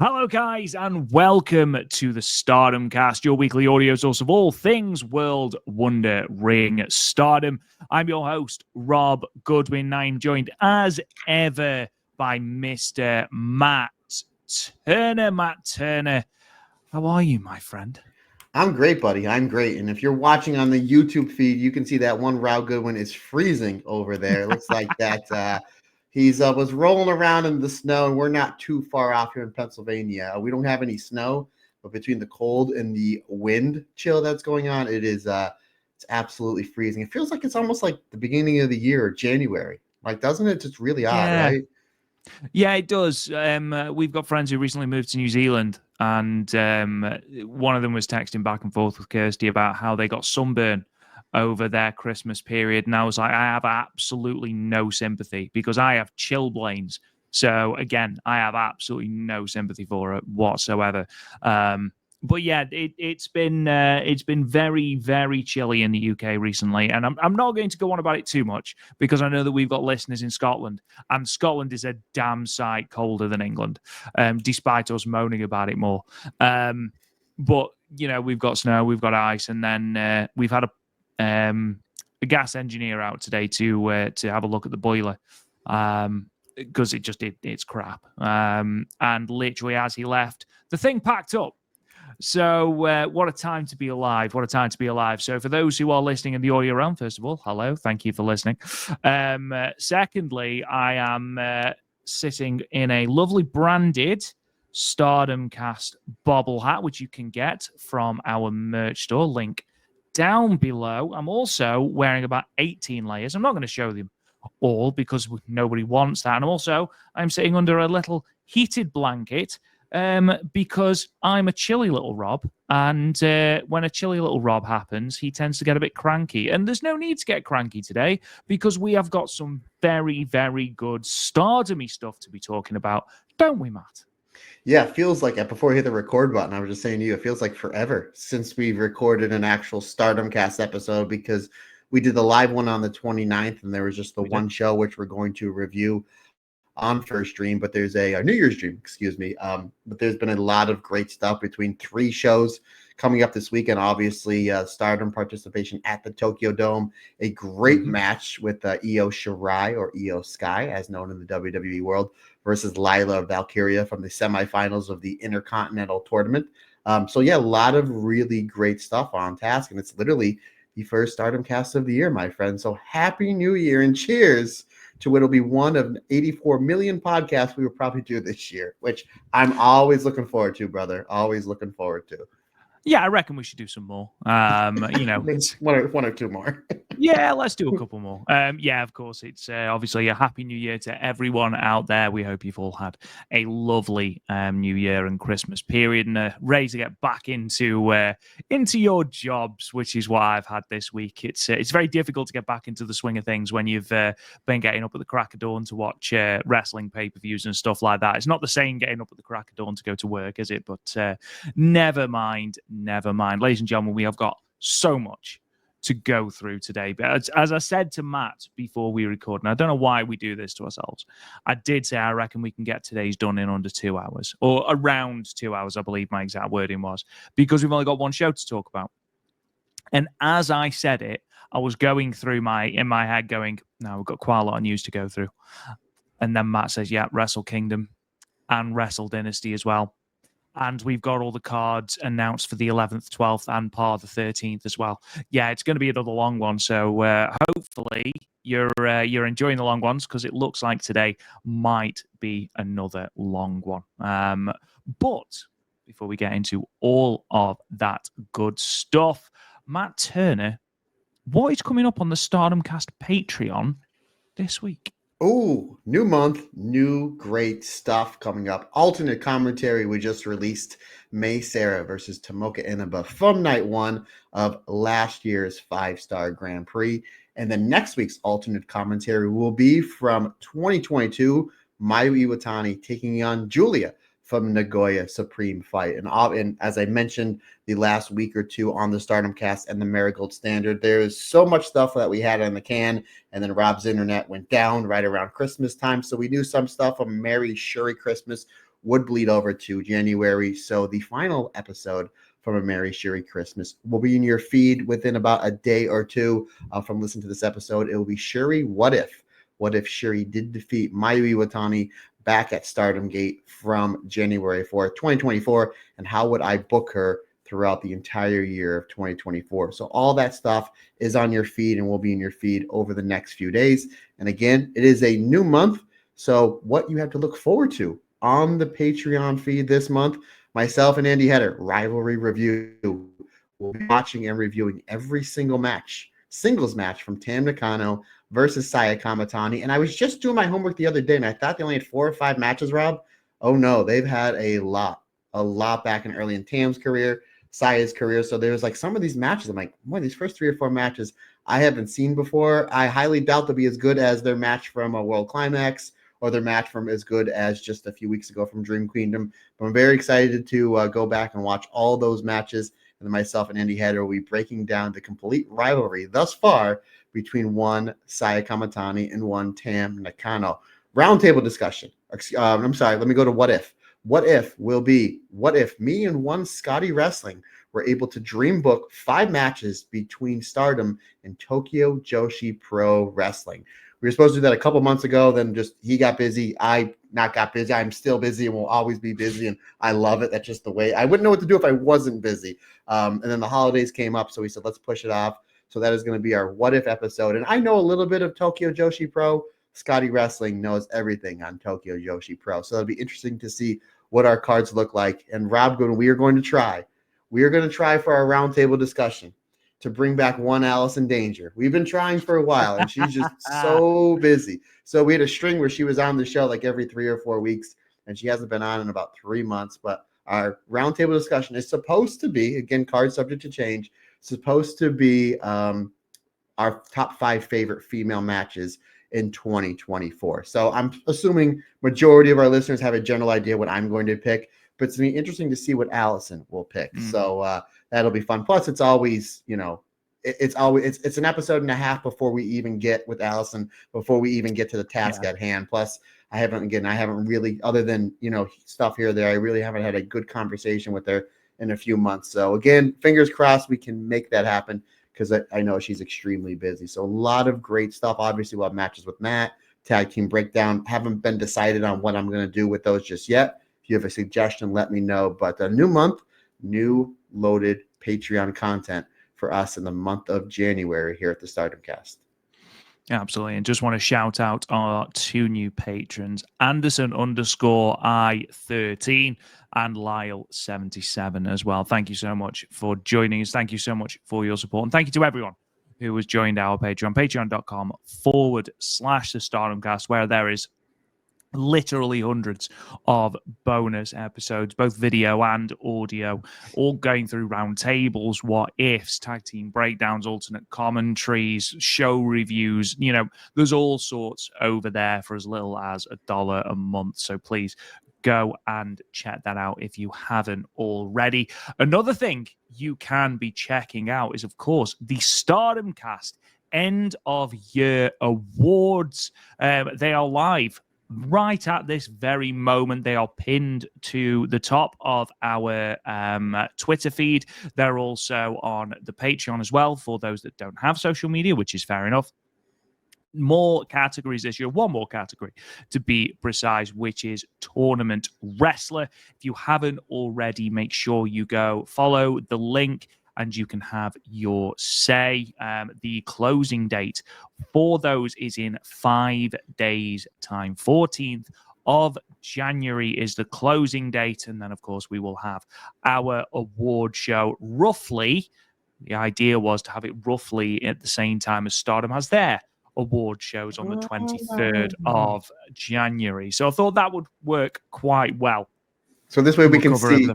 Hello, guys, and welcome to the Stardom Cast, your weekly audio source of all things World Wonder Ring Stardom. I'm your host, Rob Goodwin. I'm joined, as ever, by Mr. Matt Turner. Matt Turner, how are you, my friend? I'm great, buddy. I'm great. And if you're watching on the YouTube feed, you can see that one Rob Goodwin is freezing over there. It looks like that he's was rolling around in the snow, and we're not too far off here in Pennsylvania. We don't have any snow, but between the cold and the wind chill that's going on, it's absolutely freezing. It feels like it's almost like the beginning of the year, or January. Like, doesn't it? Just really odd, Yeah. right? Yeah, it does. We've got friends who recently moved to New Zealand, and one of them was texting back and forth with Kirsty about how they got sunburn over their Christmas period. And I was like, I have absolutely no sympathy because I have chilblains. So again, I have absolutely no sympathy for it whatsoever. But yeah, it's been very, very chilly in the UK recently, and I'm not going to go on about it too much because I know that we've got listeners in Scotland, and Scotland is a damn sight colder than England, despite us moaning about it more. But you know, we've got snow, we've got ice, and then we've had a gas engineer out today to have a look at the boiler. Because it's crap. And literally as he left, the thing packed up. So what a time to be alive. What a time to be alive. So for those who are listening in the audio realm, first of all, hello. Thank you for listening. Secondly, I am sitting in a lovely branded Stardom Cast bobble hat, which you can get from our merch store. Link down below. I'm also wearing about 18 layers. I'm not going to show them all because nobody wants that. And also, I'm sitting under a little heated blanket because I'm a chilly little Rob. And when a chilly little Rob happens, he tends to get a bit cranky. And there's no need to get cranky today because we have got some very, very good Stardomy stuff to be talking about, don't we, Matt? Yeah, it feels like before I hit the record button, I was just saying to you, it feels like forever since we recorded an actual Stardom Cast episode because we did the live one on the 29th and there was just the one show which we're going to review on first stream, but there's a New Year's stream, excuse me. But there's been a lot of great stuff between 3 shows coming up this weekend. Obviously, Stardom participation at the Tokyo Dome, a great match with Io Shirai, or Io Sky, as known in the WWE world, versus Lila Valkyria from the semifinals of the Intercontinental Tournament. So yeah, a lot of really great stuff on task, and it's literally the first Stardom Cast of the year, my friend. So happy New Year and cheers to what'll be one of 84 million podcasts we will probably do this year, which I'm always looking forward to, brother. Always looking forward to. Yeah, I reckon we should do some more. You know, one or two more. Yeah, let's do a couple more. Yeah, of course. It's obviously a happy new year to everyone out there. We hope you've all had a lovely new year and Christmas period and ready to get back into your jobs, which is what I've had this week. It's very difficult to get back into the swing of things when you've been getting up at the crack of dawn to watch wrestling pay-per-views and stuff like that. It's not the same getting up at the crack of dawn to go to work, is it? But never mind. Ladies and gentlemen, we have got so much to go through today. But as I said to Matt before we record, and I don't know why we do this to ourselves, I did say I reckon we can get today's done in under 2 hours, or around 2 hours, I believe my exact wording was, because we've only got one show to talk about. And as I said it, I was going through in my head going, no, we've got quite a lot of news to go through. And then Matt says, yeah, Wrestle Kingdom and Wrestle Dynasty as well. And we've got all the cards announced for the 11th, 12th, and part of the 13th as well. Yeah, it's going to be another long one. So hopefully you're enjoying the long ones because it looks like today might be another long one. But before we get into all of that good stuff, Matt Turner, what is coming up on the Stardom Cast Patreon this week? Oh, new month, new great stuff coming up. Alternate commentary we just released. May Sarah versus Tomoka Inaba from night 1 of last year's 5-star Grand Prix. And then next week's alternate commentary will be from 2022, Mayu Iwatani taking on Giulia from Nagoya Supreme Fight. And as I mentioned the last week or two on the Stardom Cast and the Marigold Standard, there is so much stuff that we had in the can, and then Rob's internet went down right around Christmas time, so we knew some stuff. A Merry Shuri Christmas would bleed over to January. So the final episode from A Merry Shuri Christmas will be in your feed within about a day or two from listening to this episode. It will be Shuri What If? What if Shuri did defeat Mayu Iwatani back at Stardom Gate from January 4th, 2024? And how would I book her throughout the entire year of 2024? So all that stuff is on your feed and will be in your feed over the next few days. And again, it is a new month. So what you have to look forward to on the Patreon feed this month, myself and Andy Header, Rivalry Review, will be watching and reviewing every single match, singles match from Tam Nakano versus Saya Kamatani. And I was just doing my homework the other day, and I thought they only had 4 or 5 matches, Rob. Oh, no, they've had a lot back in early in Tam's career, Saya's career. So there's like some of these matches, I'm like, boy, these first 3 or 4 matches I haven't seen before. I highly doubt they'll be as good as their match from a World Climax or their match from as good as just a few weeks ago from Dream Kingdom. But I'm very excited to go back and watch all those matches. And then myself and Andy Header will be breaking down the complete rivalry thus far between one Saya Kamatani and one Tam Nakano. Roundtable discussion. I'm sorry, let me go to What If. What if me and one Scotty Wrestling were able to dream book 5 matches between Stardom and Tokyo Joshi Pro Wrestling. We were supposed to do that a couple months ago, then just he got busy. I not got busy. I'm still busy and will always be busy, and I love it. That's just the way. I wouldn't know what to do if I wasn't busy. And then the holidays came up, so we said, let's push it off. So that is going to be our What If episode. And I know a little bit of Tokyo Joshi Pro. Scotty Wrestling knows everything on Tokyo Joshi Pro. So it'll be interesting to see what our cards look like. And Rob, we are going to try for our roundtable discussion to bring back one Allison Danger. We've been trying for a while, and she's just so busy. So we had a string where she was on the show like every 3 or 4 weeks, and she hasn't been on in about 3 months. But our roundtable discussion is supposed to be, again, card subject to change, supposed to be our top 5 favorite female matches in 2024. So I'm assuming majority of our listeners have a general idea what I'm going to pick, but it's going to be interesting to see what Allison will pick. So that'll be fun. Plus, it's always, it's an episode and a half before we even get with Allison, before we even get to the task at hand. Plus, I haven't really, other than, stuff here or there, I really haven't had a good conversation with her in a few months. So again, fingers crossed we can make that happen, because I know she's extremely busy. So a lot of great stuff. Obviously, we'll have matches with Matt, tag team breakdown. Haven't been decided on what I'm going to do with those just yet. If you have a suggestion, let me know. But a new month, new loaded Patreon content for us in the month of January here at the Stardom Cast. Absolutely. And just want to shout out our 2 new patrons, Anderson_I13 and Lyle77 as well. Thank you so much for joining us. Thank you so much for your support. And thank you to everyone who has joined our Patreon, patreon.com/the Stardom Cast, where there is literally hundreds of bonus episodes, both video and audio, all going through roundtables, what ifs, tag team breakdowns, alternate commentaries, show reviews. There's all sorts over there for as little as $1 a month. So please go and check that out if you haven't already. Another thing you can be checking out is, of course, the Stardom Cast end of year awards. They are live right at this very moment. They are pinned to the top of our Twitter feed. They're also on the Patreon as well for those that don't have social media, which is fair enough. More categories this year, one more category to be precise, which is Tournament Wrestler. If you haven't already, make sure you go follow the link and you can have your say. The closing date for those is in 5 days' time. 14th of January is the closing date. And then, of course, we will have our award show roughly. The idea was to have it roughly at the same time as Stardom has their award shows on the 23rd of January. So I thought that would work quite well. So this way we can see...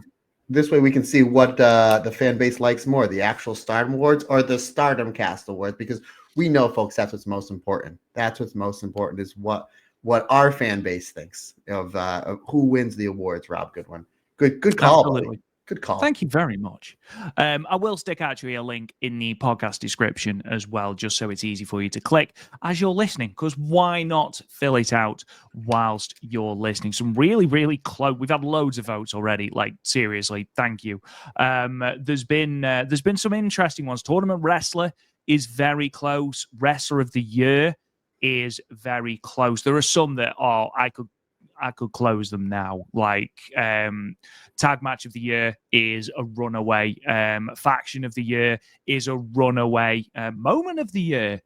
This way we can see what the fan base likes more, the actual Stardom Awards or the Stardom Cast Awards, because we know, folks, that's what's most important. That's what's most important is what our fan base thinks of who wins the awards, Rob. Good one. Good call, Absolutely. buddy. Good call. Thank you very much. I will stick actually a link in the podcast description as well, just so it's easy for you to click as you're listening, because why not fill it out whilst you're listening? Some really, really close. We've had loads of votes already. Like, seriously, thank you. There's been some interesting ones. Tournament Wrestler is very close. Wrestler of the Year is very close. There are some that I could close them now. Like Tag Match of the Year is a runaway. Faction of the Year is a runaway. Moment of the Year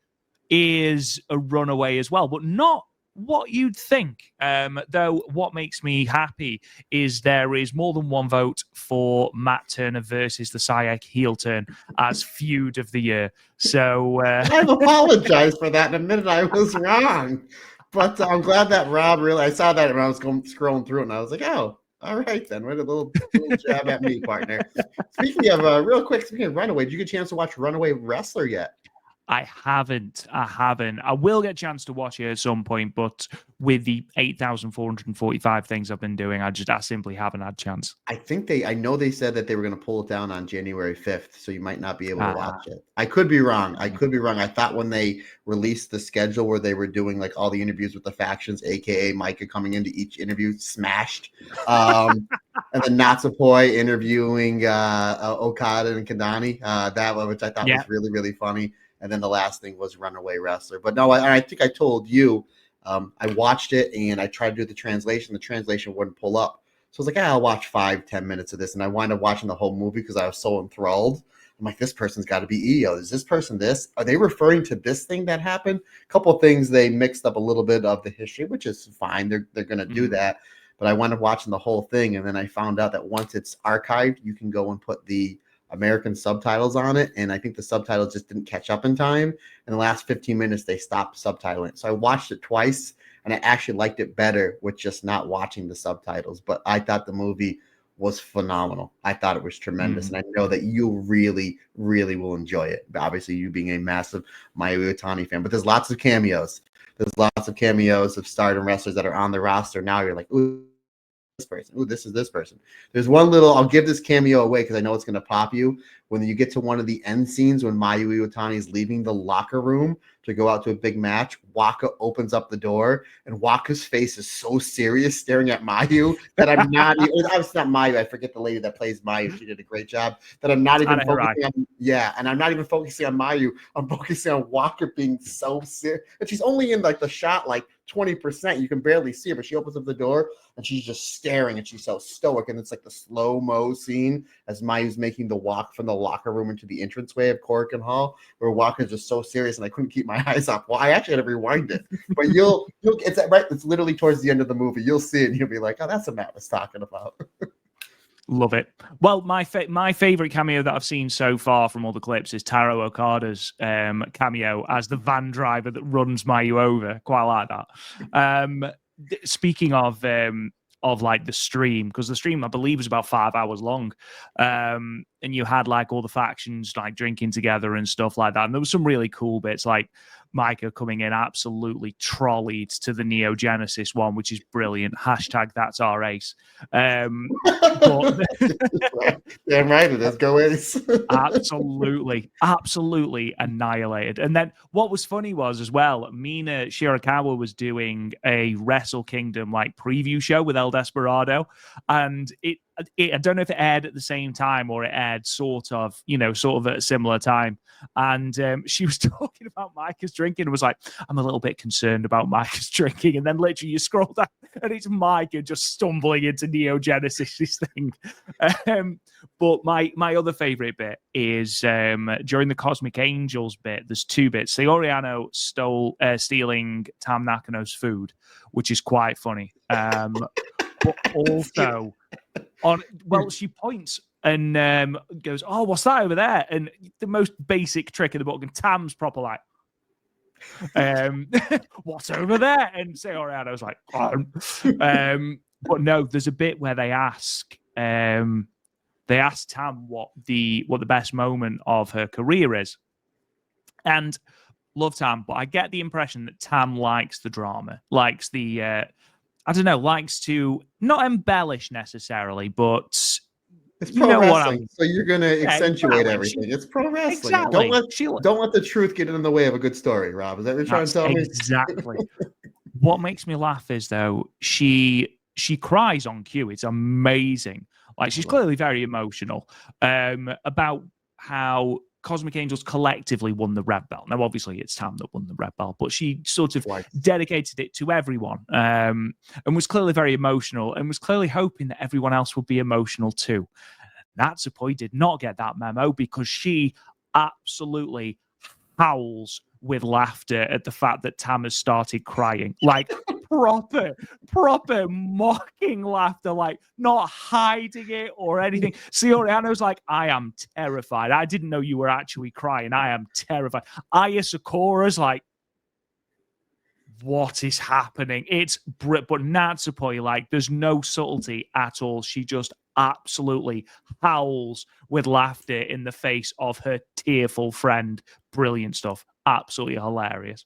is a runaway as well, but not what you'd think. Though what makes me happy is there is more than one vote for Matt Turner versus the Sayek heel turn as feud of the year. So I've apologized for that in a minute. I was wrong. But I'm glad that Rob I saw that when I was scrolling through it, and I was like, oh, all right then. What a little jab at me, partner. Speaking of, speaking of Runaway, did you get a chance to watch Runaway Wrestler yet? I haven't. I will get a chance to watch it at some point, but with the 8,445 things I've been doing, I simply haven't had a chance. I know they said that they were going to pull it down on January 5th, so you might not be able to watch it. I could be wrong. I thought when they released the schedule where they were doing like all the interviews with the factions, aka Micah coming into each interview smashed, and then Natsupoi interviewing Okada and Konami, that one, which I thought was really, really funny. And then the last thing was Runaway Wrestler. But no, I think I told you, I watched it and I tried to do the translation. The translation wouldn't pull up. So I was like, I'll watch 5-10 minutes of this. And I wound up watching the whole movie because I was so enthralled. I'm like, this person's got to be EO. Is this person this? Are they referring to this thing that happened? A couple of things, they mixed up a little bit of the history, which is fine. They're going to do that. But I wound up watching the whole thing. And then I found out that once it's archived, you can go and put the American subtitles on it, and I think the subtitles just didn't catch up in time. In the last 15 minutes, they stopped subtitling. So I watched it twice, and I actually liked it better with just not watching the subtitles. But I thought the movie was phenomenal. I thought it was tremendous, and I know that you really, really will enjoy it. Obviously, you being a massive Mayu Iwatani fan, but there's lots of cameos. There's lots of cameos of Stardom wrestlers that are on the roster. Now you're like, ooh, this person. Ooh, this is this person. There's one little, I'll give this cameo away because I know it's going to pop you. When you get to one of the end scenes when Mayu Iwatani is leaving the locker room to go out to a big match, Waka opens up the door, and Waka's face is so serious staring at Mayu that I'm not even, obviously not Mayu, I forget the lady that plays Mayu. She did a great job. That I'm not even focusing on, and I'm not even focusing on Mayu. I'm focusing on Waka being so serious. And she's only in like the shot like 20%. You can barely see her, but she opens up the door and she's just staring and she's so stoic. And it's like the slow-mo scene as Mayu's making the walk from the locker room into the entranceway of Corrigan Hall, where Waka's just so serious and I couldn't keep my eyes off. Well, I actually had to rewind it, but it's literally towards the end of the movie. You'll see it and you'll be like, oh, that's what Matt was talking about. Love it. Well, my favorite cameo that I've seen so far from all the clips is Taro Okada's cameo as the van driver that runs Mayu over. Quite like that. Speaking of like the stream, because the stream I believe was about 5 hours long, and you had like all the factions like drinking together and stuff like that, and there was some really cool bits like Micah coming in absolutely trolleyed to the Neo Genesis one, which is brilliant. Hashtag that's our ace. Damn right it is. Go Ace. absolutely annihilated. And then what was funny was as well, Mina Shirakawa was doing a Wrestle Kingdom like preview show with El Desperado, and it I don't know if it aired at the same time or it aired sort of at a similar time. And she was talking about Micah's drinking and was like, I'm a little bit concerned about Micah's drinking. And then literally you scroll down and it's Micah just stumbling into Neo Genesis thing. But my other favorite bit is during the Cosmic Angels bit, there's two bits. Sayoriano stealing Tam Nakano's food, which is quite funny. But also she points and goes, oh, what's that over there? And the most basic trick in the book, and Tam's proper like, what's over there? And Sayoriano's like, but no, there's a bit where they ask Tam what the best moment of her career is. And love Tam, but I get the impression that Tam likes the drama, likes the likes to not embellish necessarily, but It's You pro know what I'm wrestling, so you're gonna accentuate everything. It's pro wrestling. Exactly. Don't let the truth get in the way of a good story, Rob. Is that what you're trying to tell me? Exactly. What makes me laugh is though she cries on cue. It's amazing. Like she's clearly very emotional about how Cosmic Angels collectively won the red belt. Now, obviously, it's Tam that won the red belt, but she sort of dedicated it to everyone and was clearly very emotional and was clearly hoping that everyone else would be emotional too. Natsupoi did not get that memo because she absolutely howls with laughter at the fact that Tam has started crying. Like proper mocking laughter, like not hiding it or anything. Sioriano's like, I am terrified. I didn't know you were actually crying. I am terrified. Aya Sakura's like, what is happening? It's but Natsupoi, like, there's no subtlety at all. She just absolutely howls with laughter in the face of her tearful friend. Brilliant stuff. Absolutely hilarious.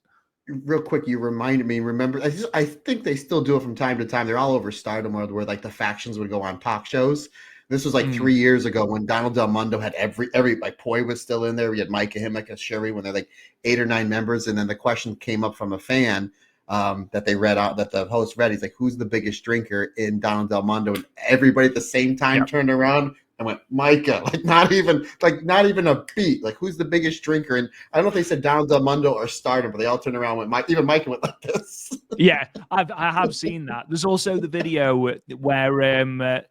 Real quick, you reminded me. Remember, I think they still do it from time to time. They're all over Stardom World, where like the factions would go on talk shows. This was like 3 years ago when Donald Del Mundo had every like Poi was still in there. We had Mike and him, like a Sherry, when they're like 8 or 9 members, and then the question came up from a fan that they read out, that the host read. He's like, "Who's the biggest drinker in Donald Del Mundo?" And everybody at the same time turned around and went, Micah. Like not even a beat. Like, who's the biggest drinker? And I don't know if they said Donald Del Mundo or Stardom, but they all turned around and went, Mike. Even Micah went like this. Yeah, I have seen that. There's also the video where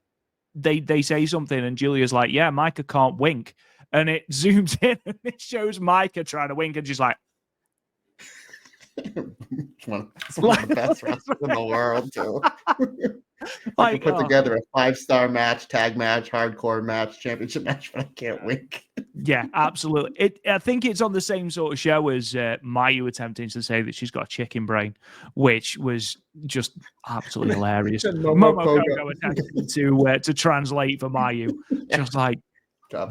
they say something and Giulia's like, yeah, Micah can't wink. And it zooms in and it shows Micah trying to wink and she's like, It's one of the best wrestlers in the world, too. I like, can put together a 5-star match, tag match, hardcore match, championship match, but I can't wink. Yeah, absolutely. I think it's on the same sort of show as Mayu attempting to say that she's got a chicken brain, which was just absolutely hilarious. Momo Kogo attempting to translate for Mayu, just like,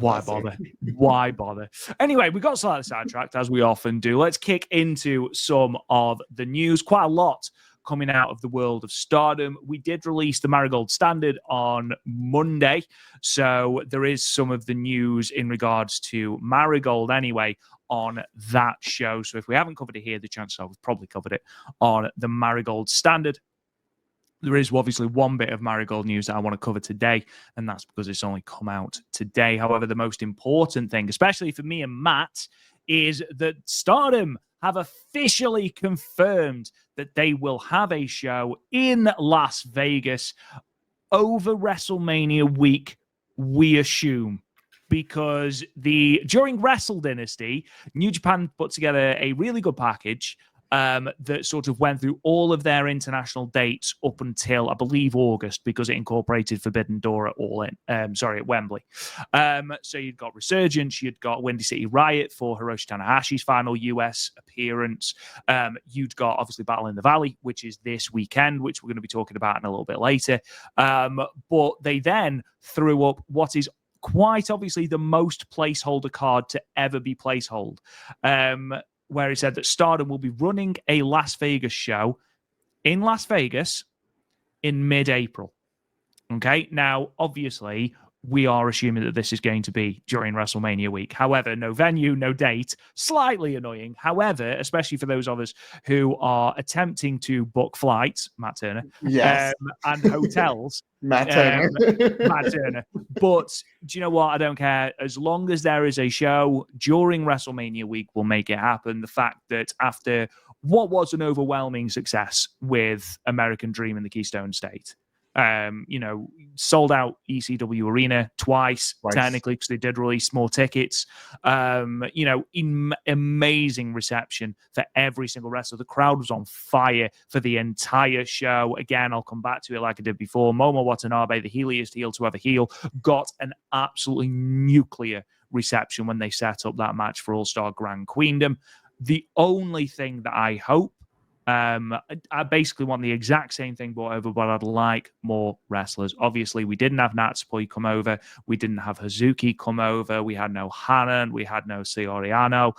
why bother? Why bother? Anyway, we got slightly sidetracked, as we often do. Let's kick into some of the news. Quite a lot coming out of the world of Stardom. We did release the Marigold Standard on Monday, so there is some of the news in regards to Marigold anyway on that show. So if we haven't covered it here, the chances are we've probably covered it on the Marigold Standard. There is obviously one bit of Marigold news that I want to cover today, and that's because it's only come out today. However, the most important thing, especially for me and Matt, is that Stardom have officially confirmed that they will have a show in Las Vegas over WrestleMania week, we assume. Because during Wrestle Dynasty, New Japan put together a really good package that sort of went through all of their international dates up until, I believe, August, because it incorporated Forbidden Door at Wembley. So you'd got Resurgence, you'd got Windy City Riot for Hiroshi Tanahashi's final US appearance. You'd got, obviously, Battle in the Valley, which is this weekend, which we're going to be talking about in a little bit later. But they then threw up what is quite obviously the most placeholder card to ever be placeholder. Where he said that Stardom will be running a Las Vegas show in Las Vegas in mid-April. Okay, now, obviously, we are assuming that this is going to be during WrestleMania week. However, no venue, no date, slightly annoying. However, especially for those of us who are attempting to book flights, Matt Turner, yes, and hotels. Matt Turner. Matt Turner. But do you know what? I don't care. As long as there is a show during WrestleMania week, we'll make it happen. The fact that after what was an overwhelming success with American Dream in the Keystone State, sold out ECW Arena twice. Technically, because they did release more tickets. Amazing reception for every single wrestler. The crowd was on fire for the entire show. Again, I'll come back to it like I did before. Momo Watanabe, the heeliest heel to ever heel, got an absolutely nuclear reception when they set up that match for All-Star Grand Queendom. The only thing that I hope, I basically want the exact same thing brought over, but I'd like more wrestlers. Obviously, we didn't have Natsupoi come over. We didn't have Hazuki come over. We had no Hanan. We had no Sioriano.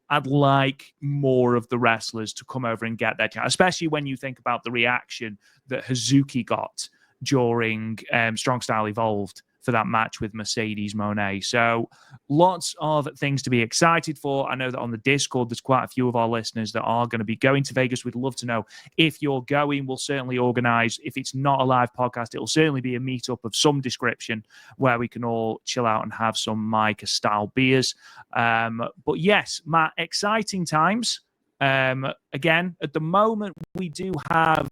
I'd like more of the wrestlers to come over and get their chance, especially when you think about the reaction that Hazuki got during Strong Style Evolved for that match with Mercedes Mone. So lots of things to be excited for. I know that on the Discord, there's quite a few of our listeners that are going to be going to Vegas. We'd love to know if you're going. We'll certainly organize. If it's not a live podcast, it'll certainly be a meetup of some description where we can all chill out and have some Micah-style beers. But yes, Matt, exciting times. Again, at the moment, we do have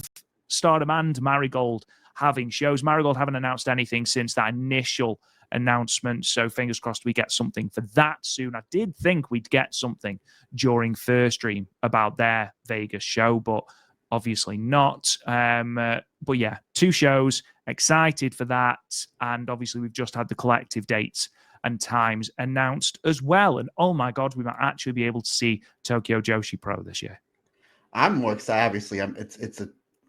Stardom and Marigold having shows. Marigold haven't announced anything since that initial announcement, so fingers crossed we get something for that soon. I did think we'd get something during First Stream about their Vegas show, but obviously not. But yeah, 2 shows, excited for that, and obviously we've just had the collective dates and times announced as well. And oh my God, we might actually be able to see Tokyo Joshi Pro this year. I'm more excited. Obviously,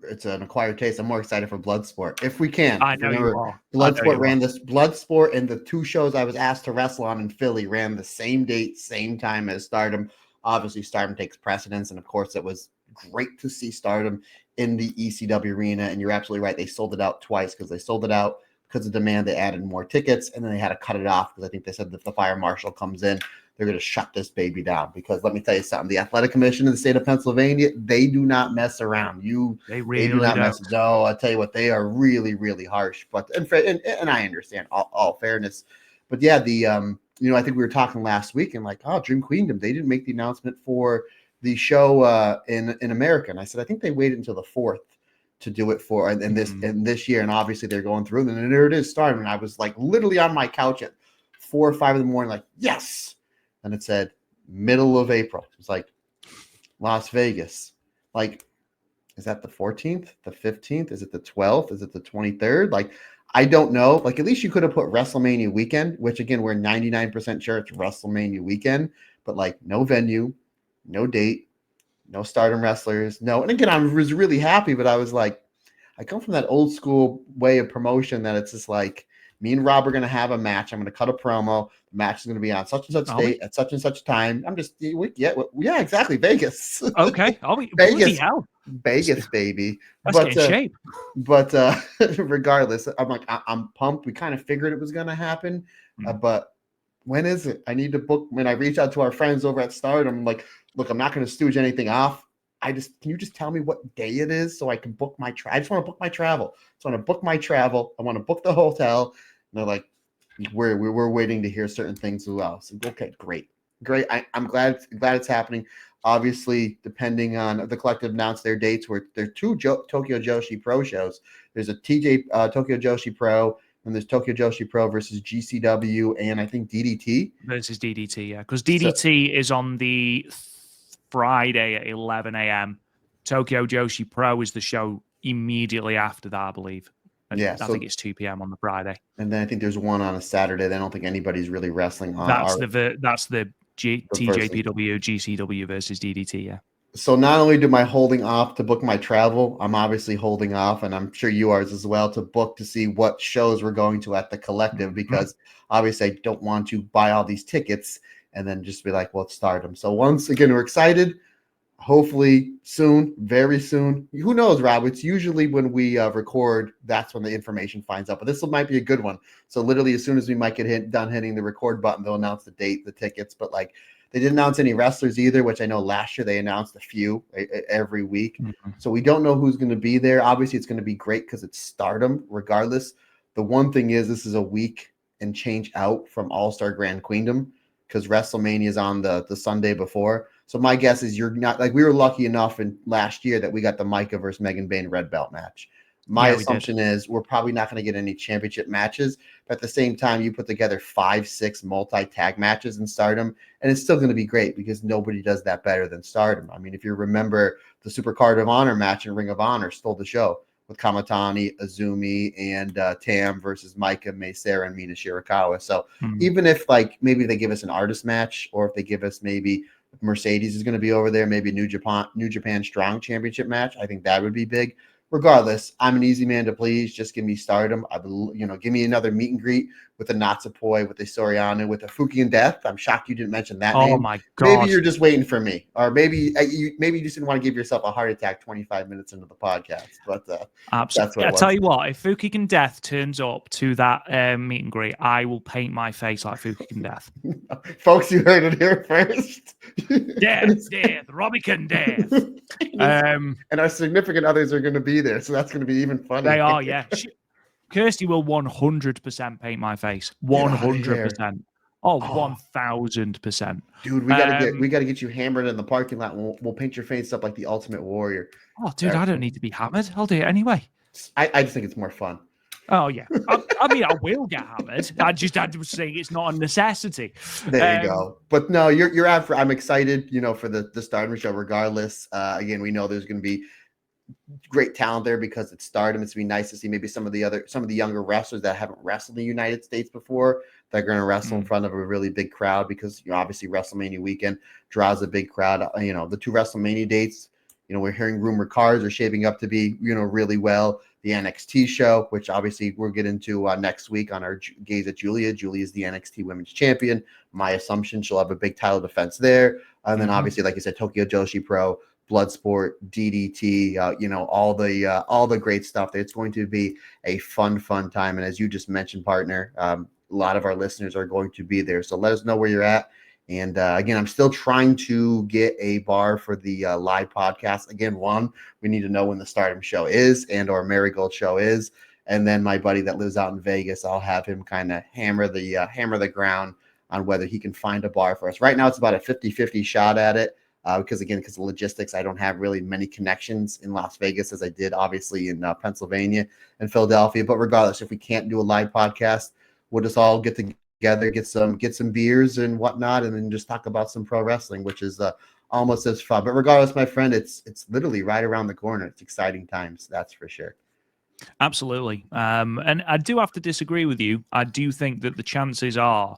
it's an acquired taste. I'm more excited for Bloodsport if we can. I know you are. Bloodsport and the 2 shows I was asked to wrestle on in Philly ran the same date, same time as Stardom. Obviously, Stardom takes precedence, and of course, it was great to see Stardom in the ECW arena. And you're absolutely right; they sold it out twice because they sold it out because of demand. They added more tickets, and then they had to cut it off because I think they said that if the fire marshal comes in, they're going to shut this baby down. Because let me tell you something, the Athletic Commission in the state of Pennsylvania, they do not mess around. They do not mess. No, I tell you what, they are really, really harsh. But and I understand all fairness, but yeah, I think we were talking last week and Dream Queendom, they didn't make the announcement for the show in America, and I said I think they waited until the 4th to do it for and this year, and obviously they're going through, and there it is, Stardom. And I was literally on my couch at 4 or 5 in the morning, yes. And it said middle of April. It's Las Vegas. Is that the 14th, the 15th? Is it the 12th? Is it the 23rd? I don't know. At least you could have put WrestleMania weekend, which again, we're 99% sure it's WrestleMania weekend, but no venue, no date, no Stardom wrestlers, no. And again, I was really happy, but I was I come from that old school way of promotion that it's just me and Rob are going to have a match. I'm going to cut a promo. The match is going to be on such and such date at such and such time. I'm just, yeah, exactly. Vegas. Okay. Vegas. Hell. Vegas, baby. Let's get in shape. But regardless, I'm pumped. We kind of figured it was going to happen. But when is it? I need to book. When I reach out to our friends over at Stardom, I'm look, I'm not going to stooge anything off. Can you just tell me what day it is so I can book my I just want to book my travel. I want to book the hotel. And they're we're waiting to hear certain things as well. So okay, great. I'm glad it's happening. Obviously, depending on the collective announced their dates, where there are 2 Tokyo Joshi Pro shows. There's a Tokyo Joshi Pro, and there's Tokyo Joshi Pro versus GCW, and I think DDT versus DDT. Yeah, because DDT is on the Friday at 11 a.m. Tokyo Joshi Pro is the show immediately after that, I believe. I think it's 2 p.m. on the Friday. And then I think there's one on a Saturday. I don't think anybody's really wrestling on. That's the TJPW GCW versus DDT. Yeah. So not only am I holding off to book my travel, I'm obviously holding off, and I'm sure you are as well, to book to see what shows we're going to at the collective, because obviously I don't want to buy all these tickets and then just be well, it's Stardom. So once again, we're excited. Hopefully soon, very soon. Who knows, Rob? It's usually when we record, that's when the information finds out. But this might be a good one. So literally, as soon as we might get done hitting the record button, they'll announce the date, the tickets. But they didn't announce any wrestlers either, which I know last year they announced a few every week. So we don't know who's going to be there. Obviously, it's going to be great because it's Stardom regardless. The one thing is, this is a week and change out from All-Star Grand Queendom, because WrestleMania is on the Sunday before. So my guess is you're not we were lucky enough in last year that we got the Micah versus Megan Bain red belt match. My assumption is we're probably not going to get any championship matches, but at the same time, you put together 5-6 multi-tag matches in Stardom, and it's still going to be great because nobody does that better than Stardom. I mean, if you remember, the Super Card of Honor match in Ring of Honor stole the show with Kamatani, Azumi, and Tam versus Micah, Maysara, and Mina Shirakawa. So even if maybe they give us an artist match, or if they give us maybe Mercedes is going to be over there, maybe New Japan Strong Championship match, I think that would be big. regardless, I'm an easy man to please. Just give me Stardom. Give me another meet and greet with a Natsupoi, with a Soriano, with a Fukigen Death. I'm shocked you didn't mention that name. Oh my God. Maybe you're just waiting for me, or maybe you just didn't want to give yourself a heart attack 25 minutes into the podcast. But that's what I tell you what, if Fukigen Death turns up to that meet and greet, I will paint my face like Fukigen Death. Folks, you heard it here first. Death, Robican Death. And our significant others are going to be there, so that's going to be even funny. They are, yeah. Kirsty will 100% paint my face. 100%. Oh, 1000%. Dude, we gotta get you hammered in the parking lot. We'll paint your face up like the Ultimate Warrior. Oh, dude, I don't need to be hammered. I'll do it anyway. I just think it's more fun. Oh yeah, I mean, I will get hammered. I just saying it's not a necessity. There you go. But no, you're out for. I'm excited, for the Stardom show. Regardless, again, we know there's going to be great talent there because it's Stardom. It's gonna be nice to see maybe some of the younger wrestlers that haven't wrestled in the United States before. They're going to wrestle in front of a really big crowd because obviously WrestleMania weekend draws a big crowd. The two WrestleMania dates. We're hearing rumored cards are shaping up to be really well. The NXT show, which obviously we'll get into next week on our gaze at Giulia. Giulia is the NXT Women's Champion. My assumption she'll have a big title defense there. And then obviously, like you said, Tokyo Joshi Pro, Bloodsport, DDT, all the great stuff. It's going to be a fun time. And as you just mentioned, partner, a lot of our listeners are going to be there. So let us know where you're at. And again, I'm still trying to get a bar for the live podcast. Again, we need to know when the Stardom show is and or Marigold show is. And then my buddy that lives out in Vegas, I'll have him kind of hammer the ground on whether he can find a bar for us. Right now, it's about a 50-50 shot at it. Because of logistics, I don't have really many connections in Las Vegas as I did obviously in Pennsylvania and Philadelphia. But regardless, if we can't do a live podcast, we'll just all get together, get some beers and whatnot, and then just talk about some pro wrestling, which is almost as fun. But regardless, my friend, it's literally right around the corner. It's exciting times, that's for sure. Absolutely. And I do have to disagree with you. I do think that the chances are,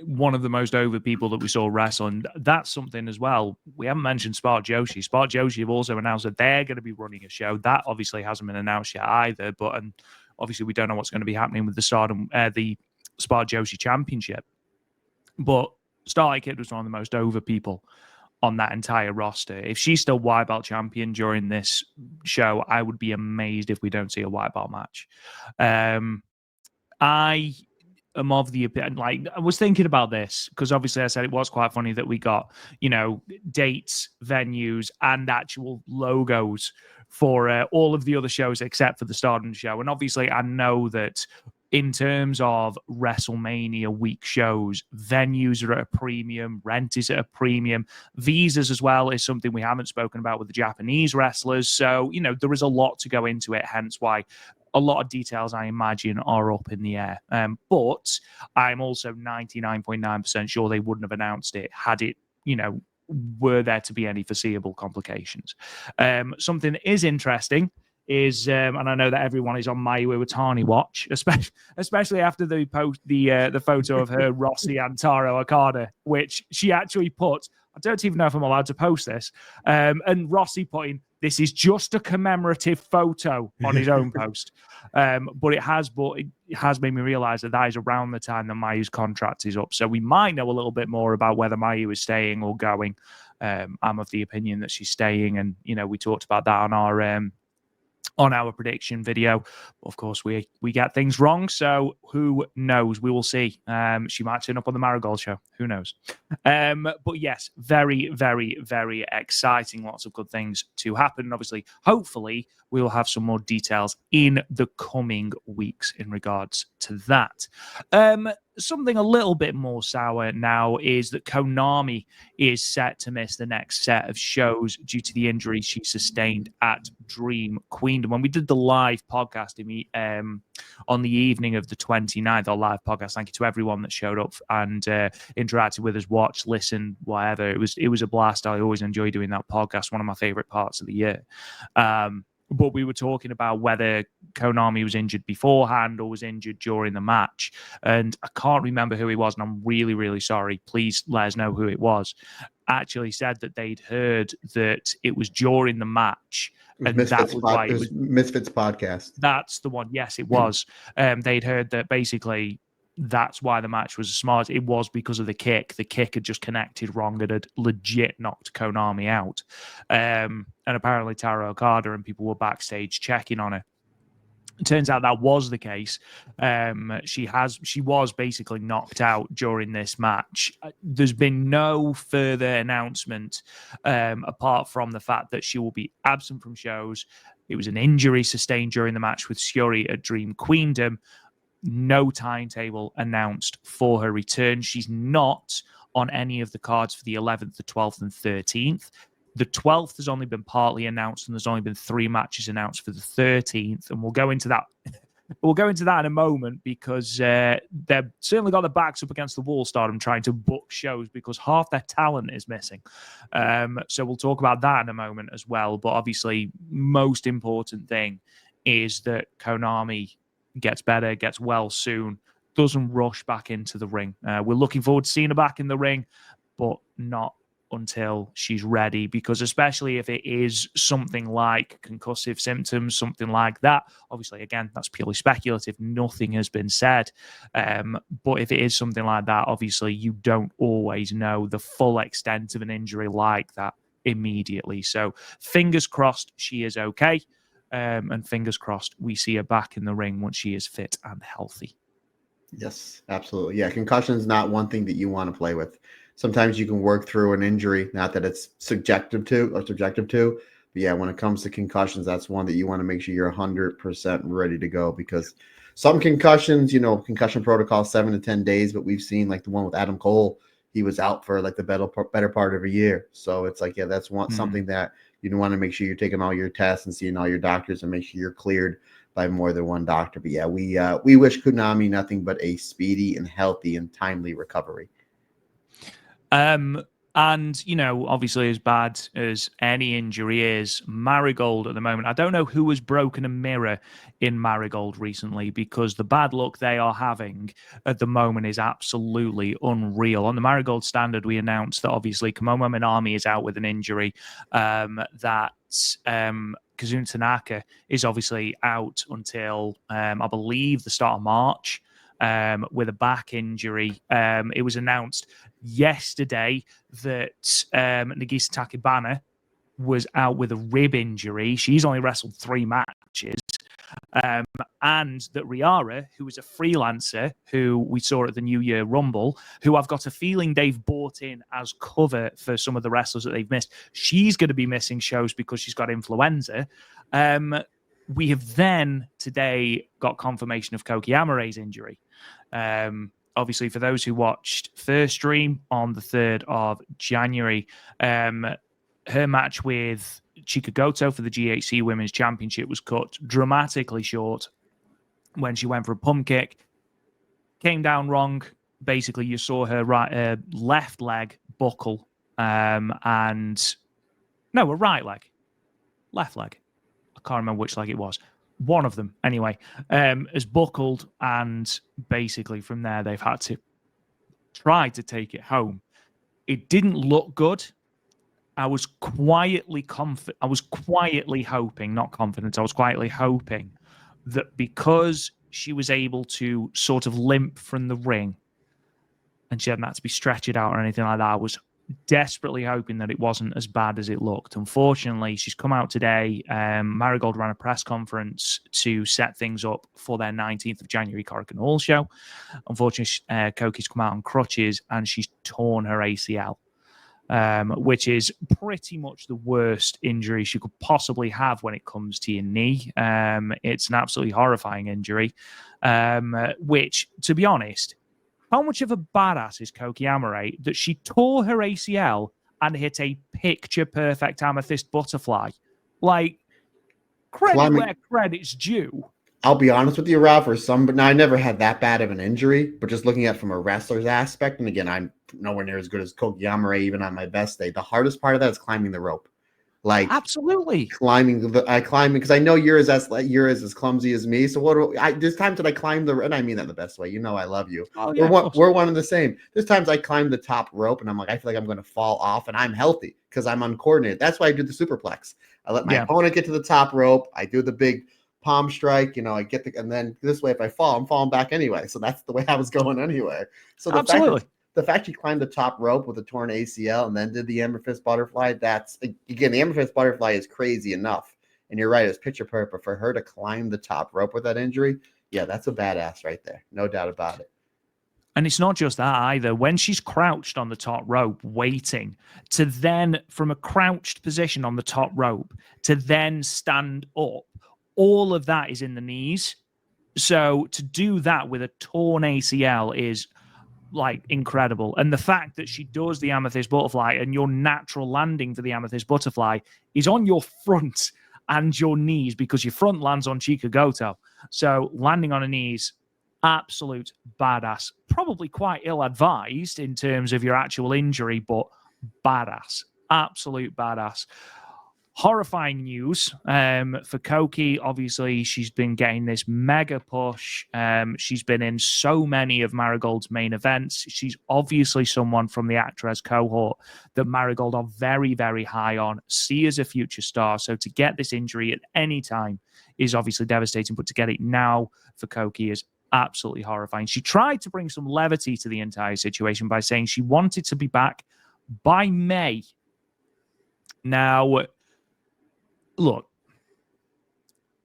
one of the most over people that we saw wrestle, and that's something as well. We haven't mentioned Spark Joshi. Spark Joshi have also announced that they're going to be running a show. That obviously hasn't been announced yet either, but obviously we don't know what's going to be happening with the Spark Joshi Championship. But Starlight Kid was one of the most over people on that entire roster. If she's still white belt champion during this show, I would be amazed if we don't see a white belt match. I am of the opinion, I was thinking about this because obviously I said it was quite funny that we got, dates, venues, and actual logos for all of the other shows except for the Stardom show. And obviously I know that in terms of WrestleMania week shows, venues are at a premium, rent is at a premium, visas as well is something we haven't spoken about with the Japanese wrestlers. So, there is a lot to go into it, hence why a lot of details, I imagine, are up in the air. But I'm also 99.9% sure they wouldn't have announced it had it, were there to be any foreseeable complications. Something that is interesting is, and I know that everyone is on Mayu Iwatani watch, especially after they post the photo of her Rossi and Taro Okada, which she actually put. I don't even know if I'm allowed to post this. And Rossi put in, this is just a commemorative photo on his own post. But it has made me realize that is around the time that Mayu's contract is up. So we might know a little bit more about whether Mayu is staying or going. I'm of the opinion that she's staying. And, we talked about that on our prediction video. Of course, we get things wrong, so who knows? We will see. She might turn up on the Marigold show. Who knows? But yes, very, very, very exciting. Lots of good things to happen. And obviously, hopefully, we will have some more details in the coming weeks in regards to that. Something a little bit more sour now is that Konami is set to miss the next set of shows due to the injury she sustained at Dream Queendom. When we did the live podcast on the evening of the 29th, our live podcast, thank you to everyone that showed up and interacted with us, watched, listened, whatever. It was a blast. I always enjoy doing that podcast, one of my favorite parts of the year. But we were talking about whether Konami was injured beforehand or was injured during the match. And I can't remember who it was, and I'm really, really sorry. Please let us know who it was. Actually said that they'd heard that it was during the match And that was why it was Misfits podcast. That's the one. Yes, it was. They'd heard that basically that's why the match was as smart. It was because of the kick. The kick had just connected wrong and had legit knocked Konami out. And apparently Tara Okada and people were backstage checking on her. It turns out that was the case. She was basically knocked out during this match. There's been no further announcement apart from the fact that she will be absent from shows. It was an injury sustained during the match with Shuri at Dream Queendom. No timetable announced for her return. She's not on any of the cards for the 11th, the 12th, and 13th. The 12th has only been partly announced, and there's only been 3 matches announced for the 13th. And we'll go into that. We'll go into that in a moment because they've certainly got their backs up against the wall, Stardom, trying to book shows because half their talent is missing. So we'll talk about that in a moment as well. But obviously, most important thing is that Konami gets better, gets well soon, doesn't rush back into the ring. We're looking forward to seeing her back in the ring, but not until she's ready, because especially if it is something like concussive symptoms, something like that, obviously, again, that's purely speculative. Nothing has been said. But if it is something like that, obviously, you don't always know the full extent of an injury like that immediately. So fingers crossed she is okay. And fingers crossed we see her back in the ring once she is fit and healthy. Yes, absolutely. Yeah, concussion is not one thing that you want to play with. Sometimes you can work through an injury, not that it's subjective to. But yeah, when it comes to concussions, that's one that you want to make sure you're 100% ready to go, because some concussions, concussion protocol 7 to 10 days, but we've seen like the one with Adam Cole, he was out for like the better part of a year. So it's like, yeah, that's something that you want to make sure you're taking all your tests and seeing all your doctors and make sure you're cleared by more than one doctor. But yeah, we wish Konami nothing but a speedy and healthy and timely recovery. And, obviously, as bad as any injury is, Marigold at the moment, I don't know who has broken a mirror in Marigold recently, because the bad luck they are having at the moment is absolutely unreal. On the Marigold standard, we announced that obviously Kamomo Minami is out with an injury, that Kazuna Tanaka is obviously out until, I believe, the start of March. With a back injury. It was announced yesterday that Nagisa Takebana was out with a rib injury. She's only wrestled 3 matches. And that Riara, who is a freelancer, who we saw at the New Year Rumble, who I've got a feeling they've brought in as cover for some of the wrestlers that they've missed, she's going to be missing shows because she's got influenza. We have then today got confirmation of Koki Amare's injury. Obviously, for those who watched First Stream on the 3rd of January, her match with Chika Goto for the GHC Women's Championship was cut dramatically short when she went for a pump kick. Came down wrong. Basically, you saw her left leg buckle, a right leg. Left leg. I can't remember which leg it was. One of them, anyway, has buckled, and basically from there they've had to try to take it home. It didn't look good. I was quietly confident. I was quietly hoping, not confident. I was quietly hoping that because she was able to sort of limp from the ring, and she hadn't had to be stretched out or anything like that, I was desperately hoping that it wasn't as bad as it looked. Unfortunately, she's come out today. Marigold ran a press conference to set things up for their 19th of January Korakuen Hall show. Unfortunately, Koki's come out on crutches and she's torn her ACL, which is pretty much the worst injury she could possibly have when it comes to your knee. It's an absolutely horrifying injury, which, to be honest, how much of a badass is Koki Amare that she tore her ACL and hit a picture-perfect amethyst butterfly? Like, credit where credit's due. I'll be honest with you, Ralph, but now I never had that bad of an injury, but just looking at it from a wrestler's aspect, and again, I'm nowhere near as good as Koki Amare even on my best day. The hardest part of that is climbing the rope. like Absolutely. climbing because I know you're as clumsy as me. So there's times that I climb and I mean that in the best way. You know, I love you. Oh yeah, We're one and the same. There's times I climb the top rope and I'm like, I feel like I'm going to fall off, and I'm healthy because I'm uncoordinated. That's why I do the superplex. I let my opponent get to the top rope. I do the big palm strike. You know, and then this way, if I fall, I'm falling back anyway. So that's the way I was going anyway. So the fact she climbed the top rope with a torn ACL and then did the amethyst butterfly, that's, again, the amethyst butterfly is crazy enough. And you're right, it's picture perfect. But for her to climb the top rope with that injury, yeah, that's a badass right there. No doubt about it. And it's not just that either. When she's crouched on the top rope, waiting to then, from a crouched position on the top rope, to then stand up, all of that is in the knees. So to do that with a torn ACL is like incredible. And the fact that she does the amethyst butterfly and your natural landing for the amethyst butterfly is on your front and your knees, because your front lands on Chikagoto. So landing on her knees, absolute badass. Probably quite ill-advised in terms of your actual injury, but badass. Absolute badass. Horrifying news for Koki. Obviously, she's been getting this mega push. She's been in so many of Marigold's main events. She's obviously someone from the actress cohort that Marigold are very, very high on, see as a future star. So to get this injury at any time is obviously devastating, but to get it now for Koki is absolutely horrifying. She tried to bring some levity to the entire situation by saying she wanted to be back by May. Now, look,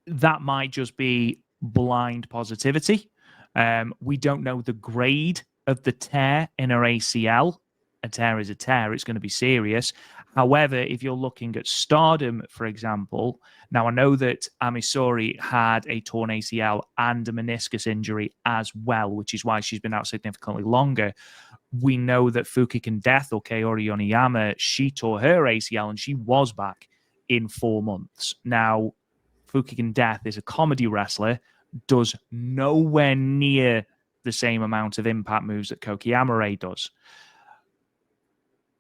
that might just be blind positivity. We don't know the grade of the tear in her ACL. A tear is a tear. It's going to be serious. However, if you're looking at Stardom, for example, now I know that Amisori had a torn ACL and a meniscus injury as well, which is why she's been out significantly longer. We know that Fukigen Death, or Kaori Yoneyama, she tore her ACL and she was back in 4 months. Now, Fukigen Death is a comedy wrestler, does nowhere near the same amount of impact moves that Koki Amare does.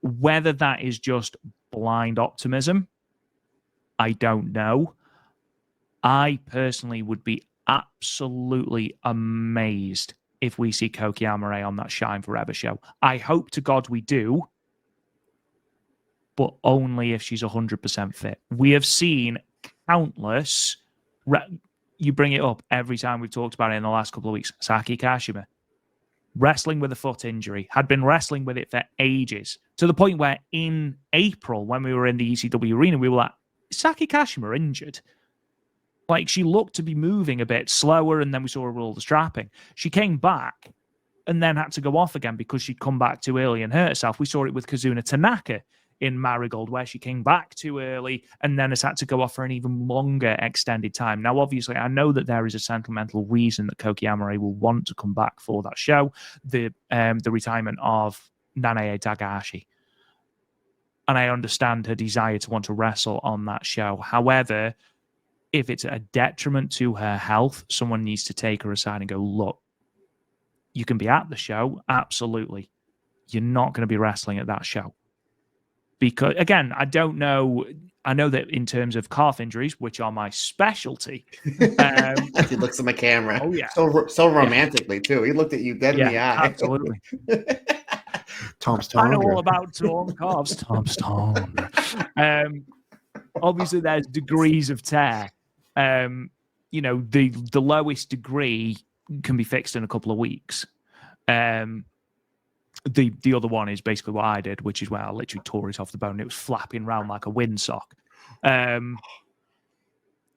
Whether that is just blind optimism, I don't know. I personally would be absolutely amazed if we see Koki Amare on that Shine Forever show. I hope to God we do, but only if she's 100% fit. We have seen countless, you bring it up every time we've talked about it in the last couple of weeks, Saki Kashima, wrestling with a foot injury, had been wrestling with it for ages, to the point where in April, when we were in the ECW arena, we were like, is Saki Kashima injured? Like, she looked to be moving a bit slower, and then we saw her with all the strapping. She came back and then had to go off again because she'd come back too early and hurt herself. We saw it with Kazuna Tanaka in Marigold, where she came back too early and then has had to go off for an even longer extended time. Now, obviously, I know that there is a sentimental reason that Koki Amare will want to come back for that show, the retirement of Nanae Takahashi. And I understand her desire to want to wrestle on that show. However, if it's a detriment to her health, someone needs to take her aside and go, look, you can be at the show, absolutely. You're not going to be wrestling at that show. Because, again, I don't know. I know that in terms of calf injuries, which are my specialty. He looks at my camera. Oh, yeah. So romantically, too. He looked at you dead in the eye. Absolutely. Tom Stone. I know all about torn calves. Tom Stone. Obviously, there's degrees of tear. You know, the lowest degree can be fixed in a couple of weeks. The other one is basically what I did, which is where I literally tore it off the bone. It was flapping around like a windsock.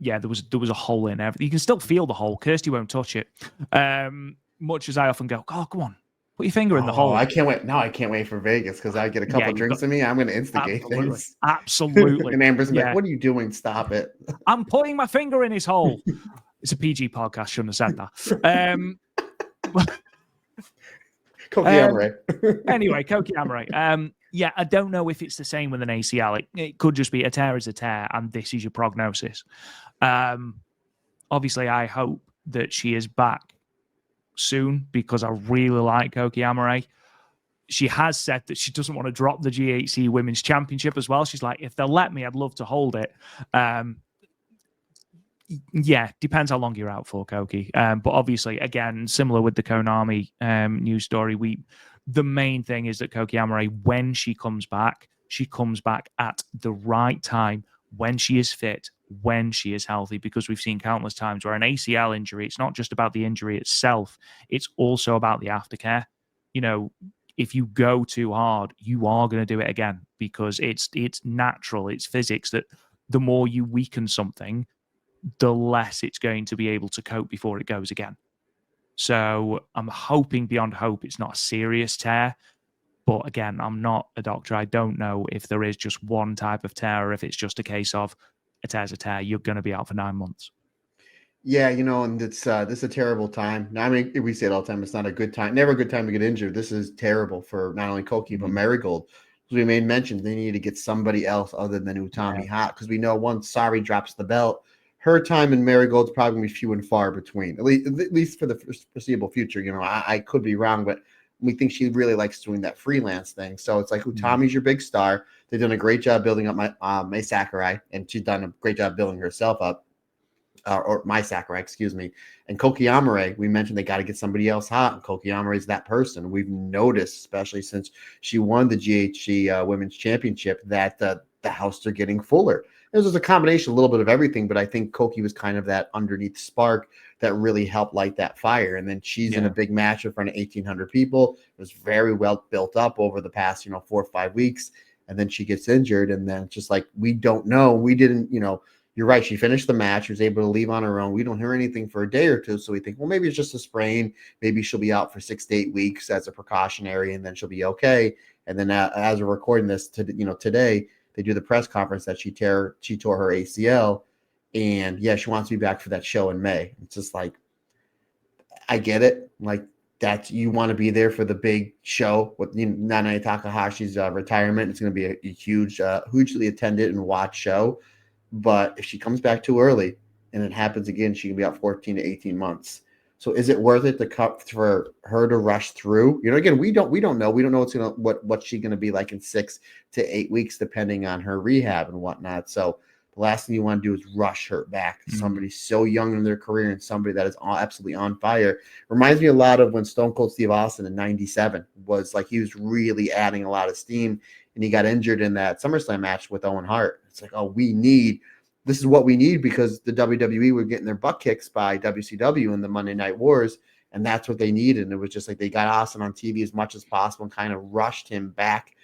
Yeah, there was a hole in everything. You can still feel the hole. Kirsty won't touch it. Much as I often go, oh, come on, put your finger in the hole. I can't wait. Now I can't wait for Vegas because I get a couple drinks in me. I'm going to instigate things. Absolutely. And Amber's like, what are you doing? Stop it. I'm putting my finger in his hole. It's a PG podcast. Shouldn't have said that. Koki Amare. Anyway, Koki Amare. Yeah, I don't know if it's the same with an ACL. It could just be a tear is a tear, and this is your prognosis. Obviously, I hope that she is back soon because I really like Koki Amare. she has said that she doesn't want to drop the GHC Women's Championship as well. She's like, if they'll let me, I'd love to hold it. Yeah, depends how long you're out for, Koki. But obviously, again, similar with the Konami news story, the main thing is that Koki Amore, when she comes back at the right time, when she is fit, when she is healthy, because we've seen countless times where an ACL injury, it's not just about the injury itself, it's also about the aftercare. You know, if you go too hard, you are going to do it again, because it's natural, it's physics that the more you weaken something, the less it's going to be able to cope before it goes again. So I'm hoping beyond hope it's not a serious tear. But again, I'm not a doctor. I don't know if there is just one type of tear or if it's just a case of a tear's a tear. You're going to be out for 9 months. Yeah, and it's this is a terrible time. Now, I mean, we say it all the time. It's not a good time. Never a good time to get injured. This is terrible for not only Koki, but Marigold. As we made mention, they need to get somebody else other than Utami hot, because we know once Sari drops the belt, her time in Marigold's probably going to be few and far between, at least for the foreseeable future. I could be wrong, but we think she really likes doing that freelance thing. So it's like Utami's your big star. They've done a great job building up my Sakurai, and she's done a great job building herself up. Or my Sakurai, excuse me. And Koki Amore, we mentioned they got to get somebody else hot, and Koki Amore is that person. We've noticed, especially since she won the GHC Women's Championship, that the house are getting fuller. It was a combination, a little bit of everything, but I think Koki was kind of that underneath spark that really helped light that fire. And then she's in a big match in front of 1,800 people. It was very well built up over the past, 4 or 5 weeks. And then she gets injured, and then just like, we don't know. We didn't, you're right. She finished the match. She was able to leave on her own. We don't hear anything for a day or two. So we think, well, maybe it's just a sprain. Maybe she'll be out for 6 to 8 weeks as a precautionary, and then she'll be okay. And then as we're recording this, today, they do the press conference that she tore her ACL. And yeah, she wants to be back for that show in May. It's just like, I get it. Like, that you want to be there for the big show with Nanae Takahashi's retirement. It's going to be a huge, hugely attended and watched show. But if she comes back too early and it happens again, she can be out 14 to 18 months. So is it worth it for her to rush through? Again, we don't know. We don't know what she's gonna be like in 6 to 8 weeks, depending on her rehab and whatnot. So the last thing you want to do is rush her back. Somebody so young in their career and somebody that is absolutely on fire. Reminds me a lot of when Stone Cold Steve Austin in '97 was like, he was really adding a lot of steam, and he got injured in that SummerSlam match with Owen Hart. It's like, oh, this is what we need, because the WWE were getting their butt kicks by WCW in the Monday Night Wars, and that's what they needed. And it was just like, they got Austin on TV as much as possible and kind of rushed him back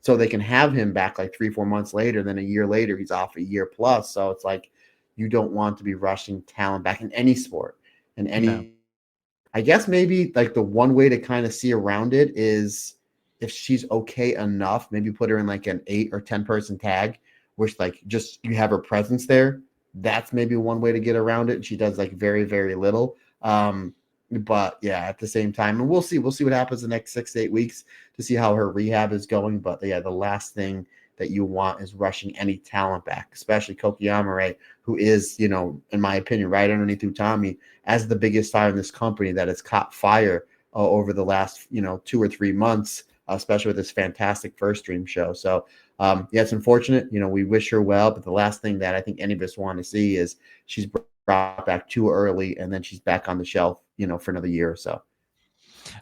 so they can have him back like 3 or 4 months later. Then a year later, he's off a year plus. So it's like, you don't want to be rushing talent back in any sport. I guess maybe like the one way to kind of see around it is, if she's okay enough, maybe put her in like an 8 or 10 person tag, which like just you have her presence there. That's maybe one way to get around it. She does like very, very little. But yeah, at the same time, and we'll see what happens the next 6 to 8 weeks to see how her rehab is going. But yeah, the last thing that you want is rushing any talent back, especially Koki Amore, who is, in my opinion, right underneath Utami as the biggest star in this company that has caught fire over the last, 2 or 3 months, especially with this fantastic first dream show. So yeah, it's unfortunate. We wish her well, but the last thing that I think any of us want to see is she's brought back too early, and then she's back on the shelf, for another year or so.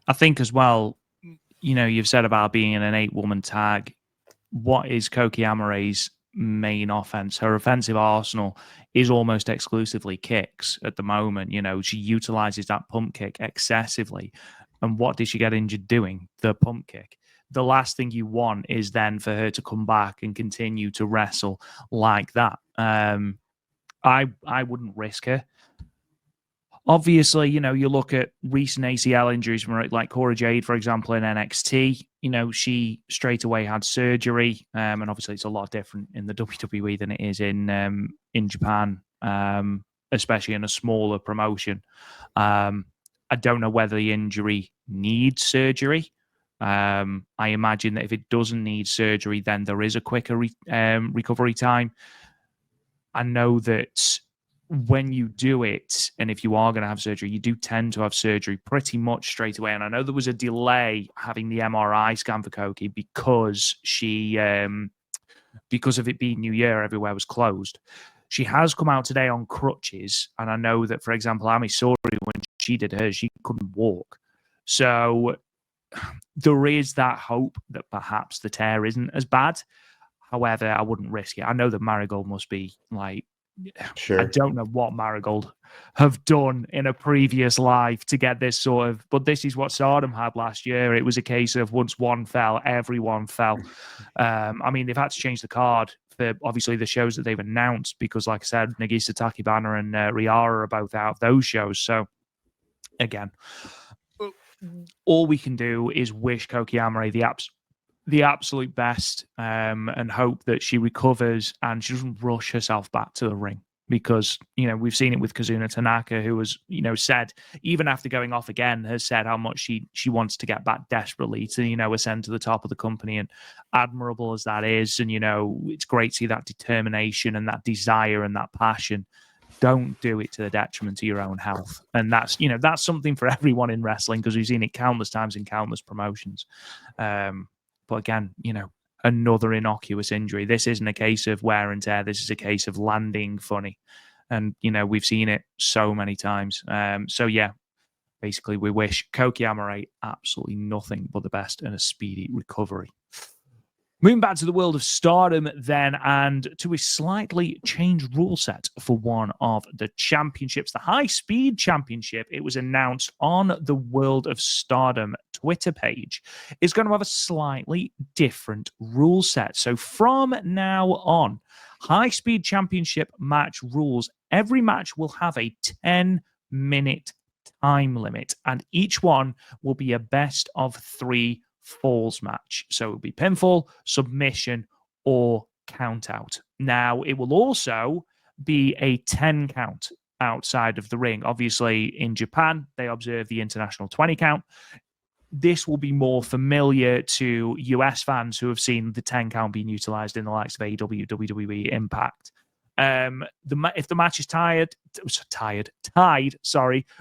I think as well, you've said about being in an 8-woman tag. What is Koki Amore's main offense? Her offensive arsenal is almost exclusively kicks at the moment. She utilizes that pump kick excessively. And what did she get injured doing? The pump kick. The last thing you want is then for her to come back and continue to wrestle like that. I wouldn't risk her. Obviously, you look at recent ACL injuries from like Cora Jade, for example, in NXT. She straight away had surgery, and obviously it's a lot different in the WWE than it is in Japan, especially in a smaller promotion. I don't know whether the injury needs surgery. I imagine that if it doesn't need surgery, then there is a quicker recovery time. I know that when you do it, and if you are going to have surgery, you do tend to have surgery pretty much straight away. And I know there was a delay having the MRI scan for Koki because because of it being New Year, everywhere was closed. She has come out today on crutches, and I know that, for example, Ami Sori, when she did hers, she couldn't walk. So there is that hope that perhaps the tear isn't as bad. However, I wouldn't risk it. I know that Marigold must be like, Sure. I don't know what Marigold have done in a previous life to get this sort of, but this is what Stardom had last year. It was a case of once one fell, everyone fell. I mean, they've had to change the card for obviously the shows that they've announced because, like I said, Nagisa Takibana and Riara are both out of those shows. So, again, all we can do is wish Koki Amare the absolute best and hope that she recovers and she doesn't rush herself back to the ring. Because, we've seen it with Kazuna Tanaka, who has, said, even after going off again, has said how much she wants to get back desperately to, ascend to the top of the company. And admirable as that is, and, it's great to see that determination and that desire and that passion. Don't do it to the detriment of your own health. And that's something for everyone in wrestling, because we've seen it countless times in countless promotions. But again, another innocuous injury. This isn't a case of wear and tear. This is a case of landing funny. And, we've seen it so many times. So, yeah, basically we wish Koki Amare absolutely nothing but the best and a speedy recovery. Moving back to the world of Stardom then, and to a slightly changed rule set for one of the championships, the High Speed Championship. It was announced on the World of Stardom Twitter page. It's going to have a slightly different rule set. So from now on, High Speed Championship match rules, every match will have a 10-minute time limit, and each one will be a best of 3 falls match. So it'll be pinfall, submission, or count out. Now, it will also be a 10 count outside of the ring. Obviously, in Japan, they observe the international 20 count. This will be more familiar to US fans who have seen the 10 count being utilized in the likes of AEW, WWE, Impact. If the match is tied,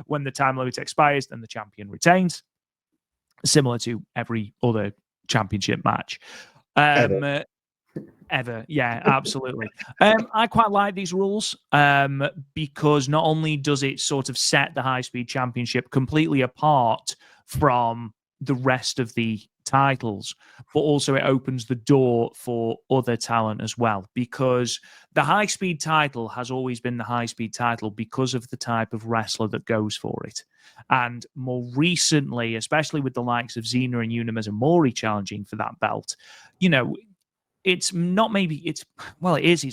when the time limit expires, then the champion retains, similar to every other championship match. Ever. Yeah, absolutely. I quite like these rules because not only does it sort of set the High Speed Championship completely apart from the rest of the titles, but also it opens the door for other talent as well, because the High Speed title has always been the High Speed title because of the type of wrestler that goes for it. And more recently, especially with the likes of Xena and Yuna Mizumori challenging for that belt, it's not maybe it's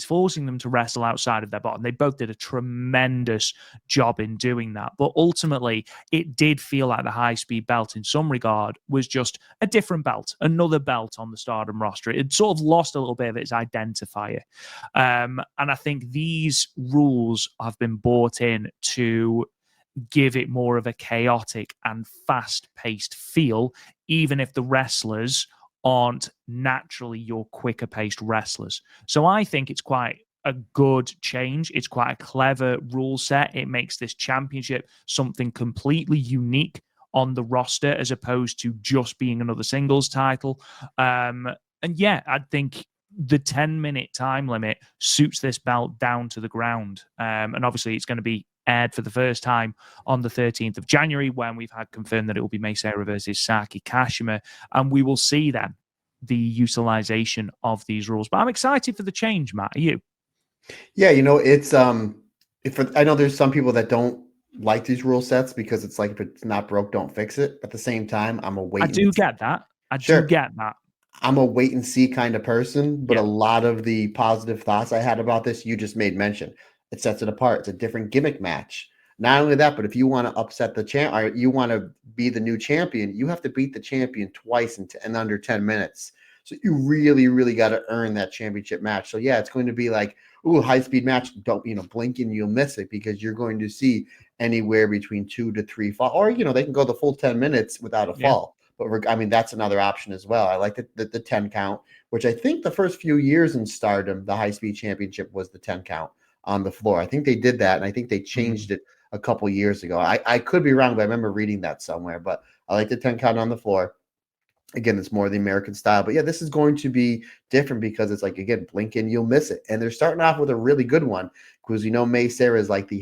forcing them to wrestle outside of their bottom. They both did a tremendous job in doing that. But ultimately, it did feel like the High Speed belt in some regard was just a different belt, another belt on the Stardom roster. It sort of lost a little bit of its identifier. And I think these rules have been brought in to give it more of a chaotic and fast-paced feel, even if the wrestlers aren't naturally your quicker paced wrestlers. So I think it's quite a good change. It's quite a clever rule set. It makes this championship something completely unique on the roster as opposed to just being another singles title. And yeah, I think the 10-minute time limit suits this belt down to the ground. And obviously it's going to be aired for the first time on the 13th of January, when we've had confirmed that it will be Mei Seira versus Saki Kashima, and we will see then the utilization of these rules. But I'm excited for the change, Matt. Are you? Yeah, it's I know there's some people that don't like these rule sets because it's like, if it's not broke, don't fix it. At the same time, I'm a wait. I do get that. I'm a wait and see kind of person, but a lot of the positive thoughts I had about this, you just made mention. It sets it apart. It's a different gimmick match. Not only that, but if you want to upset the champ, or you want to be the new champion, you have to beat the champion twice in under 10 minutes. So you really, really got to earn that championship match. So yeah, it's going to be like, ooh, high speed match. Don't blink and you'll miss it, because you're going to see anywhere between 2 to 3 fall, or they can go the full 10 minutes without a fall. But that's another option as well. I like the 10 count, which I think the first few years in Stardom, the High Speed Championship was the 10 count. on the floor. I think they did that, and I think they changed it a couple years ago. I could be wrong, but I remember reading that somewhere. But I like the 10 count on the floor. Again, it's more the American style. But yeah, this is going to be different because it's like, again, blink and you'll miss it. And they're starting off with a really good one because Mei Sarah is like the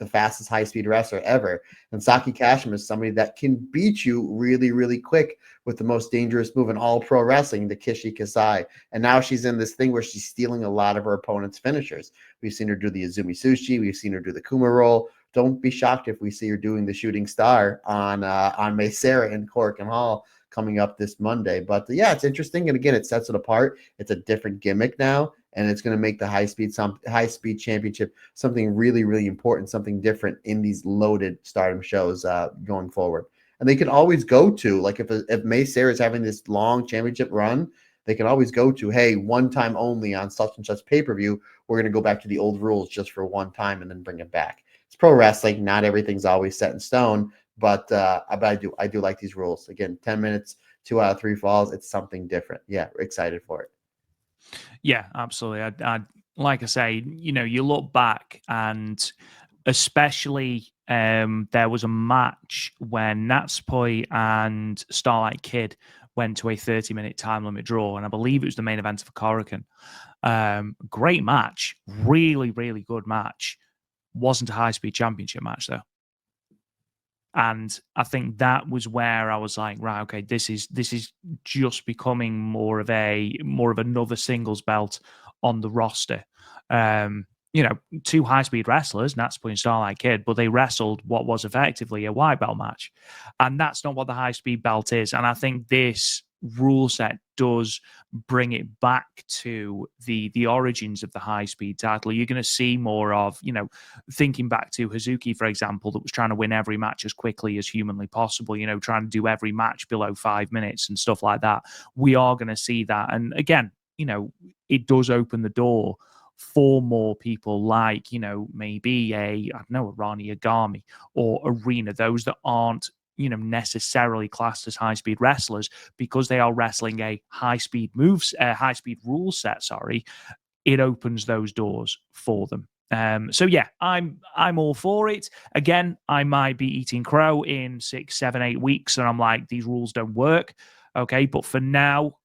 fastest high-speed wrestler ever. And Saki Kashima is somebody that can beat you really, really quick with the most dangerous move in all pro wrestling, the Kishi Kasai. And now she's in this thing where she's stealing a lot of her opponent's finishers. We've seen her do the Azumi Sushi. We've seen her do the Kuma roll. Don't be shocked if we see her doing the shooting star on Mei Sarah in Korakuen Hall coming up this Monday. But yeah, it's interesting. And again, it sets it apart. It's a different gimmick now, and it's going to make the high speed championship something really, really important, something different in these loaded Stardom shows going forward. And they can always go to, like, if Mei Sarah is having this long championship run, they can always go to, hey, one time only on such and such pay-per-view, we're going to go back to the old rules just for one time and then bring it back. It's pro wrestling. Not everything's always set in stone. But I do like these rules. Again, 10 minutes, 2 out of 3 falls. It's something different. Yeah, excited for it. Yeah, absolutely. I like I say, you look back, and especially there was a match when Natsupoi and Starlight Kid went to a 30-minute time limit draw, and I believe it was the main event of Korakuen. Great match, really, really good match. Wasn't a high-speed championship match though. And I think that was where I was like, right, okay, this is just becoming more of another singles belt on the roster. 2 high-speed wrestlers, Natsupoi and Starlight Kid, but they wrestled what was effectively a white belt match. And that's not what the high-speed belt is. And I think this rule set does bring it back to the origins of the high-speed title. You're going to see more of, thinking back to Hazuki, for example, that was trying to win every match as quickly as humanly possible, trying to do every match below 5 minutes and stuff like that. We are going to see that. And again, it does open the door for more people like, maybe a Rani Yagami or Arena, those that aren't, necessarily classed as high-speed wrestlers, because they are wrestling a high-speed rule set. Sorry, it opens those doors for them. So yeah, I'm all for it. Again, I might be eating crow in 6, 7, 8 weeks, and I'm like, these rules don't work. Okay, but for now,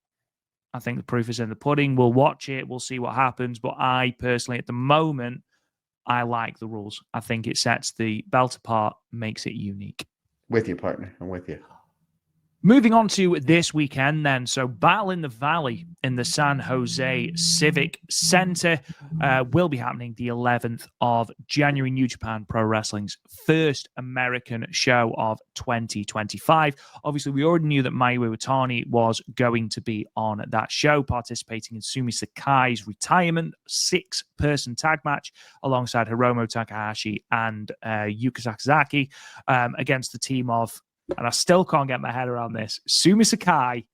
I think the proof is in the pudding. We'll watch it. We'll see what happens. But I personally, at the moment, I like the rules. I think it sets the belt apart, makes it unique. With you, partner. I'm with you. Moving on to this weekend then. So Battle in the Valley in the San Jose Civic Center will be happening the 11th of January. New Japan Pro Wrestling's first American show of 2025. Obviously, we already knew that Mayu Iwatani was going to be on that show, participating in Sumi Sakai's retirement 6-person tag match alongside Hiromu Takahashi and Yuka Sakazaki against the team of, and I still can't get my head around this, Sumi Sakai,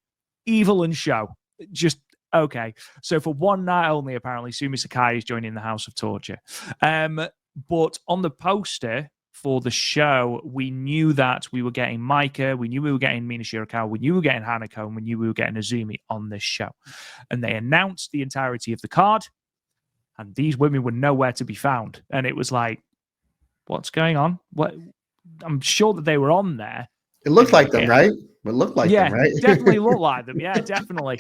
Evil, and Show. Just, okay. So for one night only, apparently, Sumi Sakai is joining the House of Torture. But on the poster for the show, we knew that we were getting Maika, we knew we were getting Mina Shirakawa, we knew we were getting Hanako, and we knew we were getting Azumi on this show. And they announced the entirety of the card, and these women were nowhere to be found. And it was like, what's going on? What? I'm sure that they were on there. It looked like them, right? It looked like them, right? Definitely looked like them. Yeah, definitely.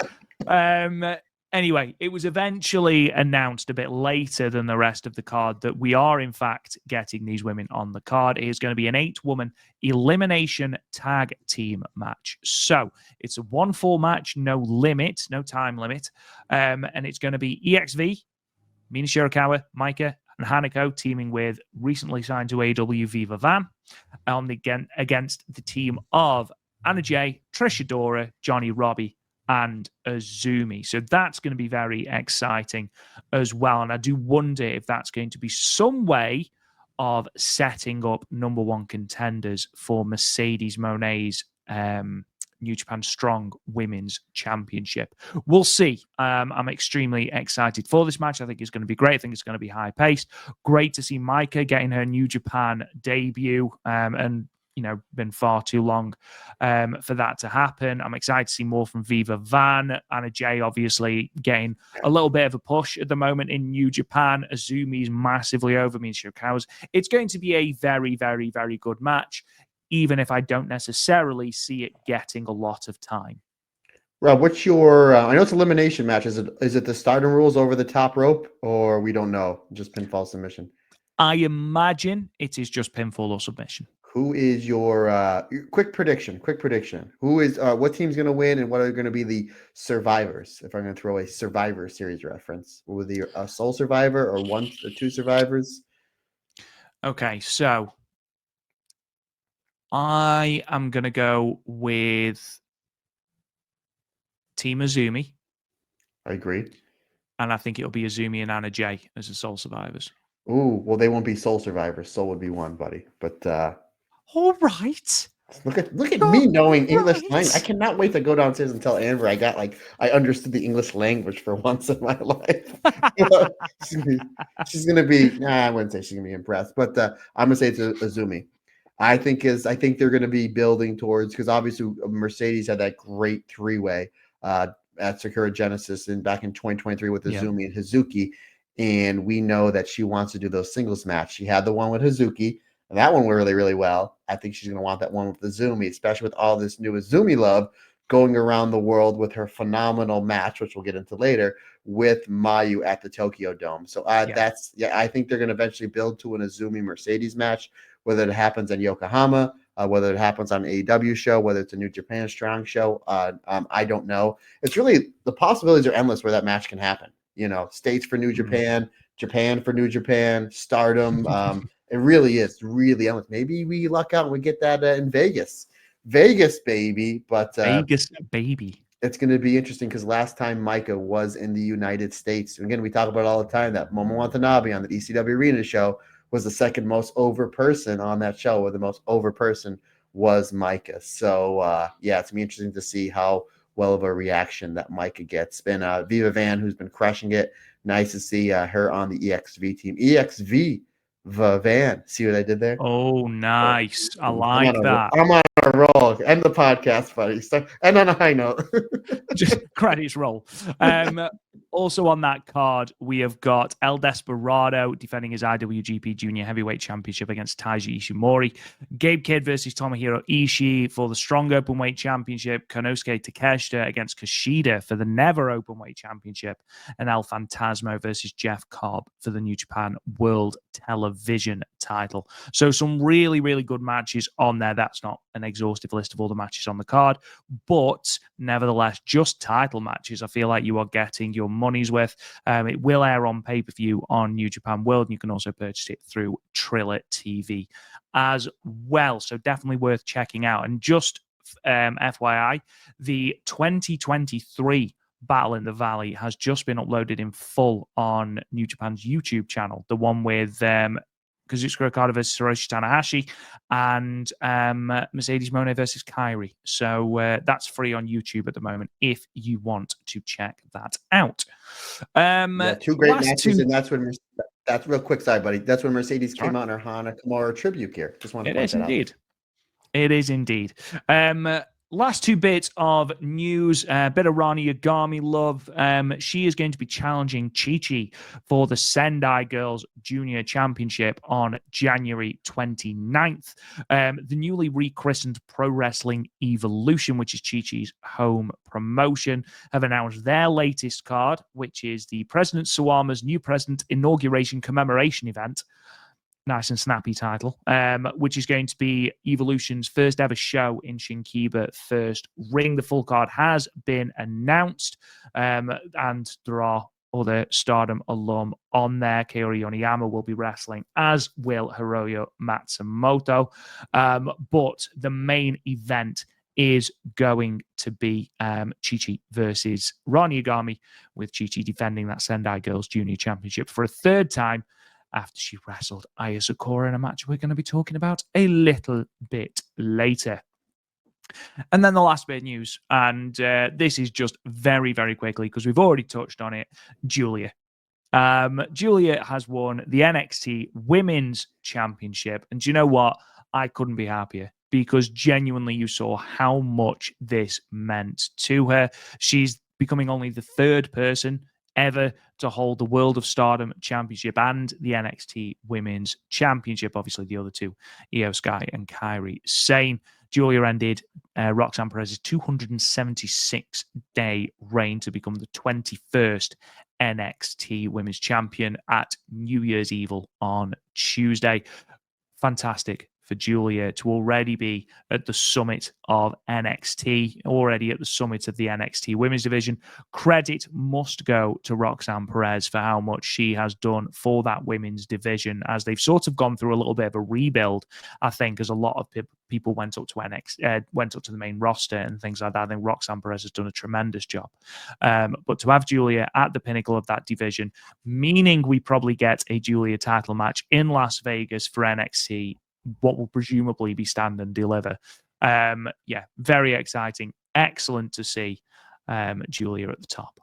Anyway, it was eventually announced a bit later than the rest of the card that we are, in fact, getting these women on the card. It is going to be an 8-woman elimination tag team match. So it's a 1-4 match, no limit, no time limit. And it's going to be EXV, Mina Shirakawa, Maika, and Hanako teaming with recently signed to AEW Viva Van against the team of Anna Jay, Trish Adora, Johnny Robbie, and Azumi. So that's going to be very exciting as well. And I do wonder if that's going to be some way of setting up number 1 contenders for Mercedes Moné's New Japan Strong Women's Championship. We'll see. I'm extremely excited for this match. I think it's going to be great. I think it's going to be high-paced. Great to see Maika getting her New Japan debut. And been far too long for that to happen. I'm excited to see more from Viva Van. Anna Jay obviously getting a little bit of a push at the moment in New Japan. Azumi's massively over me and Shirakawa's. It's going to be a very, very, very good match, even if I don't necessarily see it getting a lot of time. Rob, what's your? I know it's elimination match. Is it the Stardom rules over the top rope, or we don't know? Just pinfall submission. I imagine it is just pinfall or submission. Who is your quick prediction? Quick prediction. Who is what team's going to win, and what are going to be the survivors? If I'm going to throw a Survivor Series reference, will it be a sole survivor or one or two survivors? Okay, so I am going to go with Team Azumi. I agree. And I think it'll be Azumi and Anna Jay as the sole survivors. Ooh, well, they won't be sole survivors. Soul would be one, buddy. But all right. Look at me knowing English language. I cannot wait to go downstairs and tell Amber I understood the English language for once in my life. she's gonna be. Nah, I wouldn't say she's gonna be impressed, but I'm gonna say it's Azumi. I think they're gonna be building towards, because obviously Mercedes had that great three-way at Sakura Genesis back in 2023 with Azumi and Hazuki, and we know that she wants to do those singles match. She had the one with Hazuki. And that one went really, really well. I think she's going to want that one with Azumi, especially with all this new Azumi love going around the world with her phenomenal match, which we'll get into later, with Mayu at the Tokyo Dome. So I think they're going to eventually build to an Azumi Mercedes match, whether it happens in Yokohama, whether it happens on an AEW show, whether it's a New Japan Strong show. I don't know. It's really, the possibilities are endless where that match can happen. States for New Japan, Japan for New Japan, Stardom. It really is really endless. Maybe we luck out and we get that in Vegas, baby. But Vegas, baby. It's going to be interesting because last time Micah was in the United States, and again, we talk about it all the time that Momo Watanabe on the ECW Arena show was the second most over person on that show, where the most over person was Micah. So it's going to be interesting to see how well of a reaction that Micah gets. Been Viva Van, who's been crushing it. Nice to see her on the EXV team. EXV. Van. See what I did there? Oh, nice. I like that. I'm on a roll. End the podcast, buddy. And on a high note. Just credits roll. Also on that card, we have got El Desperado defending his IWGP Junior Heavyweight Championship against Taiji Ishimori. Gabe Kidd versus Tomohiro Ishii for the Strong Openweight Championship. Konosuke Takeshita against Kushida for the Never Openweight Championship. And El Fantasmo versus Jeff Cobb for the New Japan World Television title. So some really, really good matches on there. That's not an exhaustive list of all the matches on the card, but nevertheless, just title matches. I feel like you are getting your money's worth. It will air on pay-per-view on New Japan World, and you can also purchase it through Triller TV as well. So definitely worth checking out. And just FYI, the 2023 Battle in the Valley has just been uploaded in full on New Japan's YouTube channel. The one with Kazuchika Okada versus Hiroshi Tanahashi and Mercedes Mone versus Kairi. So that's free on YouTube at the moment if you want to check that out. Two great matches, and that's real quick side, buddy. That's when Mercedes came out in her Hana Kimura tribute gear. Just want to point that out. It is indeed. Last two bits of news, a bit of Rani Yagami love. She is going to be challenging Chii for the Sendai Girls Junior Championship on January 29th. The newly rechristened Pro Wrestling Evolution, which is Chi-Chi's home promotion, have announced their latest card, which is the President Suwama's new president inauguration commemoration event. Nice and snappy title, which is going to be Evolution's first ever show in Shinkiba First Ring. The full card has been announced, and there are other Stardom alum on there. Kaori Oniyama will be wrestling, as will Hiroyo Matsumoto. But the main event is going to be Chi-Chi versus Rani Yagami, with Chi-Chi defending that Sendai Girls Junior Championship for a third time after she wrestled Aya Sakura in a match we're going to be talking about a little bit later. And then the last bit of news, and this is just very, very quickly because we've already touched on it, Giulia. Giulia has won the NXT Women's Championship, and do you know what? I couldn't be happier. because genuinely you saw how much this meant to her. She's becoming only the third person ever to hold the World of Stardom Championship and the NXT Women's Championship. Obviously, the other two, Io Sky and Kairi Sane. Giulia ended Roxanne Perez's 276-day reign to become the 21st NXT Women's Champion at New Year's Evil on Tuesday. Fantastic for Giulia to already be at the summit of NXT, already at the summit of the NXT women's division. Credit must go to Roxanne Perez for how much she has done for that women's division, as they've sort of gone through a little bit of a rebuild, I think, as a lot of people went up to went up to the main roster and things like that. I think Roxanne Perez has done a tremendous job. But to have Giulia at the pinnacle of that division, meaning we probably get a Giulia title match in Las Vegas for NXT, what will presumably be Stand and Deliver. Very exciting. Excellent to see Giulia at the top.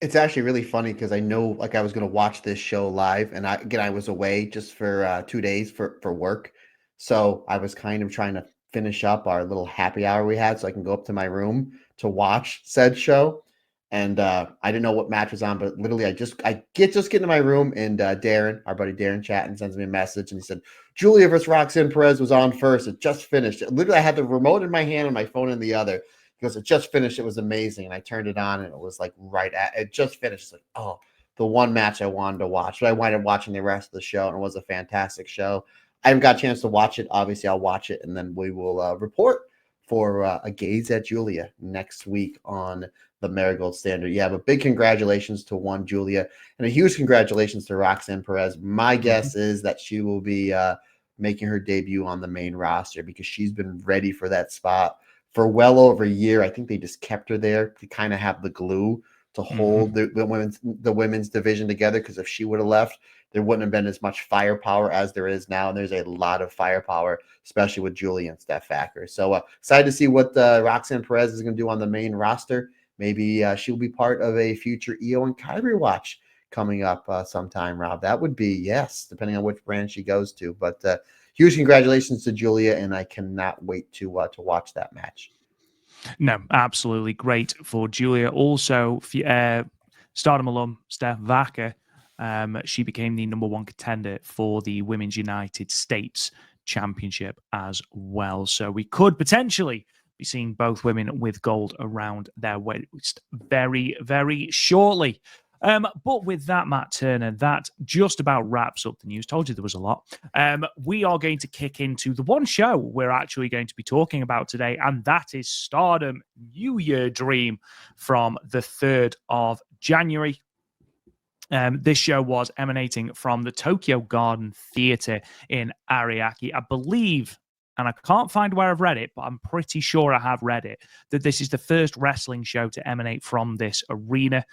It's actually really funny because I know, like, I was going to watch this show live, and I was away just for 2 days for work, so I was kind of trying to finish up our little happy hour we had so I can go up to my room to watch said show. And I didn't know what match was on, but literally I get into my room, and Darren, our buddy Darren Chatton, sends me a message, and he said, Giulia versus Roxanne Perez was on first. It just finished. Literally, I had the remote in my hand and my phone in the other. He goes, it just finished. It was amazing. And I turned it on, and it was like it just finished. It's like, oh, the one match I wanted to watch. But I wound up watching the rest of the show, and it was a fantastic show. I haven't got a chance to watch it. Obviously, I'll watch it, and then we will report for a gaze at Giulia next week on the Marigold Standard. Yeah, but big congratulations to one Giulia, and a huge congratulations to Roxanne Perez. My guess is that she will be making her debut on the main roster because she's been ready for that spot for well over a year. I think they just kept her there to kind of have the glue to hold the women's division together, because if she would have left, there wouldn't have been as much firepower as there is now, and there's a lot of firepower, especially with Giulia and Steph Facker. So excited to see what Roxanne Perez is going to do on the main roster. Maybe she'll be part of a future Io and Kairi watch coming up sometime, Rob. That would be, yes, depending on which brand she goes to. But huge congratulations to Giulia, and I cannot wait to watch that match. No, absolutely great for Giulia. Also, Stardom alum Steph Facker, she became the number one contender for the Women's United States Championship as well. So we could potentially be seeing both women with gold around their waist very, very shortly. But with that, Matt Turner, that just about wraps up the news. Told you there was a lot. We are going to kick into the one show we're actually going to be talking about today, and that is Stardom New Year Dream from the 3rd of January. This show was emanating from the Tokyo Garden Theatre in Ariake. I believe, and I can't find where I've read it, but I'm pretty sure I have read it, that this is the first wrestling show to emanate from this arena.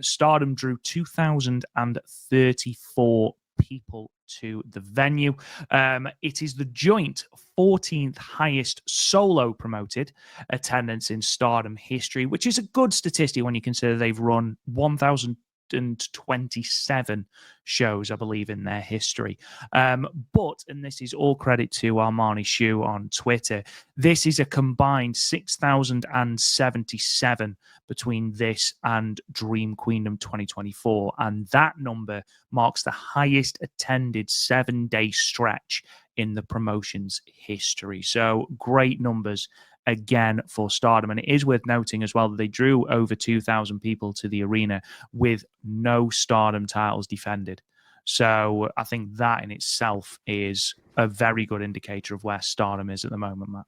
Stardom drew 2,034 people to the venue. It is the joint 14th highest solo promoted attendance in Stardom history, which is a good statistic when you consider they've run 1,027 shows, I believe, in their history. But, and this is all credit to Armani Shu on Twitter, this is a combined 6,077 between this and Dream Queendom 2024. And that number marks the highest attended 7-day stretch in the promotion's history. So great numbers again for Stardom. And it is worth noting as well that they drew over 2,000 people to the arena with no Stardom titles defended. So I think that in itself is a very good indicator of where Stardom is at the moment, Matt.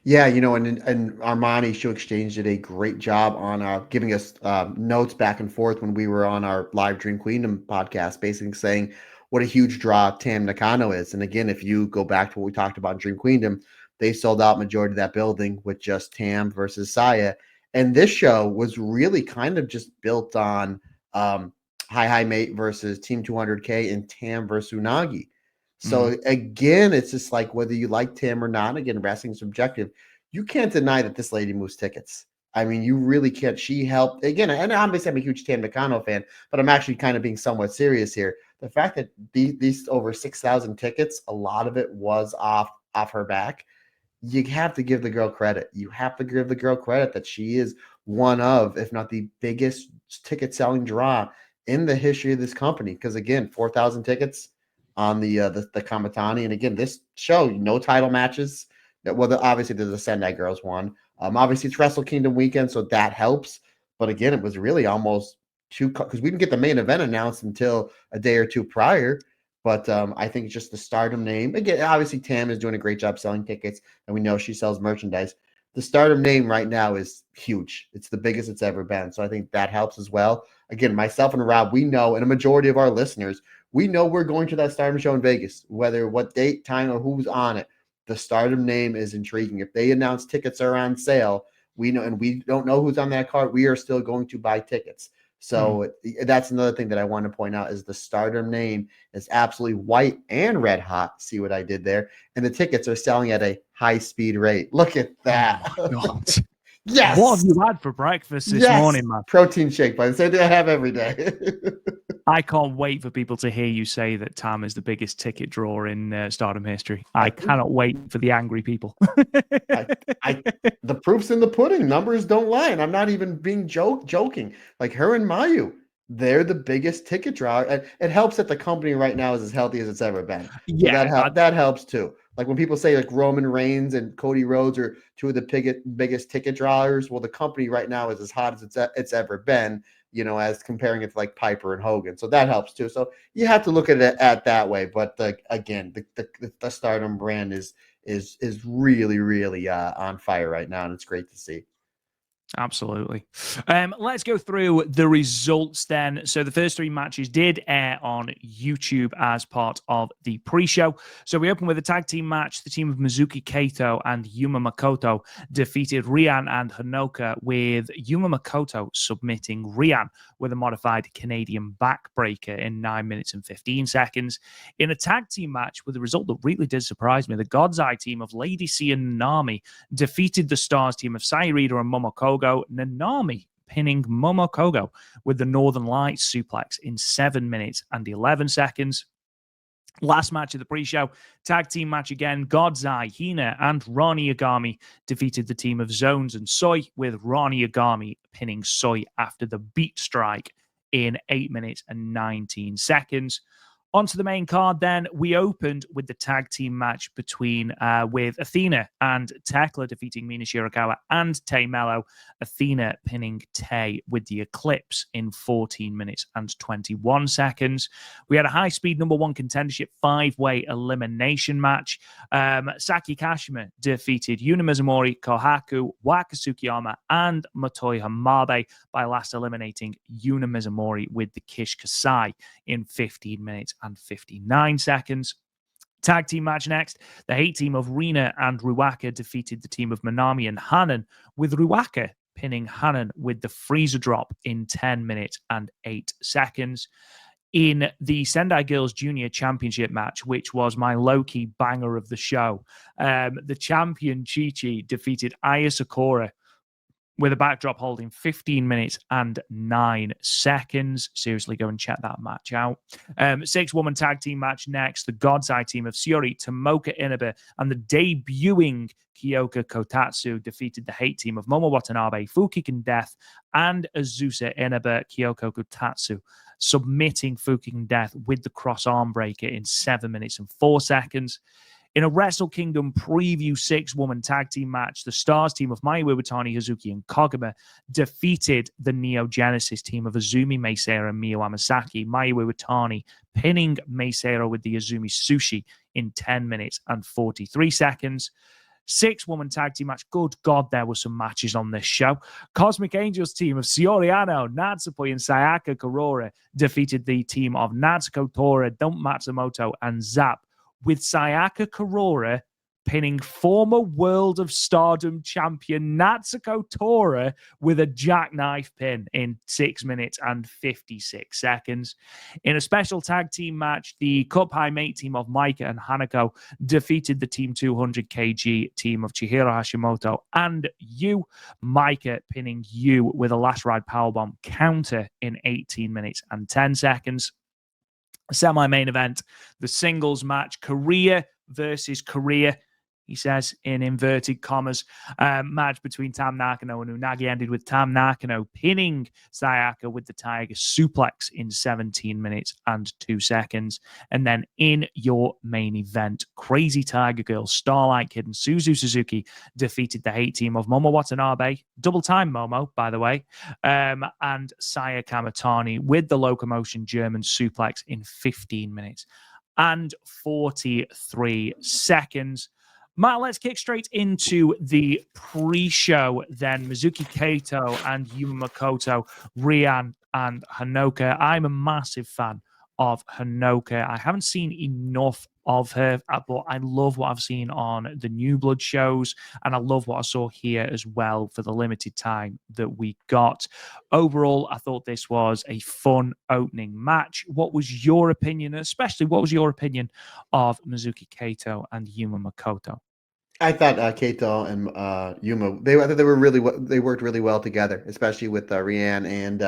Yeah, and Armani Show Exchange did a great job on giving us notes back and forth when we were on our live Dream Queendom podcast, basically saying what a huge draw Tam Nakano is. And again, if you go back to what we talked about in Dream Queendom, they sold out majority of that building with just Tam versus Saya. And this show was really kind of just built on Hi Mate versus Team 200K and Tam versus Unagi. So again, it's just like whether you like Tam or not, again, wrestling's subjective. You can't deny that this lady moves tickets. I mean, you really can't. She helped, again, and obviously I'm a huge Tam Nakano fan, but I'm actually kind of being somewhat serious here. The fact that these over 6,000 tickets, a lot of it was off off her back. You have to give the girl credit. You have to give the girl credit that she is one of, if not the biggest ticket selling draw in the history of this company. Because again, 4,000 tickets on the Kamatani, and again, this show no title matches. Well, obviously there's the Sendai Girls one. Obviously it's Wrestle Kingdom weekend, so that helps. But again, it was really almost two, because we didn't get the main event announced until a day or two prior. But I think just the Stardom name, again, obviously Tam is doing a great job selling tickets, and we know she sells merchandise. The Stardom name right now is huge. It's the biggest it's ever been. So I think that helps as well. Again, myself and Rob, we know, and a majority of our listeners, we know we're going to that Stardom show in Vegas, whether what date, time, or who's on it. The Stardom name is intriguing. If they announce tickets are on sale, we know, and we don't know who's on that card, we are still going to buy tickets. So that's another thing that I want to point out is the Stardom name is absolutely white and red hot. See what I did there? And the tickets are selling at a high speed rate. Look at that. Oh my God. Yes. What have you had for breakfast this morning, man? Protein shake, but same thing I have every day. I can't wait for people to hear you say that Tam is the biggest ticket drawer in Stardom history. I cannot wait for the angry people. The proof's in the pudding. Numbers don't lie. And I'm not even being joking. Like her and Mayu, they're the biggest ticket draw. And it helps that the company right now is as healthy as it's ever been. Yeah, so that helps too. Like when people say like Roman Reigns and Cody Rhodes are two of the biggest ticket drawers, well, the company right now is as hot as it's ever been, as comparing it to like Piper and Hogan. So that helps too. So you have to look at it at that way. But again, the Stardom brand is really, really on fire right now, and it's great to see. Absolutely. Let's go through the results then. So the first three matches did air on YouTube as part of the pre-show. So we open with a tag team match. The team of Mizuki Kato and Yuma Makoto defeated Rian and Hanoka, with Yuma Makoto submitting Rian with a modified Canadian backbreaker in 9 minutes and 15 seconds. In a tag team match with a result that really did surprise me, the God's Eye team of Lady C and Nanami defeated the Stars team of Sairida and Momokogo. Nanami pinning Momokogo with the Northern Lights suplex in 7 minutes and 11 seconds. Last match of the pre-show, tag team match again. God's Eye, Hina, and Ronnie Yagami defeated the team of Zones and Soy, with Ronnie Yagami pinning Soy after the beat strike in 8 minutes and 19 seconds. Onto the main card then, we opened with the tag team match with Athena and Tekla defeating Mina, Shirakawa, and Tay Melo. Athena pinning Tay with the Eclipse in 14 minutes and 21 seconds. We had a high-speed number one contendership 5-way elimination match. Saki Kashima defeated Yuna Mizumori, Kohaku, Waka Tsukiyama, and Motoi Hamabe by last eliminating Yuna Mizumori with the Kish Kasai in 15 minutes and 59 seconds. Tag team match next. The hate team of Rina and Ruaka defeated the team of Manami and Hanan, with Ruaka pinning Hanan with the freezer drop in 10 minutes and 8 seconds. In the Sendai Girls Junior Championship match, which was my low-key banger of the show, the champion Chii defeated Aya Sakura with a backdrop holding 15 minutes and 9 seconds. Seriously, go and check that match out. 6-woman tag team match next. The God's Eye team of Shiori, Tomoka Inaba, and the debuting Kyoka Kotatsu defeated the hate team of Momo Watanabe, Fukigen Death, and Azusa Inaba. Kyoko Kotatsu submitting Fukigen Death with the cross arm breaker in 7 minutes and 4 seconds. In a Wrestle Kingdom preview 6-woman tag team match, the Stars team of Mai Iwatani, Hazuki, and Koguma defeated the Neo Genesis team of Azumi Meisero and Mio Amasaki. Mai Iwatani pinning Meisero with the Azumi Sushi in 10 minutes and 43 seconds. 6-woman tag team match. Good God, there were some matches on this show. Cosmic Angels team of Shiori Ano, Natsupoi, and Sayaka Kurora defeated the team of Natsuko Tora, Don't Matsumoto, and Zap, with Sayaka Kurora pinning former World of Stardom champion Natsuko Tora with a jackknife pin in 6 minutes and 56 seconds. In a special tag team match, the Cup High Mate team of Maika and Hanako defeated the Team 200 kg team of Chihiro Hashimoto and Yu. Maika pinning Yu with a last ride powerbomb counter in 18 minutes and 10 seconds. Semi-main event, the singles match, Korea versus Korea. he says in inverted commas. Match between Tam Nakano and Unagi ended with Tam Nakano pinning Sayaka with the Tiger suplex in 17 minutes and 2 seconds. And then in your main event, Crazy Tiger Girl, Starlight Kid, and Suzu Suzuki defeated the hate team of Momo Watanabe, double time Momo, by the way, and Saya Kamatani with the Locomotion German suplex in 15 minutes and 43 seconds. Matt, let's kick straight into the pre-show then. Mizuki Kato and Yuma Makoto, Rian and Hanoka. I'm a massive fan of Hanoka. I haven't seen enough of her, but I love what I've seen on the New Blood shows, and I love what I saw here as well for the limited time that we got. Overall, I thought this was a fun opening match. What was your opinion, especially what was your opinion of Mizuki Kato and Yuma Makoto? I thought Kato and Yuma, I thought they worked really well together, especially with Rian and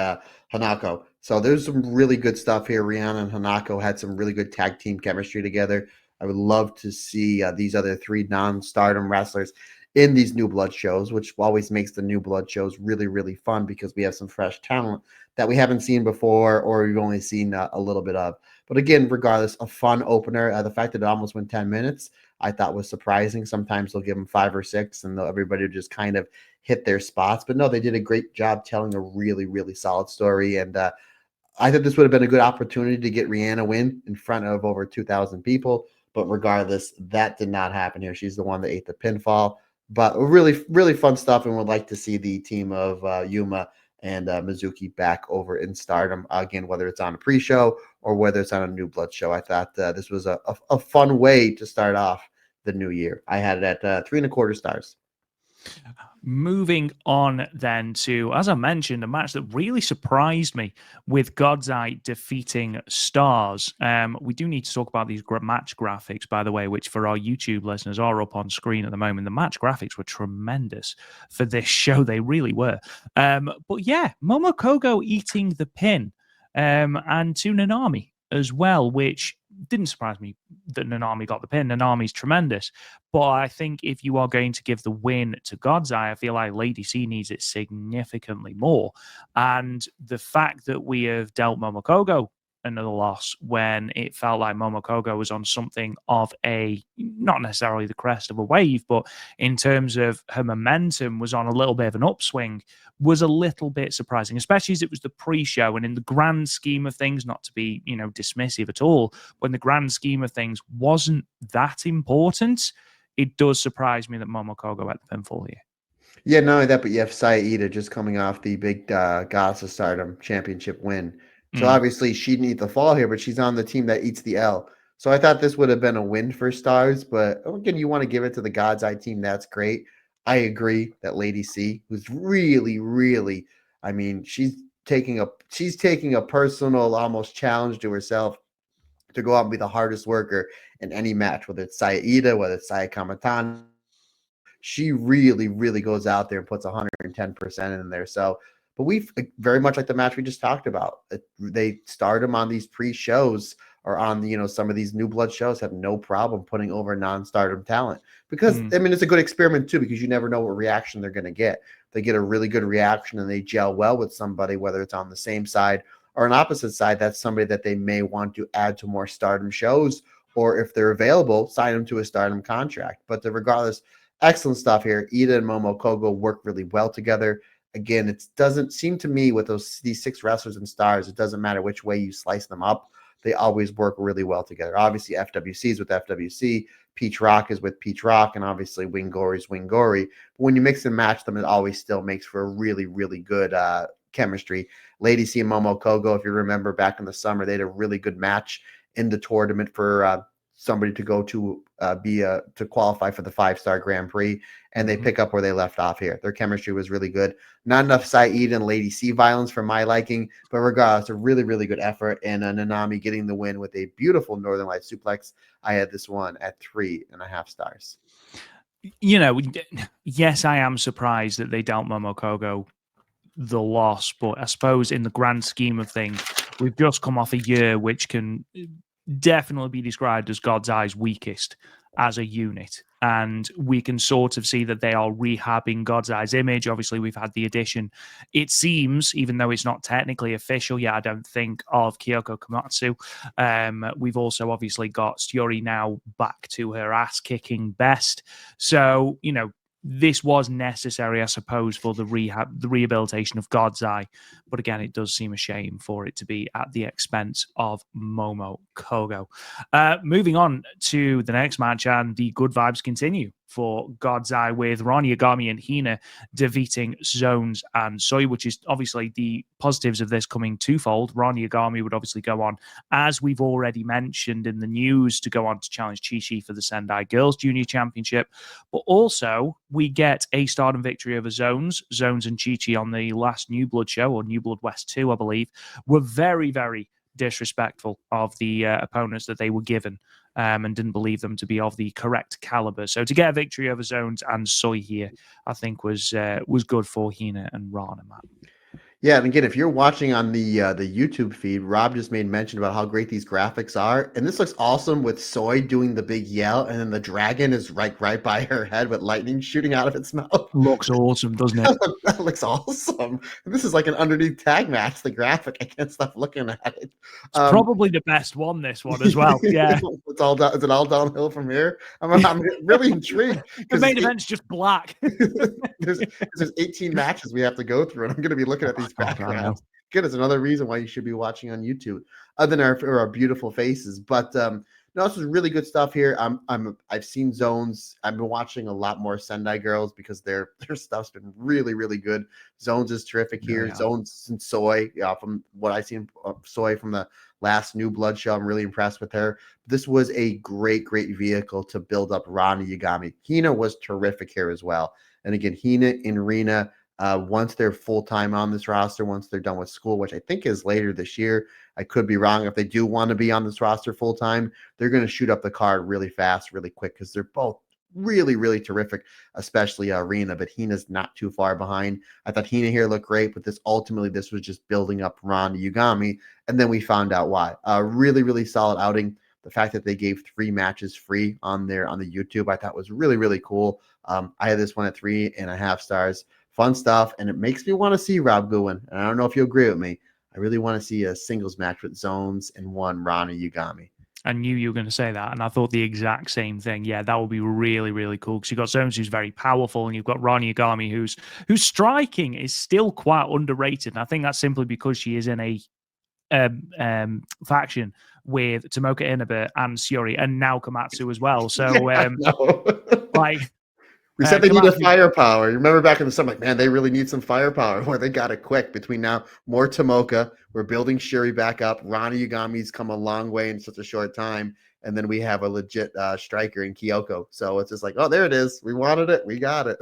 Hanako. So there's some really good stuff here. Rian and Hanako had some really good tag team chemistry together. I would love to see these other 3 non-Stardom wrestlers in these New Blood shows, which always makes the New Blood shows really, really fun because we have some fresh talent that we haven't seen before or we've only seen a little bit of. But again, regardless, a fun opener. The fact that it almost went 10 minutes, I thought was surprising. Sometimes they'll give them 5 or 6 and everybody will just kind of hit their spots. But no, they did a great job telling a really, really solid story. And I thought this would have been a good opportunity to get Rihanna win in front of over 2,000 people. But regardless, that did not happen here. She's the one that ate the pinfall. But really, really fun stuff. And would like to see the team of Yuma and Mizuki back over in Stardom. Again, whether it's on a pre-show or whether it's on a New Blood show. I thought this was a fun way to start off the new year. I had it at 3.25 stars. Moving on then to, as I mentioned, a match that really surprised me with God's Eye defeating Stars. We do need to talk about these match graphics, by the way, which for our YouTube listeners are up on screen at the moment. The match graphics were tremendous for this show. They really were. But yeah, Momokogo eating the pin and to Nanami as well, which didn't surprise me that Nanami got the pin. Nanami's tremendous. But I think if you are going to give the win to God's Eye, I feel like Lady C needs it significantly more. And the fact that we have dealt Momokogo another loss when it felt like Momokogo was on something of a, not necessarily the crest of a wave, but in terms of her momentum was on a little bit of an upswing, was a little bit surprising, especially as it was the pre-show. And in the grand scheme of things, not to be, dismissive at all, when the grand scheme of things wasn't that important, it does surprise me that Momokogo had the pinfall here. Yeah, not only that, but you have Saida just coming off the big Goddess of Stardom championship win. So obviously she didn't eat the fall here, but she's on the team that eats the L. So I thought this would have been a win for Stars, but again, you want to give it to the God's Eye team. That's great. I agree that Lady C, who's really, really, I mean, she's taking a personal almost challenge to herself to go out and be the hardest worker in any match, whether it's Saida, whether it's Saya Kamatani. She really, really goes out there and puts 110% in there. So, but we very much like the match we just talked about. They start them on these pre-shows or on some of these New Blood shows, have no problem putting over non-Stardom talent because I mean it's a good experiment too, because you never know what reaction they're going to get. They get a really good reaction and they gel well with somebody, whether it's on the same side or an opposite side. That's somebody that they may want to add to more Stardom shows, or if they're available, sign them to a Stardom contract. But regardless, excellent stuff here. Ida and Momokogo work really well together. Again, it doesn't seem to me with these 6 wrestlers and Stars, it doesn't matter which way you slice them up. They always work really well together. Obviously, FWC is with FWC, Peach Rock is with Peach Rock, and obviously Wingori is Wingori. But when you mix and match them, it always still makes for a really, really good chemistry. Lady C and Momokogo, if you remember back in the summer, they had a really good match in the tournament for somebody to go to to qualify for the 5-star Grand Prix, and they pick up where they left off here. Their chemistry was really good. Not enough Saeed and Lady C violence for my liking, but regardless, a really, really good effort. And Nanami getting the win with a beautiful Northern Light suplex. I had this one at 3.5 stars. Yes, I am surprised that they dealt Momokogo the loss, but I suppose in the grand scheme of things, we've just come off a year which can definitely be described as God's Eye's weakest. as a unit. And we can sort of see that they are rehabbing God's Eye's image. Obviously, we've had the addition, it seems, even though it's not technically official yet, I don't think, of Kyoko Komatsu. We've also obviously got Syuri now back to her ass-kicking best. So, you know, this was necessary, I suppose, for the rehabilitation of God's Eye. But again, it does seem a shame for it to be at the expense of Momo Kogo. Moving on to the next match, and the good vibes continue for God's Eye with Ron Yagami and Hina defeating Zones and Soy, which is obviously the positives of this coming twofold. Ron Yagami would obviously go on, as we've already mentioned in the news, to go on to challenge Chii for the Sendai Girls Junior Championship. But also, we get a Stardom victory over Zones and Chii on the last New Blood show, or New Blood West 2, I believe, were very, very disrespectful of the opponents that they were given, and didn't believe them to be of the correct caliber. So to get a victory over Zones and Soy here, I think was good for Hina and Ron and Matt. Yeah, and again, if you're watching on the YouTube feed, Rob just made mention about how great these graphics are, and this looks awesome with Soy doing the big yell, and then the dragon is right by her head with lightning shooting out of its mouth. Looks awesome, doesn't it? That looks awesome. This is like an underneath tag match. The graphic, I can't stop looking at it. It's probably the best one. This one as well. Yeah, it's all down. Is it all downhill from here? I'm really intrigued. The main event's just black. there's 18 matches we have to go through, and I'm going to be looking at these backgrounds. Good, it's another reason why you should be watching on YouTube, other than our beautiful faces. But no, this is really good stuff here. I've seen Zones. I've been watching a lot more Sendai Girls because their stuff's been really, really good. Zones is terrific here. Yeah. Zones and Soy, from what I've seen, Soy from the last New Blood show, I'm really impressed with her. This was a great vehicle to build up Ron Yagami. Hina was terrific here as well. And again, Hina and Rina, once they're full-time on this roster, once they're done with school, which I think is later this year, I could be wrong. If they do want to be on this roster full-time, they're going to shoot up the card really fast, really quick, because they're both really, really terrific, especially Rina, but Hina's not too far behind. I thought Hina here looked great, but this was just building up Ron Yagami, and then we found out why. Really, really solid outing. The fact that they gave 3 matches free on the YouTube, I thought was really, really cool. I had this one at 3.5 stars. Fun stuff, and it makes me want to see Rob Goodwin. And I don't know if you agree with me. I really want to see a singles match with Zones and one Ron Yagami. I knew you were going to say that, and I thought the exact same thing. Yeah, that would be really, really cool, because you've got Zones, who's very powerful, and you've got Ron Yagami, whose striking is still quite underrated. And I think that's simply because she is in a faction with Tomoka Inaba and Syuri, and now Komatsu as well. So, like. We said they need a firepower. You remember back in the summer, like, man, they really need some firepower. Well, they got it quick. Between now, more Tomoka. We're building Syuri back up. Ronnie Yagami's come a long way in such a short time. And then we have a legit striker in Kyoko. So it's just like, oh, there it is. We wanted it. We got it.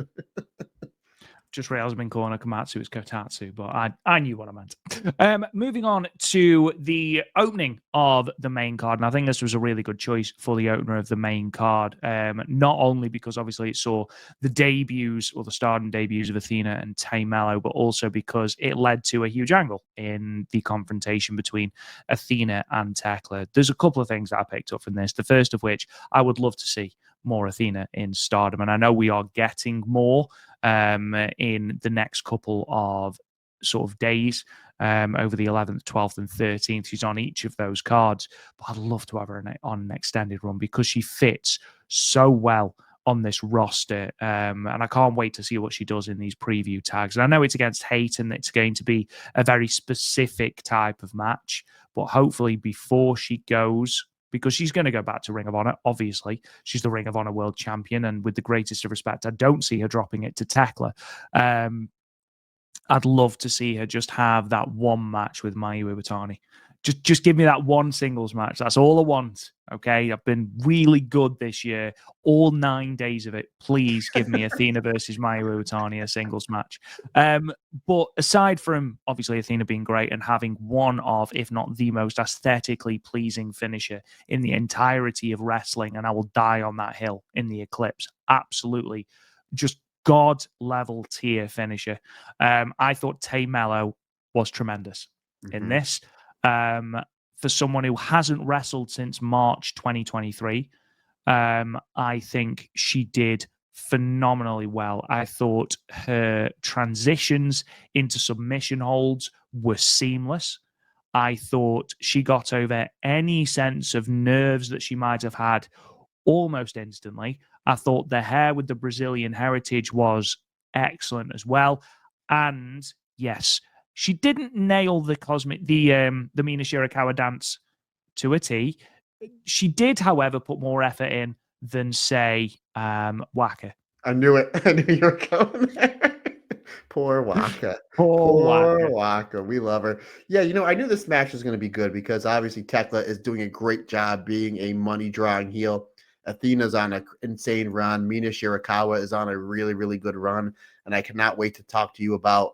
Just realized I've been calling Komatsu as Kotatsu, but I knew what I meant. Moving on to the opening of the main card, and I think this was a really good choice for the opener of the main card, not only because obviously it saw the debuts, or the Stardom debuts of Athena and Tay Melo, but also because it led to a huge angle in the confrontation between Athena and Tekla. There's a couple of things that I picked up from this, the first of which I would love to see more Athena in Stardom, and I know we are getting more in the next couple of sort of days, over the 11th, 12th, and 13th. She's on each of those cards, but I'd love to have her on an extended run because she fits so well on this roster, and I can't wait to see what she does in these preview tags. And I know it's against Hate, and it's going to be a very specific type of match, but hopefully before she goes, because she's going to go back to Ring of Honor. Obviously, she's the Ring of Honor World Champion, and with the greatest of respect, I don't see her dropping it to Tekla. I'd love to see her just have that one match with Mayu Iwatani. Just give me that one singles match. That's all I want. Okay, I've been really good this year. All 9 days of it. Please give me Athena versus Mayu Iwatani, a singles match. But aside from obviously Athena being great and having one of, if not the most aesthetically pleasing finisher in the entirety of wrestling, and I will die on that hill in the Eclipse. Absolutely, just God level tier finisher. I thought Tay Melo was tremendous in this. For someone who hasn't wrestled since March 2023, I think she did phenomenally well. I thought her transitions into submission holds were seamless. I thought she got over any sense of nerves that she might have had almost instantly. I thought the hair with the Brazilian heritage was excellent as well. And yes, she didn't nail the Mina Shirakawa dance to a T. She did, however, put more effort in than, say, Waka. I knew it. I knew you were going there. Poor Waka. Poor Poor Waka. Waka. We love her. Yeah, I knew this match was going to be good because obviously Tekla is doing a great job being a money drawing heel. Athena's on an insane run. Mina Shirakawa is on a really, really good run. And I cannot wait to talk to you about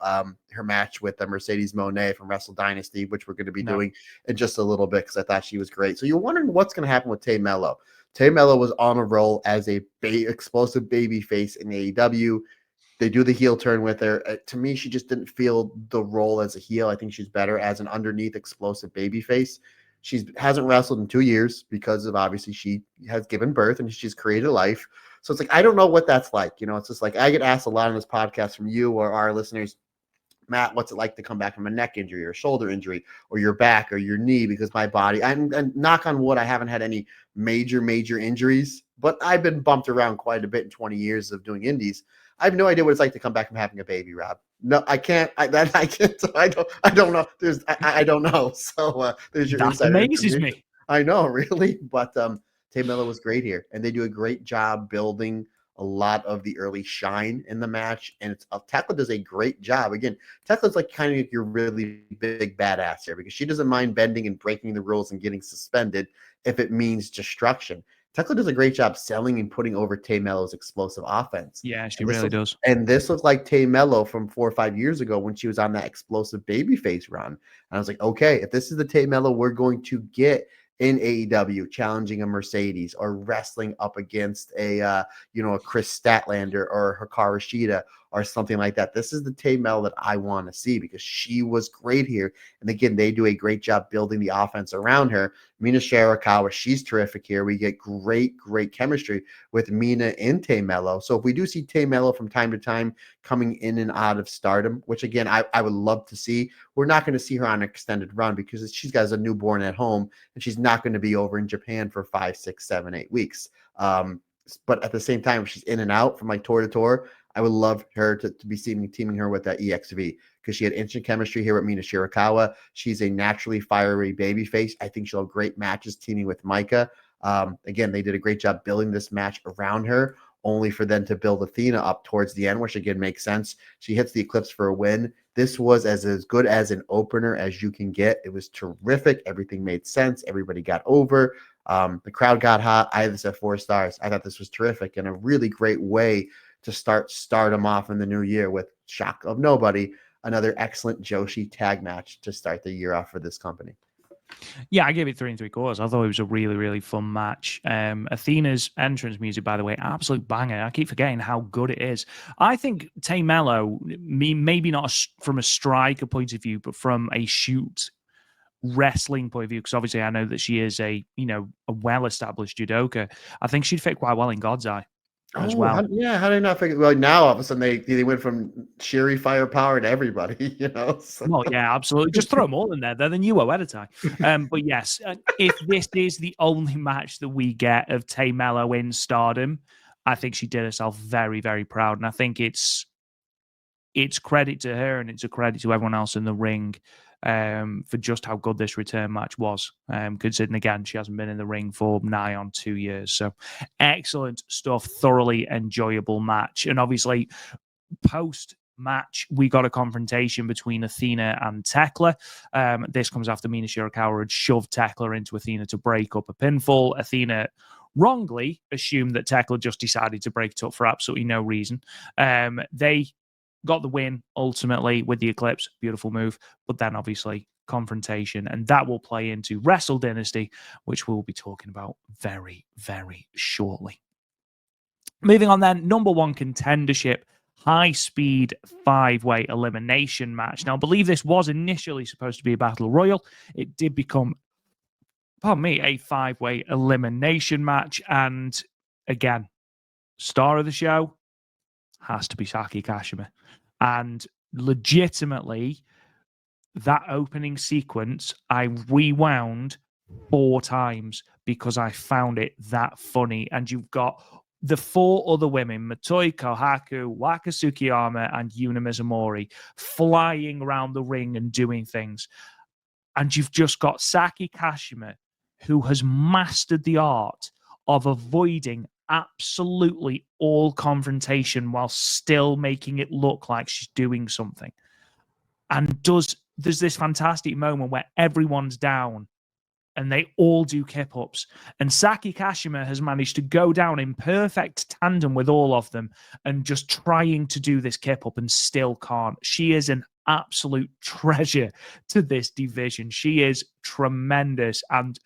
her match with Mercedes Mone from Wrestle Dynasty, which we're going to be doing in just a little bit because I thought she was great. So you're wondering what's going to happen with Tay Melo. Tay Melo was on a roll as a explosive baby face in AEW. They do the heel turn with her. To me, she just didn't feel the role as a heel. I think she's better as an underneath explosive baby face. She hasn't wrestled in 2 years because of obviously she has given birth and she's created a life. So it's like, I don't know what that's like. It's just like I get asked a lot on this podcast from you or our listeners, Matt, what's it like to come back from a neck injury or shoulder injury or your back or your knee? Because my body, and knock on wood, I haven't had any major injuries, but I've been bumped around quite a bit in 20 years of doing indies. I have no idea what it's like to come back from having a baby, Rob. No, I can't. I can't. I don't know. I don't know. So there's your That amazes me. I know, really. But Tay Melo was great here, and they do a great job building a lot of the early shine in the match. And Tekla does a great job. Again, Tekla's like kind of your really big badass here because she doesn't mind bending and breaking the rules and getting suspended if it means destruction. Tekla does a great job selling and putting over Tay Melo's explosive offense. Yeah, she really does. And this looked like Tay Melo from 4 or 5 years ago when she was on that explosive babyface run. And I was like, okay, if this is the Tay Melo we're going to get in AEW, challenging a Mercedes or wrestling up against a Chris Statlander or Hikaru Shida or something like that. This is the Tay Melo that I want to see because she was great here. And again, they do a great job building the offense around her. Mina Shirakawa, she's terrific here. We get great chemistry with Mina and Tay Melo. So if we do see Tay Melo from time to time coming in and out of Stardom, which again, I would love to see, we're not going to see her on an extended run because she's got a newborn at home and she's not going to be over in Japan for 5, 6, 7, 8 weeks. But at the same time, if she's in and out from like tour to tour, I would love her to be teaming her with that EXV because she had instant chemistry here with Mina Shirakawa. She's a naturally fiery babyface. I think she'll have great matches teaming with Micah. Again, they did a great job building this match around her, only for them to build Athena up towards the end, which again makes sense. She hits the Eclipse for a win. This was as good as an opener as you can get. It was terrific. Everything made sense. Everybody got over. The crowd got hot. I had this at 4 stars. I thought this was terrific and a really great way to start Stardom off in the new year with shock of nobody, another excellent Joshi tag match to start the year off for this company. Yeah, I gave it 3 3/4. I thought it was a really fun match. Athena's entrance music, by the way, absolute banger. I keep forgetting how good it is. I think Tay Melo, maybe not from a striker point of view, but from a shoot wrestling point of view, because obviously I know that she is a well-established judoka. I think she'd fit quite well in God's Eye as well. How did I not figure? Well, now all of a sudden they went from Shiri firepower to everybody, So. Well, yeah, absolutely. Just throw them all in there. They're the new Oeditai. But yes, if this is the only match that we get of Tay Melo in Stardom, I think she did herself very, very proud. And I think it's credit to her and it's a credit to everyone else in the ring for just how good this return match was. Considering, again, she hasn't been in the ring for nigh on 2 years. So excellent stuff, thoroughly enjoyable match. And obviously, post-match, we got a confrontation between Athena and Tekla. This comes after Mina Shirakawa had shoved Tekla into Athena to break up a pinfall. Athena wrongly assumed that Tekla just decided to break it up for absolutely no reason. They got the win ultimately with the Eclipse. Beautiful move. But then obviously confrontation. And that will play into Wrestle Dynasty, which we'll be talking about very, very shortly. Moving on then, number 1 contendership, high-speed 5-way elimination match. Now, I believe this was initially supposed to be a battle royal. It did become pardon me, a 5-way elimination match. And again, star of the show has to be Saki Kashima. And legitimately, that opening sequence, I rewound 4 times because I found it that funny. And you've got the 4 other women, Matoi Kohaku, Waka Tsukiyama, and Yuna Mizumori, flying around the ring and doing things. And you've just got Saki Kashima, who has mastered the art of avoiding absolutely all confrontation while still making it look like she's doing something. And there's this fantastic moment where everyone's down and they all do kip-ups. And Saki Kashima has managed to go down in perfect tandem with all of them and just trying to do this kip-up and still can't. She is an absolute treasure to this division. She is tremendous. And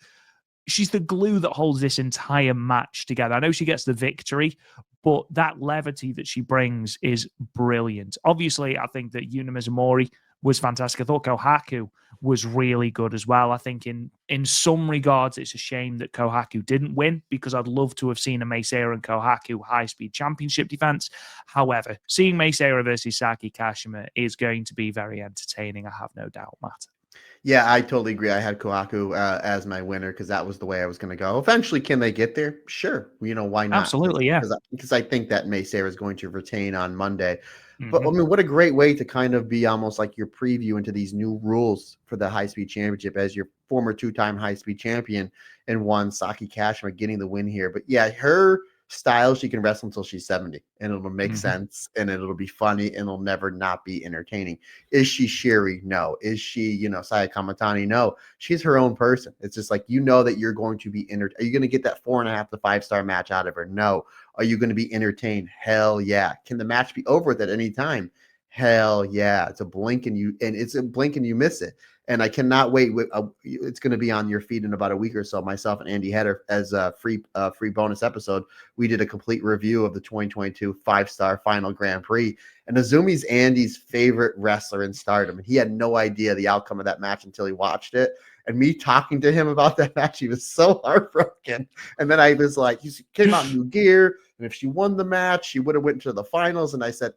she's the glue that holds this entire match together. I know she gets the victory, but that levity that she brings is brilliant. Obviously, I think that Yuna Mizumori was fantastic. I thought Kohaku was really good as well. I think in some regards, it's a shame that Kohaku didn't win because I'd love to have seen a Meisera and Kohaku high-speed championship defense. However, seeing Meisera versus Saki Kashima is going to be very entertaining. I have no doubt, Matt. Yeah, I totally agree. I had Kohaku as my winner because that was the way I was going to go. Eventually, can they get there? Sure. Why not? Absolutely, yeah. Because I think that Meisera is going to retain on Monday. But I Mhm. mean, what a great way to kind of be almost like your preview into these new rules for the high speed championship as your former 2-time high speed champion and one Saki Kashima getting the win here. But yeah, her style, she can wrestle until she's 70 and it'll make Mhm. sense and it'll be funny and it'll never not be entertaining. Is she Shiri? No. Is she, Saya Kamatani? No. She's her own person. It's just like, that you're going to be Are you going to get that 4.5 to 5-star match out of her? No. Are you going to be entertained? Hell yeah. Can the match be over at any time? Hell yeah. It's a blink and you miss it. And I cannot wait. It's going to be on your feed in about a week or so. Myself and Andy Header, as a free bonus episode, we did a complete review of the 2022 5-star final Grand Prix. And Azumi's Andy's favorite wrestler in Stardom. And he had no idea the outcome of that match until he watched it. And me talking to him about that match, he was so heartbroken. And then I was like, he came out in new gear. And if she won the match, she would have went to the finals. And I said,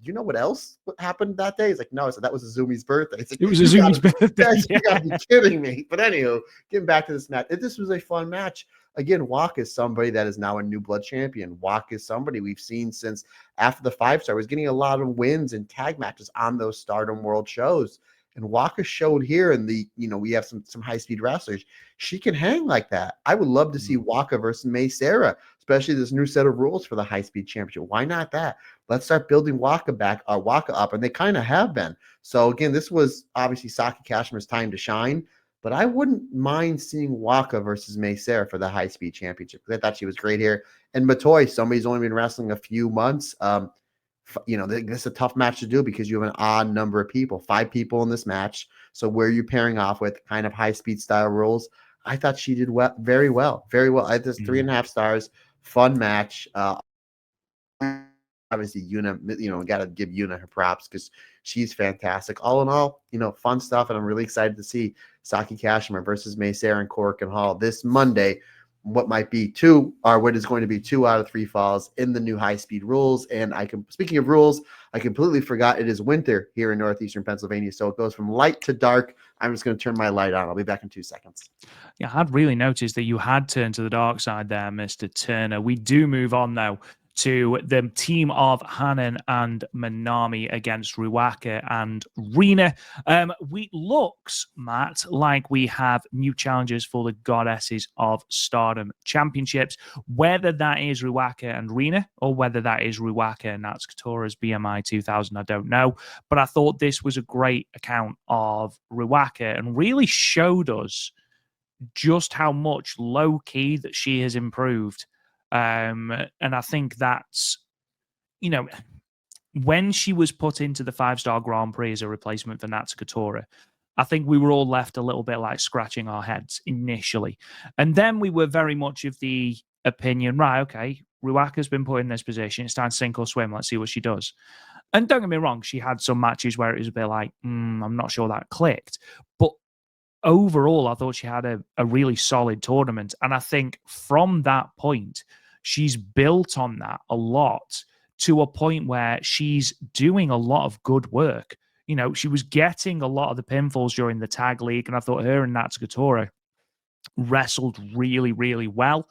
you know what else happened that day? He's like, no. I said, that was Azumi's birthday. Like, It was Azumi's birthday. You got to be kidding me. But anywho, getting back to this match, this was a fun match. Again, Waka is somebody that is now a new blood champion. Waka is somebody we've seen since after the 5-star was getting a lot of wins and tag matches on those Stardom World shows. And Waka showed here in we have some high-speed wrestlers. She can hang like that. I would love to see Waka versus Meisera, especially this new set of rules for the high-speed championship. Why not that? Let's start building Waka up, and they kind of have been. So again, this was obviously Saki Kashima's time to shine, but I wouldn't mind seeing Waka versus Meisera for the high-speed championship because I thought she was great here. And Matoi, somebody's only been wrestling a few months. This is a tough match to do because you have an odd number of people, 5 people in this match. So where you're pairing off with kind of high-speed style rules, I thought she did very well. I had this 3.5 stars, fun match. Obviously, Yuna, got to give Yuna her props because she's fantastic. All in all, fun stuff, and I'm really excited to see Saki Kashima versus Meisera and Cork and Hall this Monday. What is going to be 2 out of 3 falls in the new high-speed rules. And speaking of rules, I completely forgot it is winter here in northeastern Pennsylvania, so it goes from light to dark. I'm just going to turn my light on. I'll be back in 2 seconds. Yeah, I had really noticed that you had turned to the dark side there, Mr. Turner. We do move on now to the team of Hanan and Manami against Ruaka and Rina. Looks, Matt, like we have new challenges for the Goddesses of Stardom Championships. Whether that is Ruaka and Rina or whether that is Ruaka and Natsukatori's BMI 2000, I don't know. But I thought this was a great account of Ruaka and really showed us just how much low key that she has improved. And I think that's, when she was put into the 5-star Grand Prix as a replacement for Natsukatora, I think we were all left a little bit like scratching our heads initially. And then we were very much of the opinion, right, okay, Ruaka's been put in this position. It's time to sink or swim. Let's see what she does. And don't get me wrong, she had some matches where it was a bit like, I'm not sure that clicked. But overall, I thought she had a really solid tournament. And I think from that point, she's built on that a lot to a point where she's doing a lot of good work. You know, she was getting a lot of the pinfalls during the tag league, and I thought her and Natsukatora wrestled really, really well.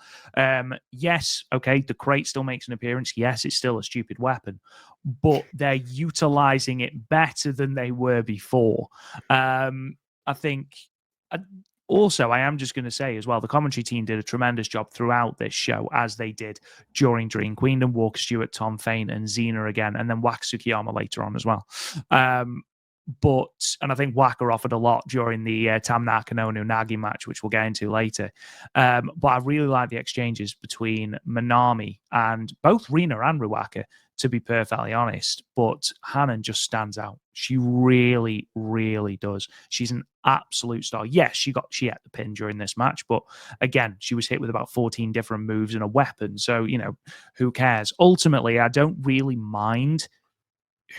Yes, okay, the crate still makes an appearance. Yes, it's still a stupid weapon, but they're utilizing it better than they were before. I think also, I am just going to say as well, the commentary team did a tremendous job throughout this show, as they did during Dream Queendom, Walker Stewart, Tom Fain, and Xena again, and then Waka Tsukiyama later on as well. And I think Waka offered a lot during the Tam Nakanono Nagi match, which we'll get into later. But I really like the exchanges between Manami and both Rina and Ruaka, to be perfectly honest. But Hanan just stands out. She really, really does. She's an absolute star. Yes, she ate the pin during this match, but again, she was hit with about 14 different moves and a weapon. So, you know, who cares? Ultimately, I don't really mind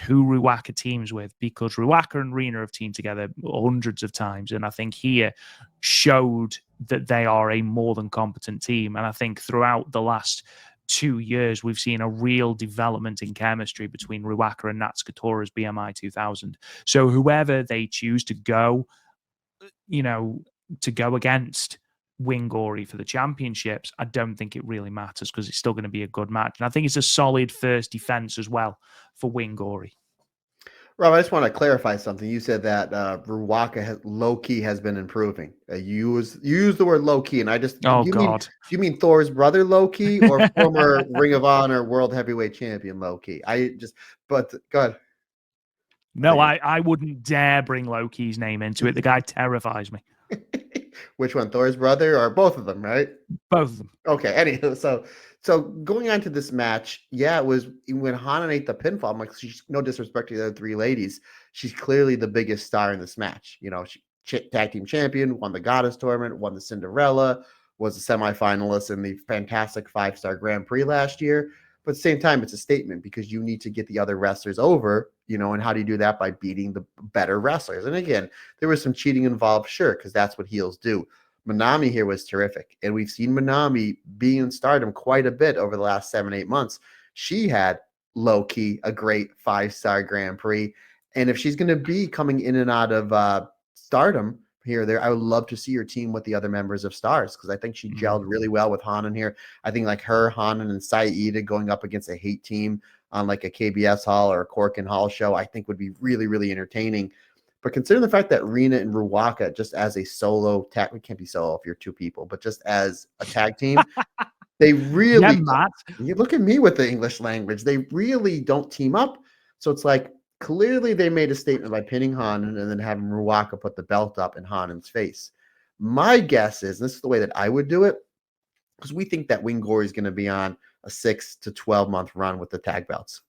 who Ruaka teams with, because Ruaka and Rina have teamed together hundreds of times, and I think here showed that they are a more than competent team. And I think throughout the last 2 years, we've seen a real development in chemistry between Ruaka and Natsukotora's BMI 2000. So whoever they choose to go, you know, to go against Wingori for the championships, I don't think it really matters, because it's still going to be a good match. And I think it's a solid first defense as well for Wingori. Rob, I just want to clarify something. You said that Ruaka low key has been improving. You used the word low key, and I just do you mean Thor's brother low key or former Ring of Honor World Heavyweight Champion low key? But go ahead. No, I wouldn't dare bring Loki's name into it. The guy terrifies me. Which one, Thor's brother or both of them, right? Both of them. Okay, anyway, so going on to this match, yeah, it was when Hanan ate the pinfall. I'm like, she's no disrespect to the other three ladies. She's clearly the biggest star in this match. You know, she tag team champion, won the Goddess tournament, won the Cinderella, was a semifinalist in the fantastic 5-star Grand Prix last year. But at the same time, it's a statement, because you need to get the other wrestlers over, you know, and how do you do that? By beating the better wrestlers. And again, there was some cheating involved, sure, because that's what heels do. Manami here was terrific, and we've seen Manami be in Stardom quite a bit over the last 7-8 months. She had low-key a great 5-star Grand Prix, and if she's going to be coming in and out of Stardom here or there, I would love to see her team with the other members of Stars, because I think she gelled really well with Hanan here. I think like her, Hanan, and Saida going up against a hate team on like a KBS Hall or a Corkin Hall show, I think would be really, really entertaining. But considering the fact that Rina and Ruaka, just as a solo tag, we can't be solo if you're two people, but just as a tag team, they really, you look at me with the English language, they really don't team up. So it's like, clearly they made a statement by pinning Hanan and then having Ruaka put the belt up in Hanan's face. My guess is, and this is the way that I would do it, because we think that Wingori is going to be on a 6 to 12 month run with the tag belts.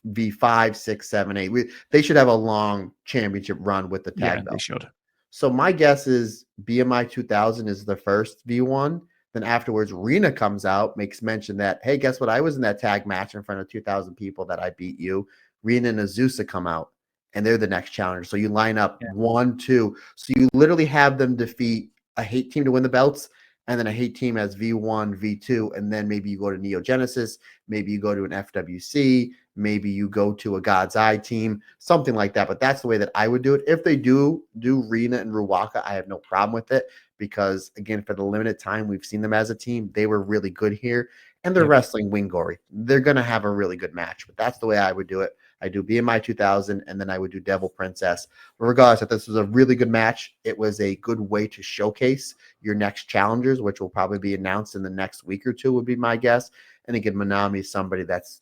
V5, 6, 7, 8. They should have a long championship run with the tag belt. They should. So my guess is BMI 2000 is the first V1. Then afterwards, Rina comes out, makes mention that, hey, guess what? I was in that tag match in front of 2,000 people that I beat you. Rina and Azusa come out, and they're the next challenger. So you line up 1, 2. So you literally have them defeat a hate team to win the belts, and then a hate team as V1, V2, and then maybe you go to Neo Genesis, maybe you go to an FWC, maybe you go to a God's Eye team, something like that. But that's the way that I would do it. If they do Rina and Ruaka, I have no problem with it, because, again, for the limited time we've seen them as a team, they were really good here. And they're wrestling Wingori. They're going to have a really good match. But that's the way I would do it. I do BMI 2000, and then I would do Devil Princess. But regardless, if this was a really good match, it was a good way to showcase your next challengers, which will probably be announced in the next week or two, would be my guess. And again, Manami is somebody that's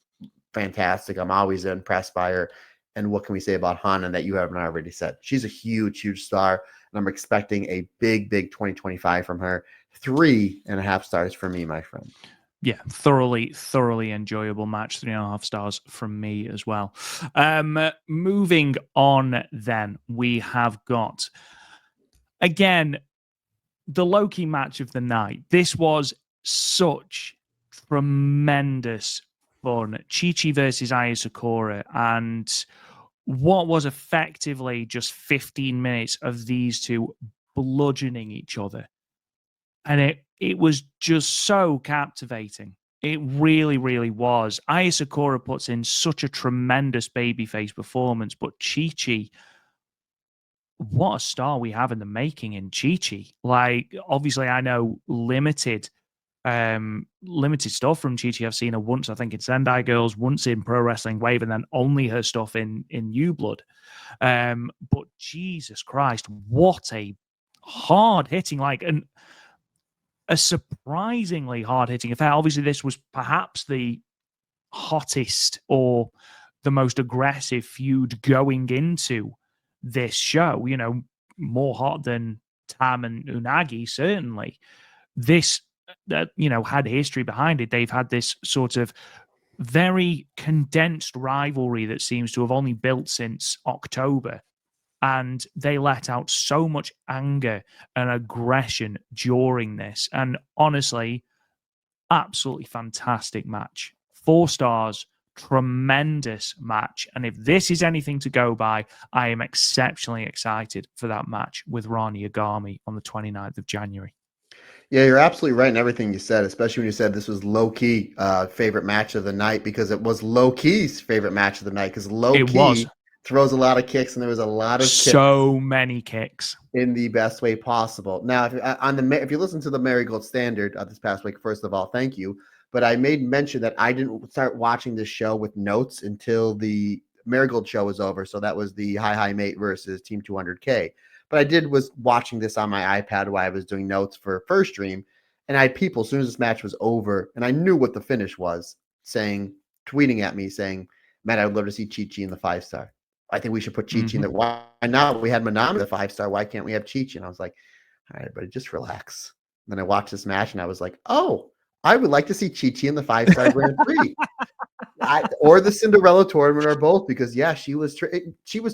fantastic. I'm always impressed by her. And what can we say about Hanan that you haven't already said? She's a huge, huge star, and I'm expecting a big, big 2025 from her. 3.5 stars for me, my friend. Yeah, thoroughly enjoyable match. 3.5 stars from me as well. Moving on, then we have got, again, the Loki match of the night. This was such tremendous fun. Chii versus Aya Sakura, and what was effectively just 15 minutes of these two bludgeoning each other. And it was just so captivating. It really, really was. Aya Sakura puts in such a tremendous babyface performance, but Chi, what a star we have in the making in Chi. Like, obviously, I know limited stuff from Chi. I've seen her once, I think, in Sendai Girls, once in Pro Wrestling Wave, and then only her stuff in New Blood. But Jesus Christ, what a hard hitting, like, and a surprisingly hard hitting affair. Obviously, this was perhaps the hottest or the most aggressive feud going into this show, more hot than Tam and Unagi, certainly. This, had history behind it. They've had this sort of very condensed rivalry that seems to have only built since October. And they let out so much anger and aggression during this. And honestly, absolutely fantastic match. 4 stars, tremendous match. And if this is anything to go by, I am exceptionally excited for that match with Rani Yagami on the 29th of January. Yeah, you're absolutely right in everything you said, especially when you said this was low-key favorite match of the night, because it was low-key's favorite match of the night, because low-key throws a lot of kicks, and there was a lot of many kicks in the best way possible. Now, if you listen to the Marigold Standard this past week, first of all, thank you. But I made mention that I didn't start watching this show with notes until the Marigold show was over. So that was the Hi Mate versus Team 200K. But I was watching this on my iPad while I was doing notes for First Stream, and I had people as soon as this match was over, and I knew what the finish was, tweeting at me saying, "Man, I would love to see Chi in the 5-star. I think we should put Chi in the, why not? We had Manami the 5-star. Why can't we have Chi?" And I was like, all right, buddy, just relax. And then I watched this match and I was like, oh, I would like to see Chi in the 5-star Grand Prix. Or the Cinderella tournament, or both, because she was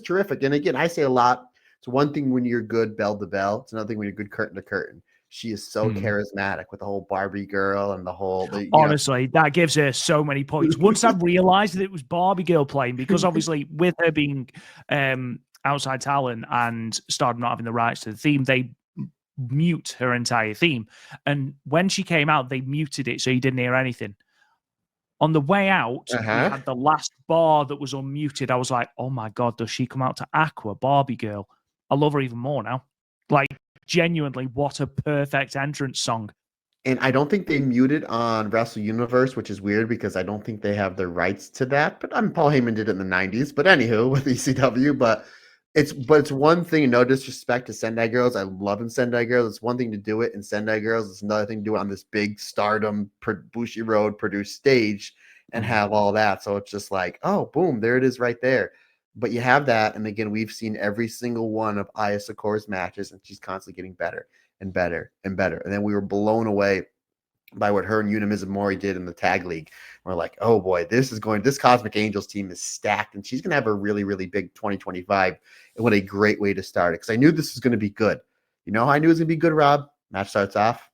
terrific. And again, I say a lot. It's one thing when you're good bell to bell. It's another thing when you're good curtain to curtain. She is so charismatic with the whole Barbie girl and the whole. Honestly, that gives her so many points. Once I realized that it was Barbie girl playing, because obviously with her being outside talent and Stardom not having the rights to the theme, they mute her entire theme. And when she came out, they muted it so you didn't hear anything. On the way out, we had the last bar that was unmuted. I was like, oh my God, does she come out to Aqua, Barbie girl? I love her even more now. Like, genuinely, what a perfect entrance song. And I don't think they muted on Wrestle Universe, which is weird because I don't think they have the rights to that. But Paul Heyman did it in the 90s. But anywho, with ECW, but it's one thing, no disrespect to Sendai Girls. I love in Sendai Girls. It's one thing to do it in Sendai Girls. It's another thing to do it on this big Stardom Bushiroad produced stage and have all that. So it's just like, oh, boom, there it is right there. But you have that, and again, we've seen every single one of Aya Sakura's matches, and she's constantly getting better and better and better. And then we were blown away by what her and Yuna Mizumori did in the tag league. We're like, oh boy, this Cosmic Angels team is stacked, and she's going to have a really, really big 2025. And what a great way to start it, because I knew this was going to be good. You know how I knew it was going to be good, Rob? Match starts off,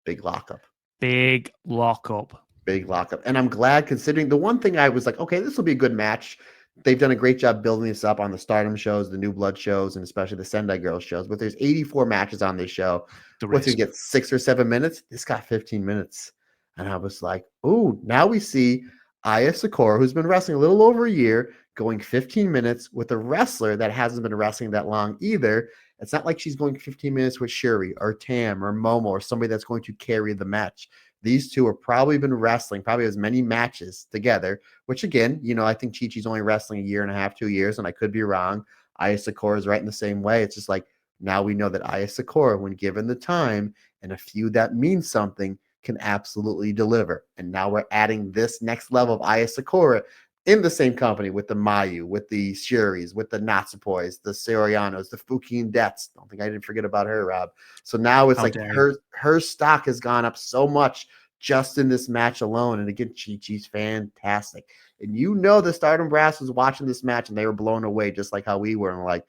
big lockup. Big lockup. And I'm glad, considering the one thing I was like, okay, this will be a good match. They've done a great job building this up on the Stardom shows, the New Blood shows, and especially the Sendai Girls shows. But there's 84 matches on this show. What's it get, 6 or 7 minutes? This got 15 minutes. And I was like, oh, now we see Aya Sakura, who's been wrestling a little over a year, going 15 minutes with a wrestler that hasn't been wrestling that long either. It's not like she's going 15 minutes with Shuri or Tam or Momo or somebody that's going to carry the match. These two have probably been wrestling probably as many matches together, which again, I think Chi-Chi's only wrestling 1.5 years, 2 years, and I could be wrong. Aya Sakura is right in the same way. It's just like, now we know that Aya Sakura, when given the time and a feud that means something, can absolutely deliver. And now we're adding this next level of Aya Sakura in the same company with the Mayu, with the Shuris, with the Natsupois, the Sorianos, the Fukigen Deaths. Don't think I didn't forget about her, Rob. So now it's like her stock has gone up so much just in this match alone. And again, Chi-Chi's fantastic. And the Stardom Brass was watching this match and they were blown away just like how we were. And like,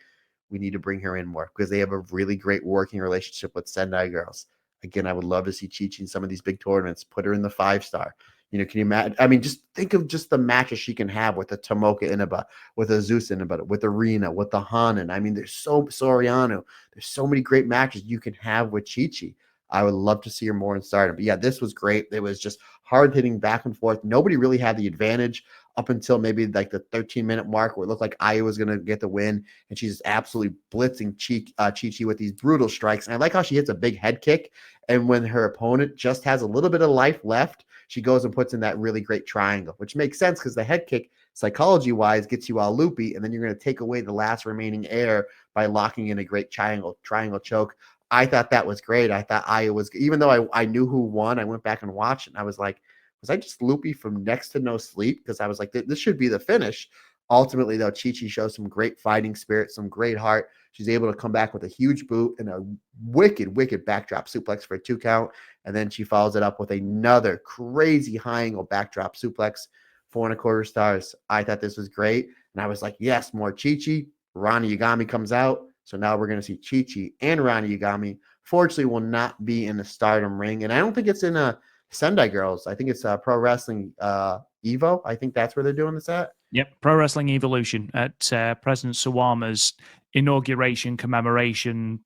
we need to bring her in more because they have a really great working relationship with Sendai Girls. Again, I would love to see Chi-Chi in some of these big tournaments. Put her in the 5-star. Can you imagine? I mean, just think of just the matches she can have with the Tomoka Inaba, with the Zeus Inaba, with the Rina, with the Hanan. I mean, there's Soriano. There's so many great matches you can have with Chi. I would love to see her more in Stardom. But yeah, this was great. It was just hard hitting back and forth. Nobody really had the advantage up until maybe like the 13-minute mark, where it looked like Aya was going to get the win, and she's absolutely blitzing Chi with these brutal strikes. And I like how she hits a big head kick, and when her opponent just has a little bit of life left, she goes and puts in that really great triangle, which makes sense because the head kick, psychology-wise, gets you all loopy, and then you're going to take away the last remaining air by locking in a great triangle choke. I thought that was great. I thought Aya was, even though I knew who won, I went back and watched it, and I was like, was I just loopy from next to no sleep? Because I was like, this should be the finish. Ultimately, though, Chi shows some great fighting spirit, some great heart. She's able to come back with a huge boot and a wicked backdrop suplex for a 2 count. And then she follows it up with another crazy high angle backdrop suplex, 4.25 stars. I thought this was great. And I was like, yes, more Chi. Rani Yagami comes out. So now we're going to see Chi and Rani Yagami. Fortunately, will not be in the Stardom ring. And I don't think it's in a Sendai Girls. I think it's Pro Wrestling Evo. I think that's where they're doing this at. Yep, Pro Wrestling Evolution at President Sawama's inauguration commemoration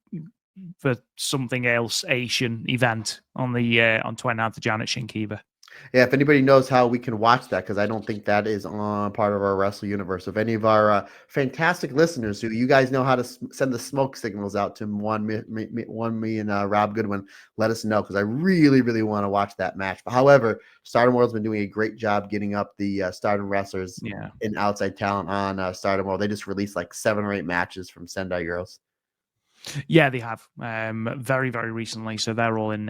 for something else Asian event on the on 29th of Jan at Shinkiba. Yeah, if anybody knows how we can watch that, because I don't think that is on part of our Wrestle Universe. If any of our fantastic listeners who you guys know how to send the smoke signals out to me and Rob Goodwin, let us know, because I really want to watch that match. But however, Stardom World's been doing a great job getting up the Stardom wrestlers and outside talent on Stardom World. They just released like 7 or 8 matches from Sendai Girls. Yeah, they have very recently, so they're all in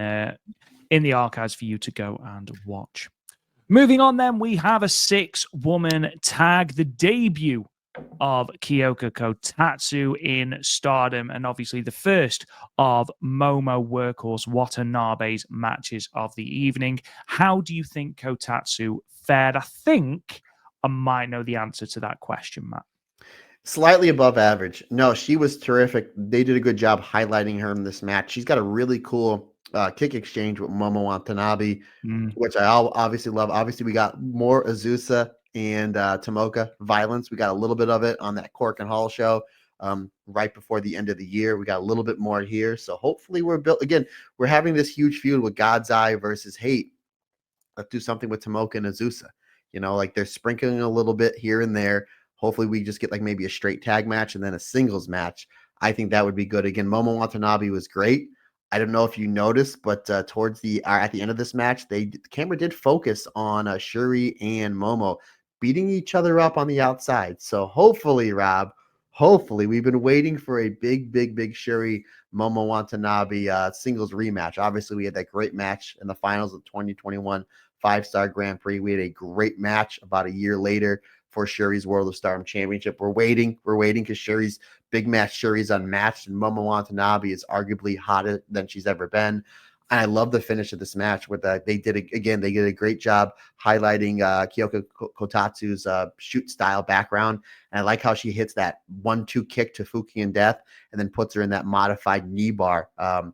the archives for you to go and watch. Moving on, then, we have a 6-woman tag, the debut of Kyoko Kotatsu in Stardom, and obviously the first of Momo Workhorse Watanabe's matches of the evening. How do you think Kotatsu fared? I think I might know the answer to that question, Matt. Slightly above average. No, she was terrific. They did a good job highlighting her in this match. She's got a really cool kick exchange with Momo Watanabe, which I obviously love. Obviously, we got more Azusa and Tomoka violence. We got a little bit of it on that Cork and Hall show right before the end of the year. We got a little bit more here. So hopefully we're having this huge feud with God's Eye versus Hate. Let's do something with Tomoka and Azusa. Like they're sprinkling a little bit here and there. Hopefully we just get like maybe a straight tag match and then a singles match. I think that would be good. Again, Momo Watanabe was great. I don't know if you noticed, but towards at the end of this match, the camera did focus on Shuri and Momo beating each other up on the outside. So hopefully, Rob, we've been waiting for a big Shuri Momo Watanabe singles rematch. Obviously, we had that great match in the finals of 2021 5-Star Grand Prix. We had a great match about a year later for Shuri's World of Stardom Championship. We're waiting because Shuri's big match, Shuri's unmatched, and Momo Watanabe is arguably hotter than she's ever been. And I love the finish of this match with they did a great job highlighting Kyoko Kotatsu's shoot style background. And I like how she hits that 1-2 kick to Fukigen Death and then puts her in that modified knee bar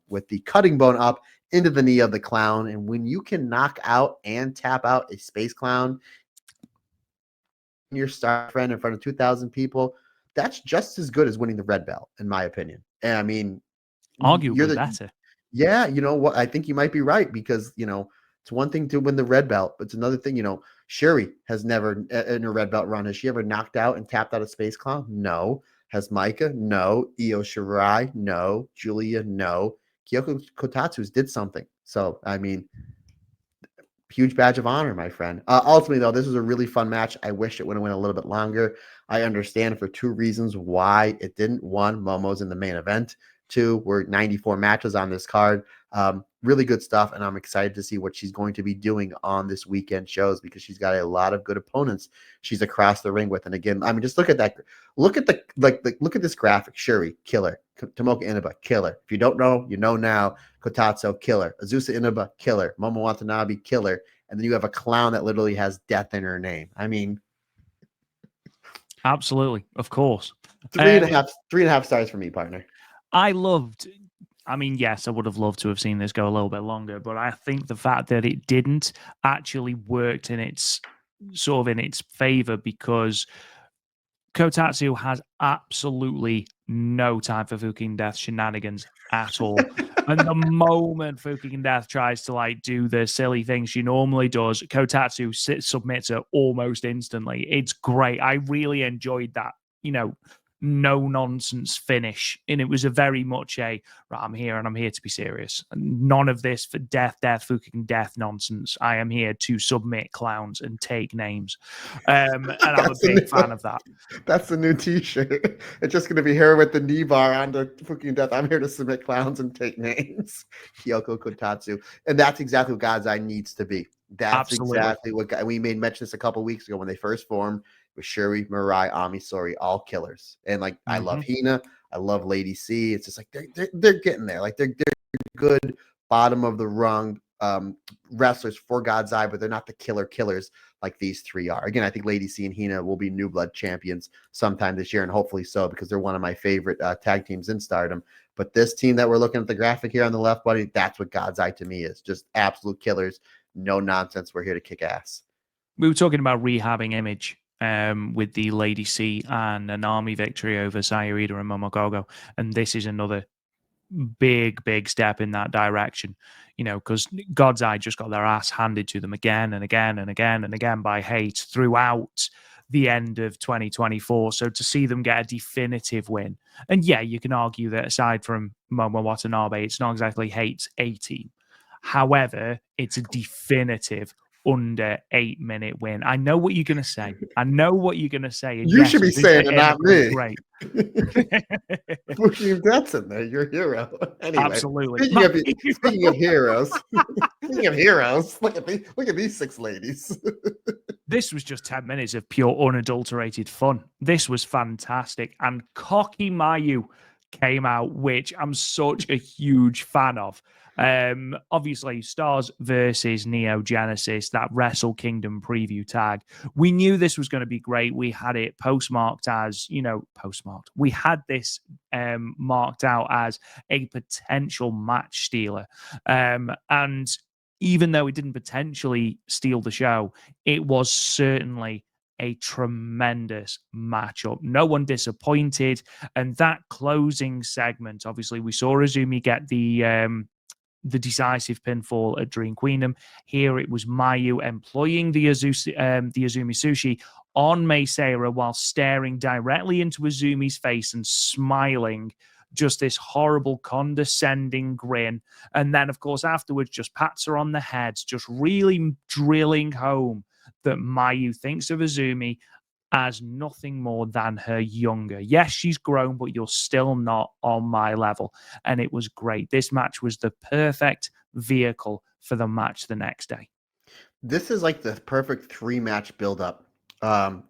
with the cutting bone up into the knee of the clown. And when you can knock out and tap out a space clown, your star friend in front of 2,000 people, that's just as good as winning the red belt, in my opinion. And I mean, arguably better. Yeah, you know what? I think you might be right, because it's one thing to win the red belt, but it's another thing. Shuri has never in her red belt run, has she ever knocked out and tapped out a space clown? No. Has Maika? No. Io Shirai? No. Giulia? No. Kyoko Kotatsu's did something. So I mean, huge badge of honor, my friend. Ultimately, though, this was a really fun match. I wish it would have went a little bit longer. I understand for 2 reasons why it didn't. 1, Momo's in the main event. 2, we're 94 matches on this card. Really good stuff, and I'm excited to see what she's going to be doing on this weekend shows, because she's got a lot of good opponents she's across the ring with. And again, I mean, just look at that. Look at look at this graphic. Shuri, killer. Tomoka Inaba, killer. If you don't know, you know now. Kotatsu, killer. Azusa Inaba, killer. Momo Watanabe, killer. And then you have a clown that literally has death in her name. I mean, absolutely, of course. 3.5 stars for me, partner. I loved I mean, yes, I would have loved to have seen this go a little bit longer, but I think the fact that it didn't actually worked in its favor, because Kotatsu has absolutely no time for Fukigen Death shenanigans at all. And the moment Fukigen Death tries to like do the silly thing she normally does, Kotatsu submits her almost instantly. It's great. I really enjoyed that, no nonsense finish. And it was a very much a, right, I'm here and I'm here to be serious. None of this for Fukigen Death nonsense. I am here to submit clowns and take names. And I'm a big fan of that. That's the new T-shirt. It's just going to be her with the knee bar on the Fukigen Death. I'm here to submit clowns and take names. Kyoko Kotatsu. And that's exactly what God's Eye needs to be. That's Absolutely. Exactly what we made mention this a couple weeks ago when they first formed with Shuri, Mirai, Ami, Sori, all killers. And like, I love Hina. I love Lady C. It's just like they're getting there. Like they're good bottom of the rung wrestlers for God's Eye, but they're not the killers like these three are. Again, I think Lady C and Hina will be New Blood champions sometime this year, and hopefully so, because they're one of my favorite tag teams in Stardom. But this team that we're looking at the graphic here on the left, buddy, that's what God's Eye to me is. Just absolute killers. No nonsense. We're here to kick ass. We were talking about rehabbing Image with the Lady C and an Army victory over Sayurida and Momogogo. And this is another big step in that direction, because God's Eye just got their ass handed to them again and again and again and again by Hate throughout the end of 2024. So to see them get a definitive win, and yeah, you can argue that aside from Momo Watanabe, it's not exactly Hate's A team. However, it's a definitive under 8-minute win. I know what you're going to say. And You should be saying it, not me. Great. Fukigen Death's in there. You're a hero. Anyway, absolutely. Speaking of heroes, look at these six ladies. This was just 10 minutes of pure unadulterated fun. This was fantastic. And Cocky Mayu came out, which I'm such a huge fan of. Obviously, Stars versus Neo Genesis, that Wrestle Kingdom preview tag. We knew this was going to be great. We had it postmarked as, we had this marked out as a potential match stealer. And even though it didn't potentially steal the show, it was certainly a tremendous matchup. No one disappointed. And that closing segment, obviously, we saw Azumi get the decisive pinfall at Dream Queendom. Here it was Mayu employing the Azumi Sushi on Mei Seira while staring directly into Azumi's face and smiling, just this horrible condescending grin. And then, of course, afterwards, just pats her on the head, just really drilling home that Mayu thinks of Azumi as nothing more than her younger. Yes, she's grown, but you're still not on my level. And it was great. This match was the perfect vehicle for the match the next day. This is like the perfect 3-match build-up.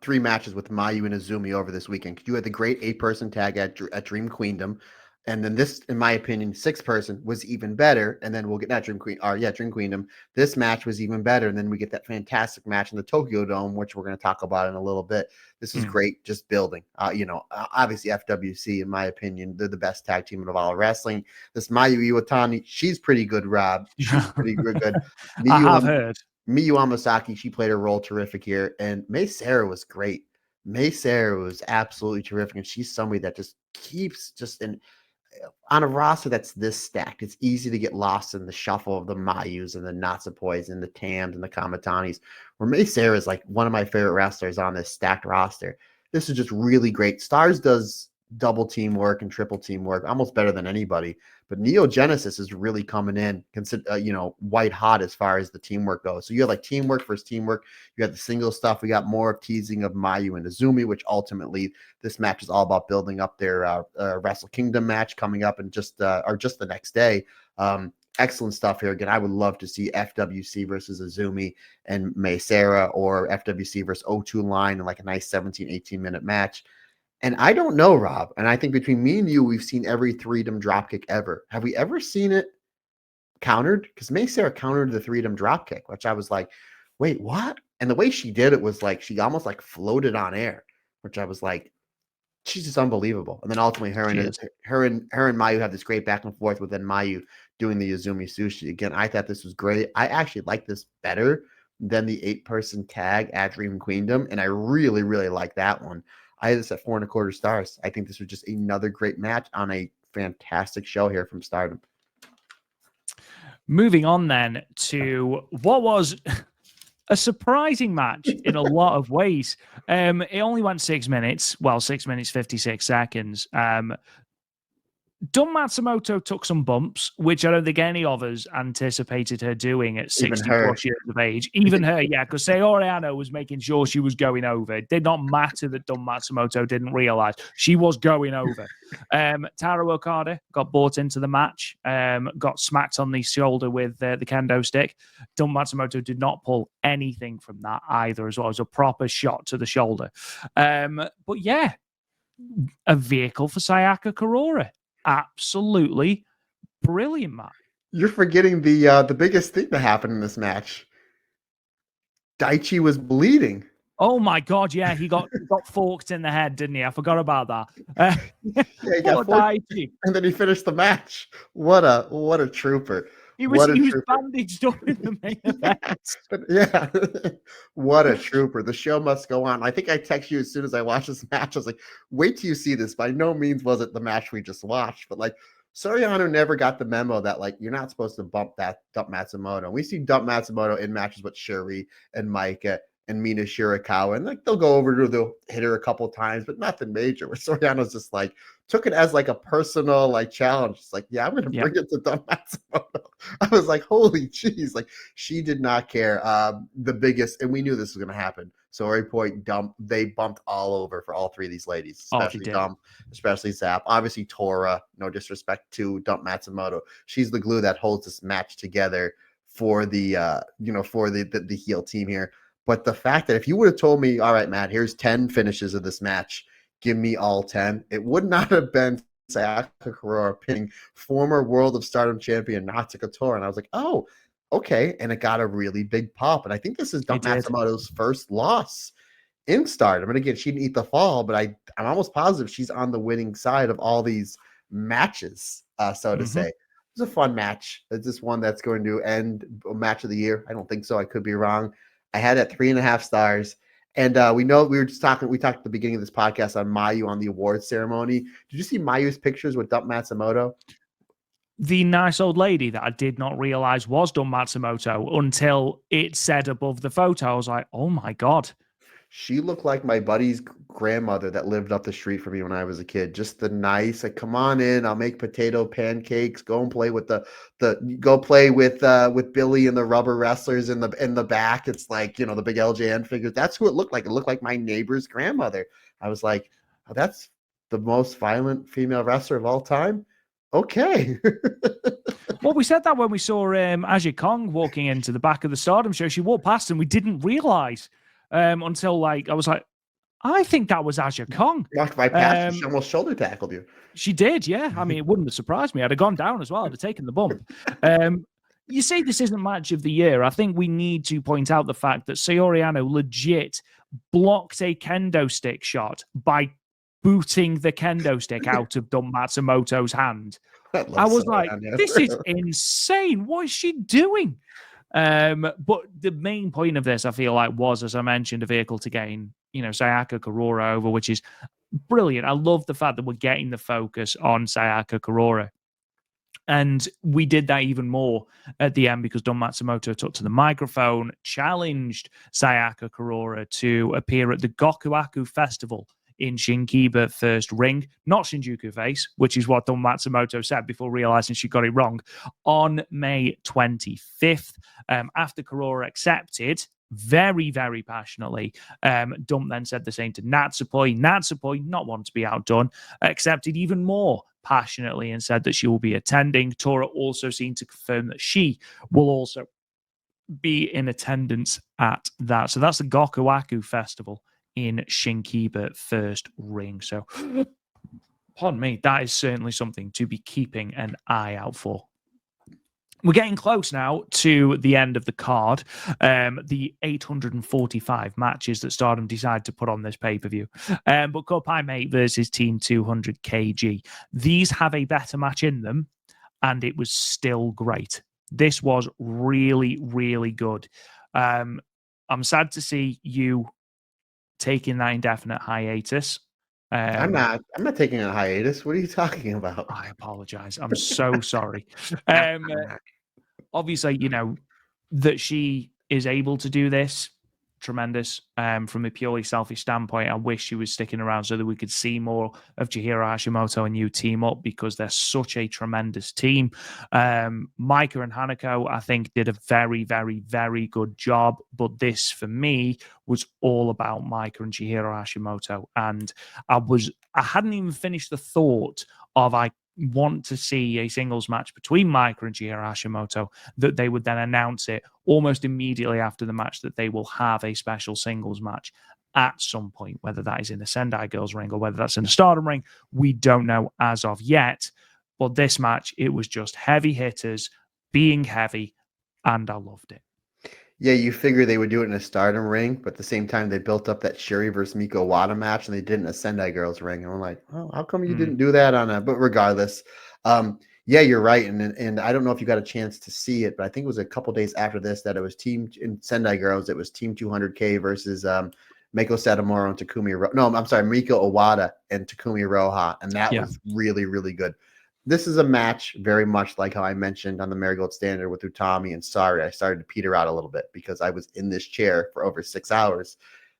3 matches with Mayu and Azumi over this weekend. You had the great 8-person tag at Dream Queendom. And then this, in my opinion, 6-person was even better. And then we'll get Dream Queendom. This match was even better. And then we get that fantastic match in the Tokyo Dome, which we're going to talk about in a little bit. This is great, just building. Obviously FWC, in my opinion, they're the best tag team of all wrestling. This Mayu Iwatani, she's pretty good, Rob. She's pretty good. I have heard. Miyu Amasaki, she played her role terrific here. And Mei Seira was great. Mei Seira was absolutely terrific. And she's somebody that just keeps on a roster that's this stacked. It's easy to get lost in the shuffle of the Mayus and the Natsupois and the Tams and the Kamatanis, where Mei Seira is like one of my favorite wrestlers on this stacked roster. This is just really great. Stars does double team work and triple team work almost better than anybody, but Neo Genesis is really coming in, white hot as far as the teamwork goes. So you have like teamwork versus teamwork. You have the single stuff. We got more teasing of Mayu and Azumi, which ultimately this match is all about building up their Wrestle Kingdom match coming up and just the next day. Excellent stuff here. Again, I would love to see FWC versus Azumi and Mei Seira, or FWC versus O2 Line in like a nice 17, 18-minute match. And I don't know, Rob, and I think between me and you, we've seen every 3-dom dropkick ever. Have we ever seen it countered? Because Mei Seira countered the 3-dom dropkick, which I was like, wait, what? And the way she did it was like she almost like floated on air, which I was like, she's just unbelievable. And then ultimately her and Mayu have this great back and forth with then Mayu doing the Yuzumi Sushi. Again, I thought this was great. I actually like this better than the 8-person tag at Dream Queendom, and I really, really like that one. I had this at 4.25 stars. I think this was just another great match on a fantastic show here from Stardom. Moving on then to what was a surprising match in a lot of ways. It only went 6 minutes. Well, 6 minutes, 56 seconds. Dun Matsumoto took some bumps, which I don't think any of us anticipated her doing at 60 plus years of age. Even her, yeah, because Saori Anou was making sure she was going over. It did not matter that Dun Matsumoto didn't realize she was going over. Taro Okada got brought into the match, got smacked on the shoulder with the kendo stick. Dun Matsumoto did not pull anything from that either, as well as a proper shot to the shoulder. But yeah, a vehicle for Sayaka Kurora. Absolutely brilliant, Matt. You're forgetting the biggest thing that happened in this match. Daichi was bleeding. Oh my God! Yeah, he got forked in the head, didn't he? I forgot about that. Yeah, he got forked, and then he finished the match. What a trooper! He was bandaged up in the main event. Yeah. What a trooper. The show must go on. I think I texted you as soon as I watched this match. I was like, wait till you see this. By no means was it the match we just watched, but like Soriano never got the memo that like you're not supposed to dump Matsumoto. We see dump Matsumoto in matches with Shuri and Maika and Mina Shirakawa, and like they'll go over to they'll hit her a couple times, but nothing major. Where Soriano's just like took it as like a personal like challenge. It's like, yeah, I'm gonna bring it to dump Matsumoto. I was like, holy jeez, like she did not care. The biggest, and we knew this was gonna happen. Sorry point dump. They bumped all over for all three of these ladies, especially Dump, especially Zap. Obviously Tora, no disrespect to Dump Matsumoto. She's the glue that holds this match together for the for the heel team here. But the fact that if you would have told me, all right, Matt, here's 10 finishes of this match, give me all 10, it would not have been Sayaka Kurora pinning former World of Stardom champion Natsuko Tora. And I was like, oh, okay. And it got a really big pop. And I think this is Dump Matsumoto's first loss in Stardom. And again, she didn't eat the fall, but I'm almost positive she's on the winning side of all these matches, so to say. It was a fun match. It's just one that's going to end a match of the year. I don't think so. I could be wrong. I had it at 3.5 stars. And we talked at the beginning of this podcast on Mayu on the awards ceremony. Did you see Mayu's pictures with Dump Matsumoto? The nice old lady that I did not realize was Dump Matsumoto until it said above the photo. I was like, oh my God. She looked like my buddy's grandmother that lived up the street from me when I was a kid. Just the nice, like, come on in, I'll make potato pancakes. Go and play with with Billy and the rubber wrestlers in the back. It's like, the big LJN figures. That's who it looked like. It looked like my neighbor's grandmother. I was like, oh, that's the most violent female wrestler of all time. Okay. Well, we said that when we saw Aja Kong walking into the back of the Stardom show. She walked past and we didn't realize. Until I was like, I think that was Aja Kong. Walked by past, she almost shoulder tackled you. She did, yeah. I mean, it wouldn't have surprised me. I'd have gone down as well. I'd have taken the bump. You say this isn't match of the year. I think we need to point out the fact that Saori Anou legit blocked a kendo stick shot by booting the kendo stick out of Dump Matsumoto's hand. I was like, this is insane. What is she doing? But the main point of this, I feel like, was, as I mentioned, a vehicle to gain, Sayaka Kurora over, which is brilliant. I love the fact that we're getting the focus on Sayaka Kurora. And we did that even more at the end because Dun Matsumoto took to the microphone, challenged Sayaka Kurora to appear at the Gokuaku Festival in Shinkiba First Ring, not Shinjuku Face, which is what Dun Matsumoto said before realizing she got it wrong, on May 25th. After Kurora accepted very, very passionately, Dump then said the same to Natsupoi. Natsupoi, not wanting to be outdone, accepted even more passionately and said that she will be attending. Tora also seemed to confirm that she will also be in attendance at that. So that's the Gokuaku Festival in Shinkiba First Ring. So, pardon me, that is certainly something to be keeping an eye out for. we're getting close now to the end of the card, the 845 matches that Stardom decided to put on this pay-per-view. But Kopai Mate versus Team 200 KG. These have a better match in them, and it was still great. This was really, really good. I'm sad to see you taking that indefinite hiatus. I'm not taking a hiatus. What are you talking about? I apologize. I'm so sorry. Obviously, you know, that she is able to do this, tremendous. From a purely selfish standpoint, I wish she was sticking around so that we could see more of Chihiro Hashimoto and you team up, because they're such a tremendous team. Micah and Hanako, I think, did a very, very, very good job. But this, for me, was all about Micah and Chihiro Hashimoto. And I hadn't even finished the thought of I want to see a singles match between Micah and Chihiro Hashimoto, that they would then announce it almost immediately after the match that they will have a special singles match at some point, whether that is in the Sendai Girls ring or whether that's in the Stardom ring. We don't know as of yet. But this match, it was just heavy hitters being heavy, and I loved it. Yeah, you figure they would do it in a Stardom ring, but at the same time, they built up that Shuri versus Miko Wada match, and they did it in a Sendai Girls ring. And I'm like, oh, how come you didn't do that on a? But regardless, yeah, you're right. And I don't know if you got a chance to see it, but I think it was a couple days after this that it was Team in Sendai Girls. It was Team 200K versus Meiko Satomura and Takumi. No, I'm sorry, Miko Owada and Takumi Iroha, and that was really, really good. This is a match very much like how I mentioned on the Marigold Standard with Utami and Sorry. I started to peter out a little bit because I was in this chair for over 6 hours.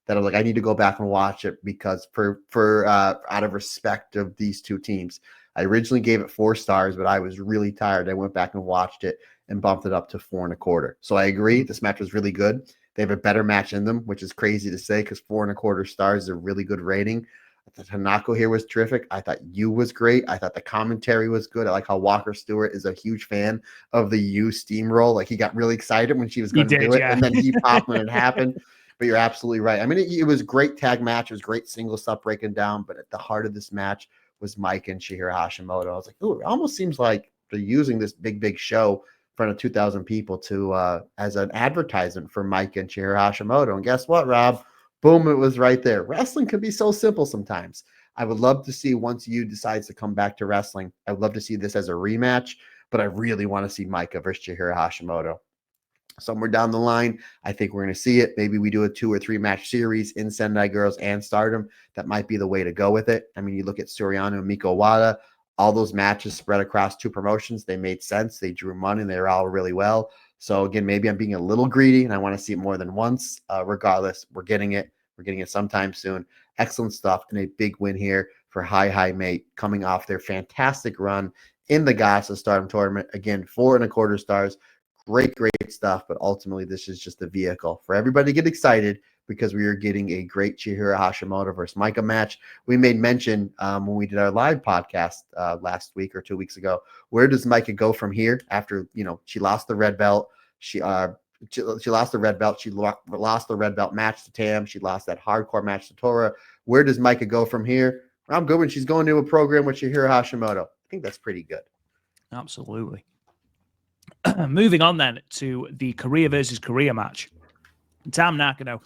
That I was like, I need to go back and watch it because for out of respect of these two teams. I originally gave it 4 stars, but I was really tired. I went back and watched it and bumped it up to 4.25. So I agree, this match was really good. They have a better match in them, which is crazy to say because 4.25 stars is a really good rating. I thought Hanako here was terrific. I thought Yu was great. I thought the commentary was good. I like how Walker Stewart is a huge fan of the Yu steamroll. Like he got really excited when she was going to do it, and then he popped when it happened. But you're absolutely right. I mean, it was a great tag match. It was great single stuff breaking down. But at the heart of this match was Mike and Chihiro Hashimoto. I was like, ooh, it almost seems like they're using this big show in front of 2,000 people to as an advertisement for Mike and Chihiro Hashimoto. And guess what, Rob? Boom, it was right there. Wrestling can be so simple sometimes. I would love to see once Yu decides to come back to wrestling, I would love to see this as a rematch, but I really want to see Micah versus Chihiro Hashimoto. Somewhere down the line, I think we're going to see it. Maybe we do a 2 or 3 match series in Sendai Girls and Stardom. That might be the way to go with it. I mean, you look at Suriano and Miko Wada, all those matches spread across 2 promotions. They made sense. They drew money. And they were all really well. So again, maybe I'm being a little greedy and I want to see it more than once. Regardless, we're getting it. We're getting it sometime soon. Excellent stuff and a big win here for Hi Mate coming off their fantastic run in the Goddess of Stardom tournament. Again, 4.25 stars. Great stuff. But ultimately, this is just a vehicle for everybody to get excited because we are getting a great Chihiro Hashimoto versus Micah match. We made mention when we did our live podcast last week or 2 weeks ago. Where does Micah go from here after, she lost the red belt? She lost the red belt. She lost the red belt match to Tam. She lost that hardcore match to Tora. Where does Micah go from here? I'm good when she's going to a program with Chihiro Hashimoto. I think that's pretty good. Absolutely. Moving on then to the Korea versus Korea match. Tam Nakano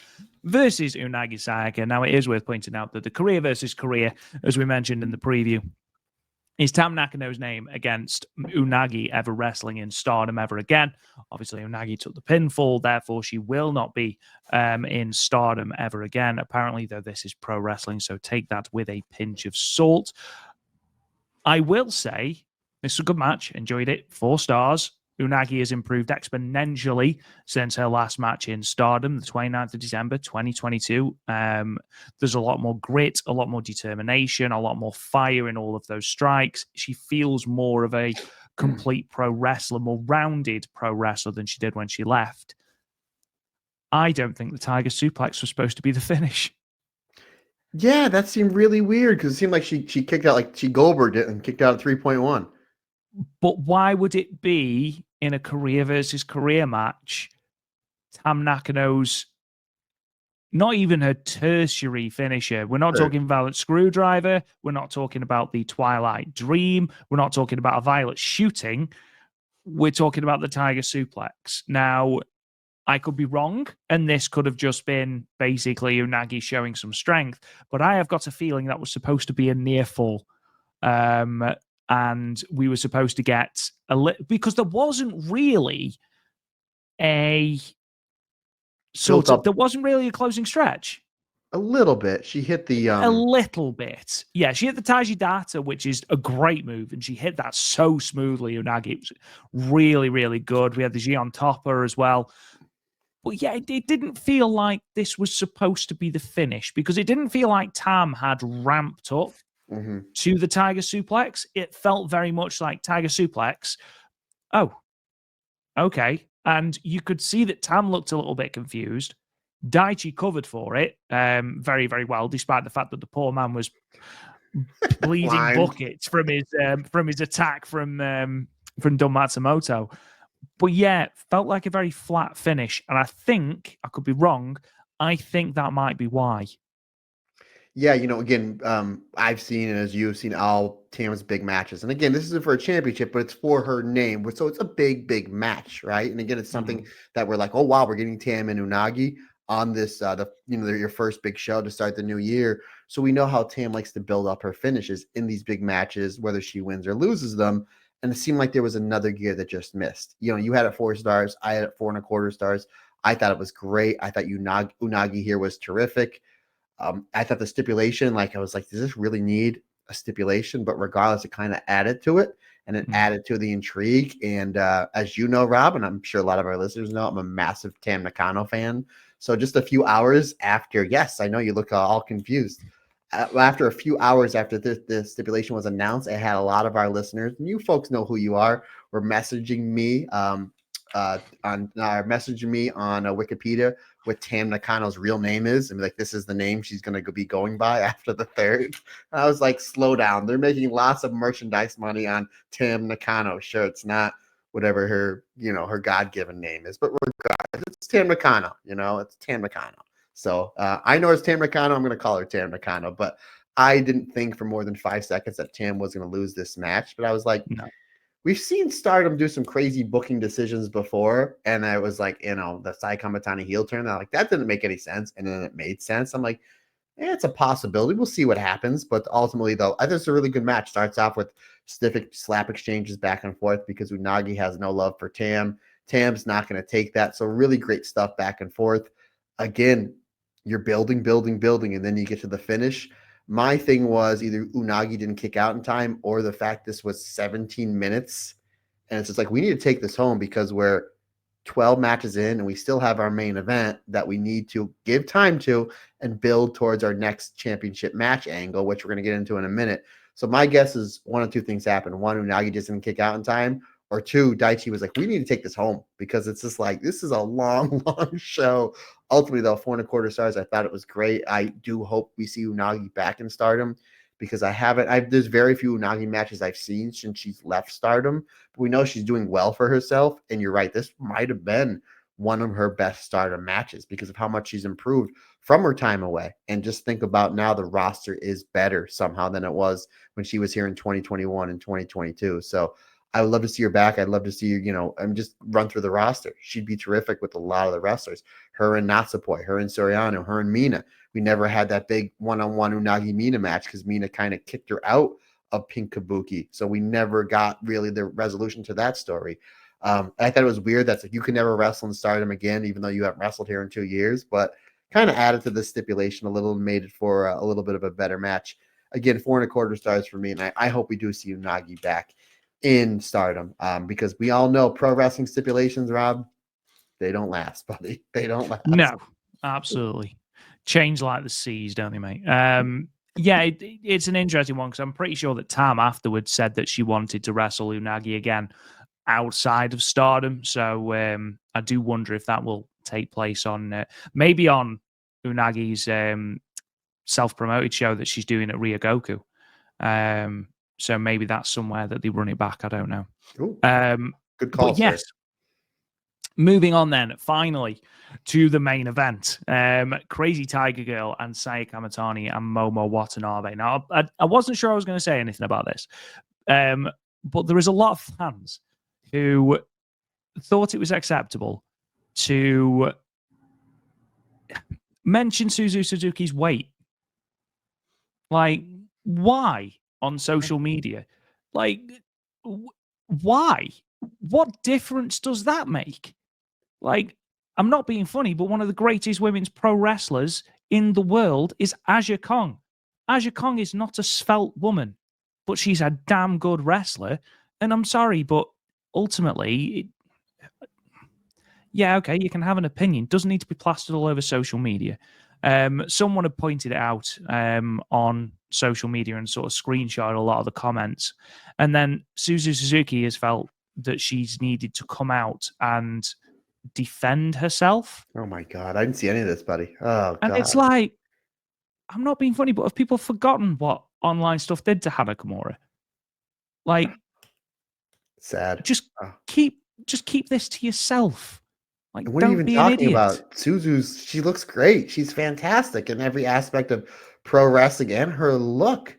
versus Unagi Sayaka. Now, it is worth pointing out that the Korea versus Korea, as we mentioned in the preview, is Tam Nakano's name against Unagi ever wrestling in Stardom ever again. Obviously, Unagi took the pinfall, therefore she will not be in Stardom ever again. Apparently, though, this is pro wrestling, so take that with a pinch of salt. I will say, this was a good match. Enjoyed it. 4 stars. Unagi has improved exponentially since her last match in Stardom, the 29th of December, 2022. There's a lot more grit, a lot more determination, a lot more fire in all of those strikes. She feels more of a complete pro wrestler, more rounded pro wrestler than she did when she left. I don't think the Tiger Suplex was supposed to be the finish. Yeah, that seemed really weird because it seemed like she kicked out, like she Goldberged it and kicked out at 3.1. But why would it be in a Korea versus Korea match, Tam Nakano's not even her tertiary finisher? We're not talking Violet Screwdriver. We're not talking about the Twilight Dream. We're not talking about a Violet Shooting. we're talking about the Tiger Suplex. Now, I could be wrong, and this could have just been basically Unagi showing some strength, but I have got a feeling that was supposed to be a near fall. And we were supposed to get because there wasn't really a there wasn't really a closing stretch. A little bit. She hit the a little bit. Yeah, she hit the Taiji Data, which is a great move, and she hit that so smoothly. Unagi, it was really, really good. We had the Gion Topper as well. But yeah, it didn't feel like this was supposed to be the finish, because it didn't feel like Tam had ramped up to the Tiger Suplex. It felt very much like Tiger Suplex. Oh, okay. And you could see that Tam looked a little bit confused. Daichi covered for it very, very well, despite the fact that the poor man was bleeding buckets from his attack from Don Matsumoto. But yeah, felt like a very flat finish. And I think, I could be wrong, I think that might be why. Yeah, again, I've seen, and as you've seen, all Tam's big matches. And again, this isn't for a championship, but it's for her name. So it's a big, big match, right? And again, it's something that we're like, oh, wow, we're getting Tam and Unagi on this, your first big show to start the new year. So we know how Tam likes to build up her finishes in these big matches, whether she wins or loses them. And it seemed like there was another gear that just missed. You had it 4 stars. I had it 4.25 stars. I thought it was great. I thought Unagi here was terrific. I thought the stipulation, I was like, does this really need a stipulation? But regardless, it kind of added to it, and it added to the intrigue. And as you know, Rob, and I'm sure a lot of our listeners know, I'm a massive Tam Nakano fan. So just a few hours after, yes, I know you look all confused. After a few hours after the stipulation was announced, I had a lot of our listeners, and you folks know who you are, were messaging me on Wikipedia what Tam Nakano's real name is, and be like, this is the name she's going to be going by after the third. And I was like, slow down. They're making lots of merchandise money on Tam Nakano. Sure, it's not whatever her God-given name is, but regardless, it's Tam Nakano. It's Tam Nakano. So I know it's Tam Nakano. I'm going to call her Tam Nakano, but I didn't think for more than 5 seconds that Tam was going to lose this match. But I was like, no. We've seen Stardom do some crazy booking decisions before, and I was like, the Sai Kamatani heel turn. I'm like, that didn't make any sense, and then it made sense. I'm like, it's a possibility. We'll see what happens. But ultimately, though, I think it's a really good match. Starts off with stiff slap exchanges back and forth because Unagi has no love for Tam. Tam's not going to take that. So really great stuff back and forth. Again, you're building, and then you get to the finish. My thing was either Unagi didn't kick out in time, or the fact this was 17 minutes. And it's just like, we need to take this home because we're 12 matches in and we still have our main event that we need to give time to and build towards our next championship match angle, which we're going to get into in a minute. So my guess is one of two things happened. One, Unagi just didn't kick out in time. Or two, Daichi was like, we need to take this home because it's just like, this is a long, long show. Ultimately, though, 4.25 stars, I thought it was great. I do hope we see Unagi back in Stardom because there's very few Unagi matches I've seen since she's left Stardom. But we know she's doing well for herself. And you're right, this might have been one of her best Stardom matches because of how much she's improved from her time away. And just think about now the roster is better somehow than it was when she was here in 2021 and 2022. So I would love to see her back. I'd love to see her, just run through the roster. She'd be terrific with a lot of the wrestlers. Her and Natsupoi, her and Soriano, her and Mina. We never had that big one-on-one Unagi Mina match because Mina kind of kicked her out of Pink Kabuki. So we never got really the resolution to that story. I thought it was weird that you can never wrestle in Stardom again, even though you haven't wrestled here in 2 years, but kind of added to the stipulation a little and made it for a little bit of a better match. Again, 4.25 stars for me, and I hope we do see Unagi back in Stardom because we all know pro wrestling stipulations, Rob, they don't last, buddy. They don't last. No, absolutely. Change like the seas, don't they, mate? Yeah, it's an interesting one because I'm pretty sure that Tam afterwards said that she wanted to wrestle Unagi again outside of Stardom. So I do wonder if that will take place on maybe on Unagi's self-promoted show that she's doing at Ryogoku. So maybe that's somewhere that they run it back. I don't know. Good call, but yes. Sir. Moving on then, finally, to the main event. Crazy Tiger Girl and Saya Kamatani and Momo Watanabe. Now, I wasn't sure I was going to say anything about this, but there is a lot of fans who thought it was acceptable to mention Suzu Suzuki's weight. Like, why on social media? Like, why? What difference does that make? Like, I'm not being funny, but one of the greatest women's pro wrestlers in the world is Aja Kong. Aja Kong is not a svelte woman, but she's a damn good wrestler. And I'm sorry, but ultimately, yeah, okay, you can have an opinion. Doesn't need to be plastered all over social media. Someone had pointed it out on social media and sort of screenshot a lot of the comments. And then Suzu Suzuki has felt that she's needed to come out and defend herself. Oh my God. I didn't see any of this, buddy. Oh And God. it's like, I'm not being funny, but have people forgotten what online stuff did to Hana Kimura? Like, Sad. just Oh. keep this to yourself. Like, And what are you don't even be an talking idiot. about? Suzu's, she looks great. She's fantastic in every aspect of pro wrestling and her look.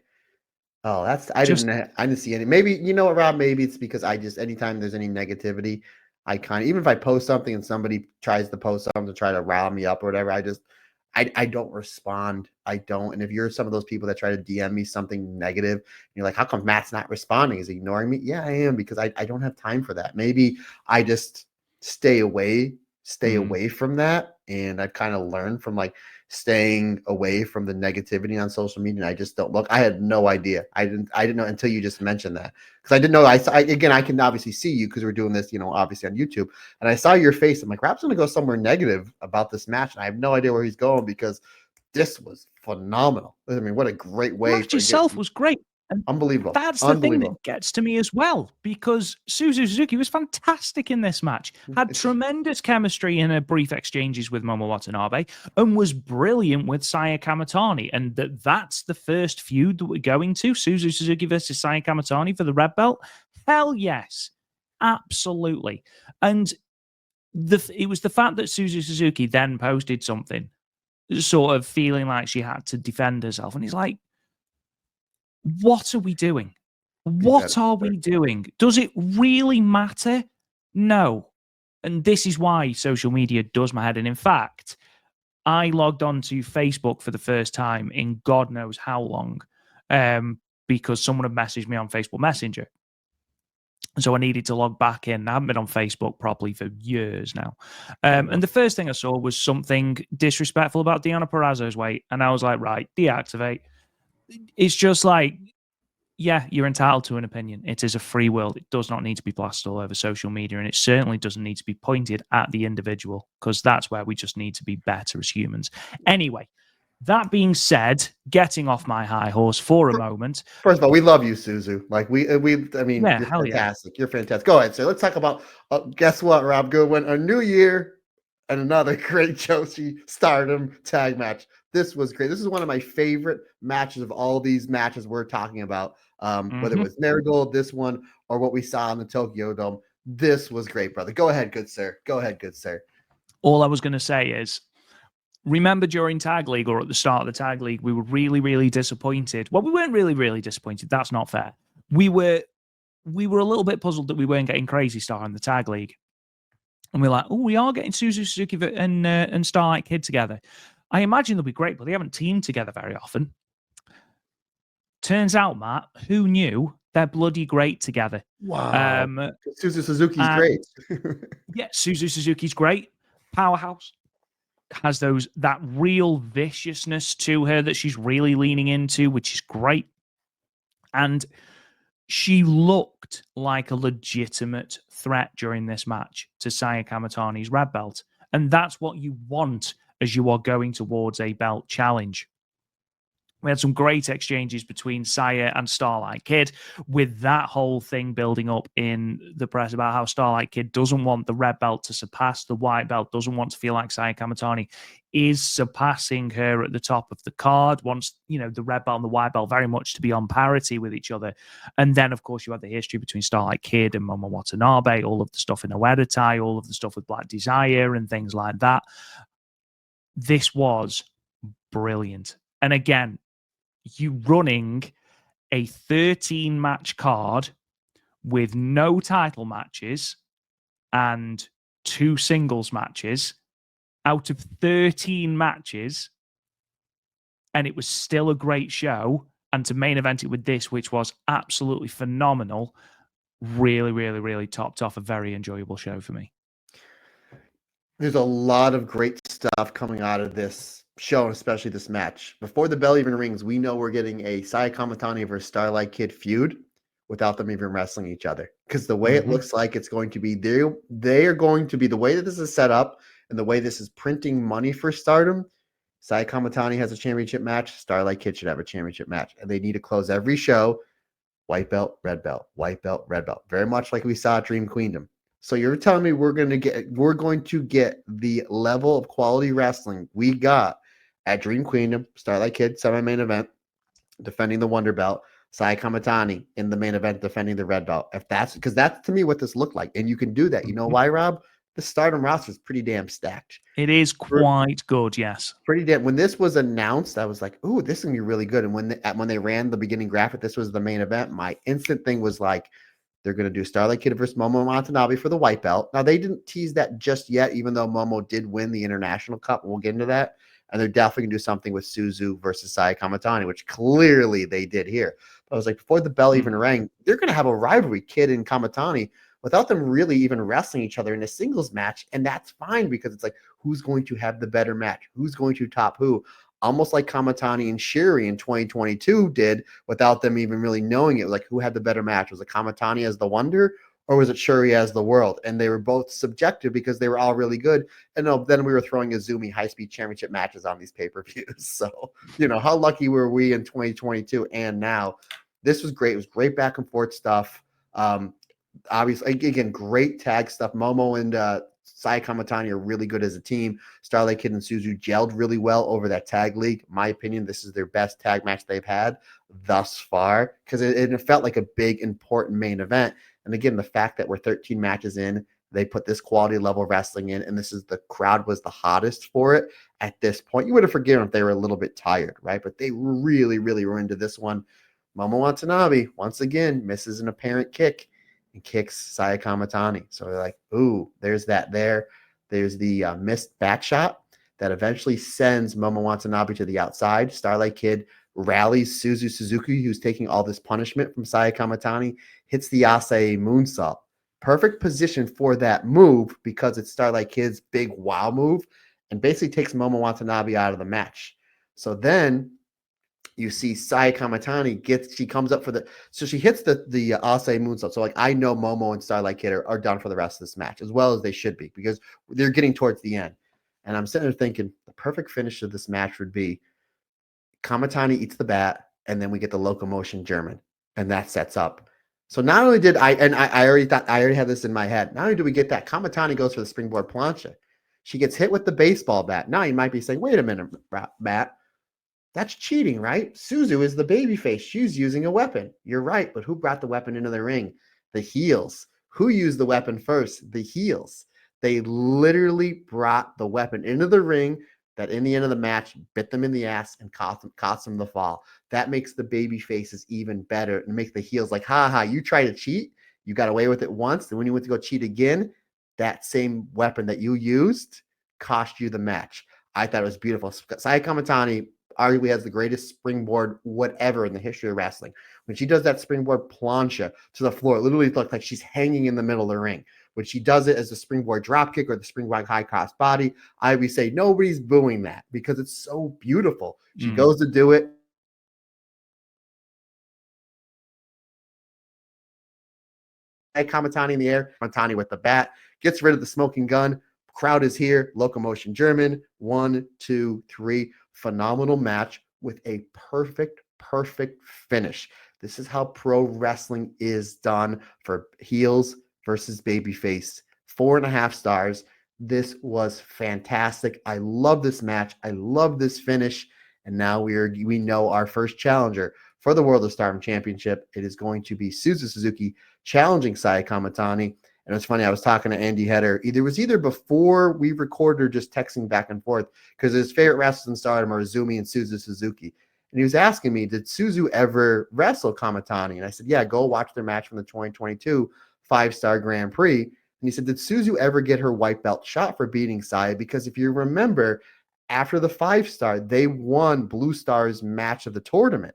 Oh, I didn't see any. Maybe, you know what, Rob? Maybe it's because anytime there's any negativity, even if I post something and somebody tries to post something to try to rile me up or whatever, I don't respond. I don't. And if you're some of those people that try to DM me something negative, you're like, how come Matt's not responding? Is he ignoring me? Yeah, I am, because I don't have time for that. Maybe I just stay away from that. And I've kind of learned from like staying away from the negativity on social media. And I just don't look. I had no idea. I didn't know until you just mentioned that, because I didn't know. Again, I can obviously see you because we're doing this, obviously on YouTube. And I saw your face. I'm like, Rob's going to go somewhere negative about this match. And I have no idea where he's going, because this was phenomenal. I mean, what a great way. The match itself was great. And Unbelievable. that's the thing that gets to me as well, because Suzu Suzuki was fantastic in this match, had tremendous chemistry in her brief exchanges with Momo Watanabe, and was brilliant with Saya Kamatani. And that's the first feud that we're going to, Suzu Suzuki versus Saya Kamatani for the red belt. Hell yes. Absolutely. And it was the fact that Suzu Suzuki then posted something, sort of feeling like she had to defend herself. And it's like, what are we doing? What are we doing? Does it really matter? No. And this is why social media does my head in. In fact, I logged on to Facebook for the first time in God knows how long, because someone had messaged me on Facebook Messenger. So I needed to log back in. I haven't been on Facebook properly for years now. And the first thing I saw was something disrespectful about Deonna Purrazzo's weight. And I was like, right, deactivate. It's just like, yeah, you're entitled to an opinion. It is a free world. It does not need to be plastered all over social media, and it certainly doesn't need to be pointed at the individual, because that's where we just need to be better as humans. Anyway, that being said, getting off my high horse for a moment. First of all, we love you, Suzu. Like I mean, yeah, you're fantastic. Yeah. You're fantastic. Go ahead, sir. Let's talk about. Guess what, Rob Goodwin? A new year and another great Joshi Stardom tag match. This was great. This is one of my favorite matches of all these matches we're talking about. Whether it was Marigold, this one, or what we saw in the Tokyo Dome. This was great, brother. Go ahead, good sir. Go ahead, good sir. All I was going to say is, remember during Tag League, or at the start of the Tag League, we were really, really disappointed. Well, we weren't really, really disappointed. That's not fair. We were a little bit puzzled that we weren't getting Crazy Star in the Tag League. And we're like, oh, we are getting Suzu Suzuki and Starlight Kid together. I imagine they'll be great, but they haven't teamed together very often. Turns out, Matt, who knew? They're bloody great together. Wow. Suzu Suzuki's great. Yeah, Suzu Suzuki's great. Powerhouse. Has that real viciousness to her that she's really leaning into, which is great. And she looked like a legitimate threat during this match to Saya Kamatani's red belt. And that's what you want as you are going towards a belt challenge. We had some great exchanges between Saya and Starlight Kid, with that whole thing building up in the press about how Starlight Kid doesn't want the red belt to surpass the white belt, doesn't want to feel like Saya Kamatani is surpassing her at the top of the card, wants, the red belt and the white belt very much to be on parity with each other. And then, of course, you have the history between Starlight Kid and Momo Watanabe, all of the stuff in Oedo, all of the stuff with Black Desire and things like that. This was brilliant. And again, you running a 13-match card with no title matches and 2 singles matches out of 13 matches, and it was still a great show. And to main event it with this, which was absolutely phenomenal, really, really, really topped off a very enjoyable show for me. There's a lot of great stuff coming out of this show, especially this match. Before the bell even rings, we know we're getting a Saya Kamitani versus Starlight Kid feud without them even wrestling each other. Because the way it looks like it's going to be, they are going to be, the way that this is set up and the way this is printing money for Stardom, Saya Kamitani has a championship match, Starlight Kid should have a championship match. And they need to close every show, white belt, red belt, white belt, red belt. Very much like we saw at Dream Queendom. So you're telling me we're going to get the level of quality wrestling we got at Dream Queendom, Starlight Kid, semi-main event, defending the Wonder Belt, Sai Kamitani in the main event defending the red belt. If that's because that's to me what this looked like. And you can do that. You know why, Rob? The Stardom roster is pretty damn stacked. It is quite good, yes. Pretty damn. When this was announced, I was like, "Ooh, this is gonna be really good." And when they ran the beginning graphic, this was the main event. My instant thing was like, they're going to do Starlight Kid versus Momo Watanabe for the white belt. Now, they didn't tease that just yet, even though Momo did win the International Cup. We'll get into that. And they're definitely going to do something with Suzu versus Saya Kamitani, which clearly they did here. But I was like, before the bell even rang, they're going to have a rivalry, Kid and Kamitani, without them really even wrestling each other in a singles match. And that's fine because it's like, who's going to have the better match? Who's going to top who? Almost like Kamitani and Shiri in 2022 did without them even really knowing it. Like, who had the better match? Was it Kamitani as the Wonder or was it Shuri as the World? And they were both subjective because they were all really good. And then we were throwing Azumi high-speed championship matches on these pay-per-views. So, how lucky were we in 2022 and now? This was great. It was great back and forth stuff. Obviously, again, great tag stuff. Momo and Saya Kamitani are really good as a team. Starlight Kid and Suzu gelled really well over that tag league. In my opinion, this is their best tag match they've had thus far because it felt like a big, important main event. And again, the fact that we're 13 matches in, they put this quality level wrestling in, and the crowd was the hottest for it at this point. You would have forgiven if they were a little bit tired, right? But they really, really were into this one. Momo Watanabe, once again, misses an apparent kick and kicks Saya Kamitani. So they're like, ooh, there's that there. There's the missed back shot that eventually sends Momo Watanabe to the outside. Starlight Kid rallies Suzu Suzuki, who's taking all this punishment from Saya Kamitani, hits the Asai moonsault. Perfect position for that move because it's Starlight Kid's big wow move and basically takes Momo Watanabe out of the match. So then you see Saya Kamitani she comes up so she hits the Asai moonsault. So like, I know Momo and Starlight Kid are done for the rest of this match, as well as they should be, because they're getting towards the end. And I'm sitting there thinking the perfect finish of this match would be Kamitani eats the bat, and then we get the locomotion German, and that sets up. So not only did I already had this in my head. Not only do we get that, Kamitani goes for the springboard plancha. She gets hit with the baseball bat. Now you might be saying, wait a minute, Matt. That's cheating, right? Suzu is the babyface. She's using a weapon. You're right, but who brought the weapon into the ring? The heels. Who used the weapon first? The heels. They literally brought the weapon into the ring that in the end of the match bit them in the ass and cost them the fall. That makes the baby faces even better and make the heels like, ha, you tried to cheat. You got away with it once. And when you went to go cheat again, that same weapon that you used cost you the match. I thought it was beautiful. Saya Kamitani arguably has the greatest springboard whatever in the history of wrestling. When she does that springboard plancha to the floor, it literally looks like she's hanging in the middle of the ring. When she does it as a springboard dropkick or the springboard high cross body, I would say nobody's booing that because it's so beautiful. She goes to do it. Kamitani in the air, Kamitani with the bat, gets rid of the smoking gun. Crowd is here. Locomotion German. 1, 2, 3. Phenomenal match with a perfect finish. This is how pro wrestling is done for heels versus babyface. 4.5 stars. This was fantastic. I love this match. I love this finish. And now we know our first challenger for the World of Stardom Championship. It is going to be Suzu Suzuki challenging Saya Kamitani. And it's funny, I was talking to Andy Header. It was either before we recorded or just texting back and forth because his favorite wrestlers in Stardom are Azumi and Suzu Suzuki. And he was asking me, did Suzu ever wrestle Kamatani? And I said, yeah, go watch their match from the 2022 5-star Grand Prix. And he said, did Suzu ever get her white belt shot for beating Saya? Because if you remember, after the 5-star, they won Blue Star's match of the tournament,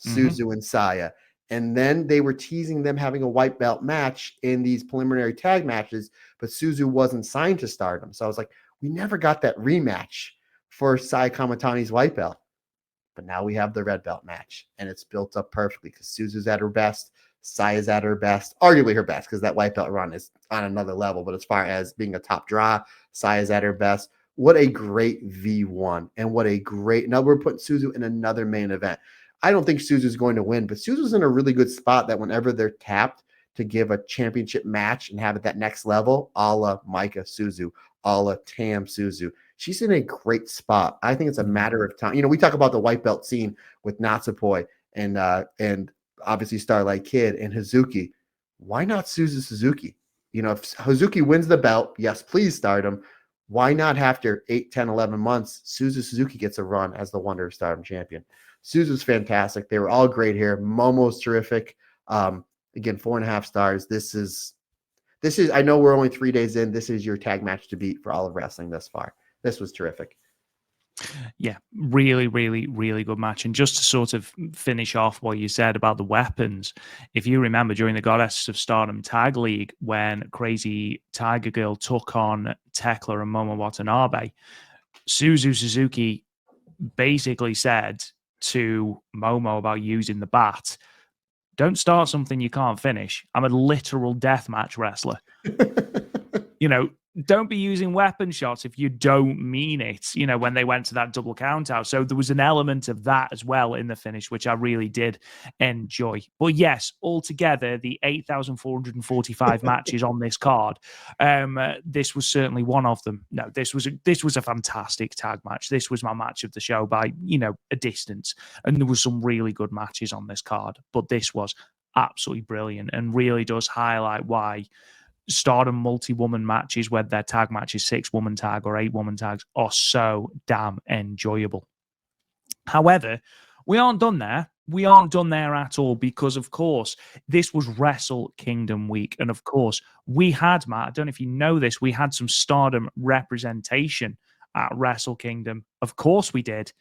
Suzu and Saya. And then they were teasing them having a white belt match in these preliminary tag matches, but Suzu wasn't signed to Stardom. So I was like, we never got that rematch for Saya Kamatani's white belt. But now we have the red belt match, and it's built up perfectly because Suzu's at her best, Saya's at her best, arguably her best, because that white belt run is on another level. But as far as being a top draw, Saya's at her best. What a great V1, and what a great, now we're putting Suzu in another main event. I don't think Suzu's going to win, but Suzu's in a really good spot that whenever they're tapped to give a championship match and have it that next level, a la Micah Suzu, a la Tam Suzu, she's in a great spot. I think it's a matter of time. You know, we talk about the white belt scene with Natsupoi and obviously Starlight Kid and Hazuki. Why not Suzu Suzuki? You know, if Hazuki wins the belt, yes, please Stardom. Why not after 8, 10, 11 months, Suzu Suzuki gets a run as the Wonder of Stardom champion? Suzu's fantastic. They were all great here. Momo's terrific. Again, 4.5 stars. This is, I know we're only 3 days in. This is your tag match to beat for all of wrestling thus far. This was terrific. Yeah, really, really, really good match. And just to sort of finish off what you said about the weapons, if you remember during the Goddess of Stardom Tag League, when Crazy Tiger Girl took on Tekla and Momo Watanabe, Suzu Suzuki basically said to Momo about using the bat, don't start something you can't finish. I'm a literal deathmatch wrestler. You know, don't be using weapon shots if you don't mean it, you know, when they went to that double count out. So there was an element of that as well in the finish, which I really did enjoy. But yes, altogether, the 8,445 matches on this card, this was certainly one of them. No, this was a fantastic tag match. This was my match of the show by, you know, a distance. And there was some really good matches on this card, but this was absolutely brilliant and really does highlight why Stardom multi-woman matches, whether their tag matches 6-woman tag or 8-woman tags, are so damn enjoyable. However, we aren't done there. We aren't done there at all because, of course, this was Wrestle Kingdom week. And, of course, we had, Matt, I don't know if you know this, we had some Stardom representation at Wrestle Kingdom. Of course we did,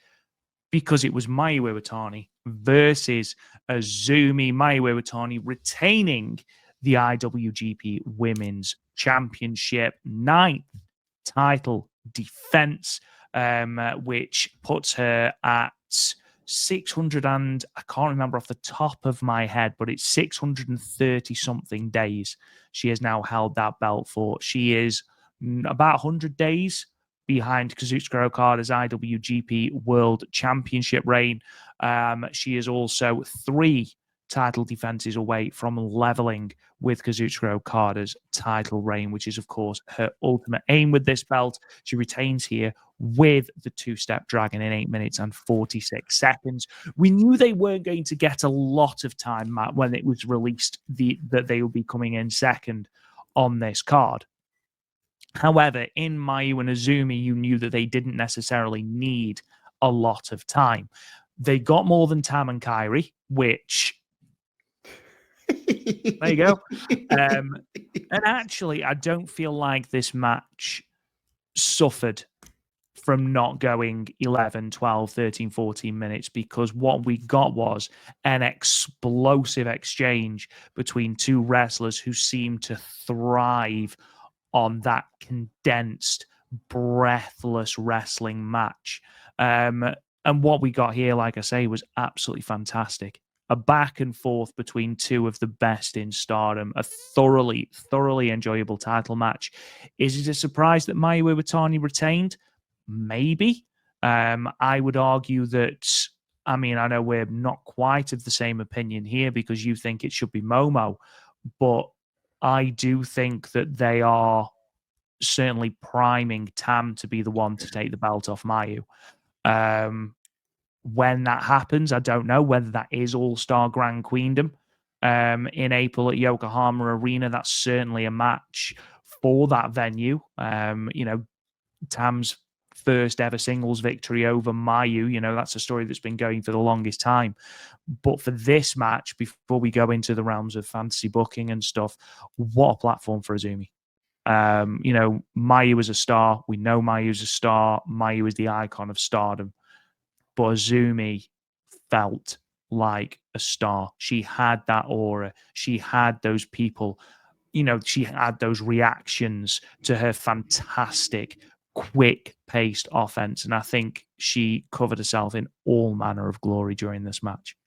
because it was Mayu Iwatani versus Azumi. Mayu Iwatani retaining the IWGP Women's Championship 9th title defense, which puts her at 600 and I can't remember off the top of my head, but it's 630 something days she has now held that belt for. She is about 100 days behind Kazuchika Okada's IWGP World Championship reign. She is also 3 title defenses away from leveling with Kazuchika Okada's title reign, which is, of course, her ultimate aim with this belt. She retains here with the 2-step dragon in 8 minutes and 46 seconds. We knew they weren't going to get a lot of time, Matt, when it was released that they would be coming in second on this card. However, in Mayu and Azumi, you knew that they didn't necessarily need a lot of time. They got more than Tam and Kairi, which... there you go. And actually, I don't feel like this match suffered from not going 11, 12, 13, 14 minutes, because what we got was an explosive exchange between two wrestlers who seemed to thrive on that condensed, breathless wrestling match. And what we got here, like I say, was absolutely fantastic. A back and forth between two of the best in Stardom, a thoroughly, thoroughly enjoyable title match. Is it a surprise that Mayu Iwatani retained? Maybe. I would argue that, I mean, I know we're not quite of the same opinion here because you think it should be Momo, but I do think that they are certainly priming Tam to be the one to take the belt off Mayu. When that happens, I don't know whether that is All-Star Grand Queendom in April at Yokohama Arena. That's certainly a match for that venue. You know, Tam's first ever singles victory over Mayu. You know, that's a story that's been going for the longest time. But for this match, before we go into the realms of fantasy booking and stuff, what a platform for Azumi. You know, Mayu is a star. We know Mayu's a star. Mayu is the icon of Stardom. But Azumi felt like a star. She had that aura. She had those people. You know, she had those reactions to her fantastic, quick-paced offense. And I think she covered herself in all manner of glory during this match.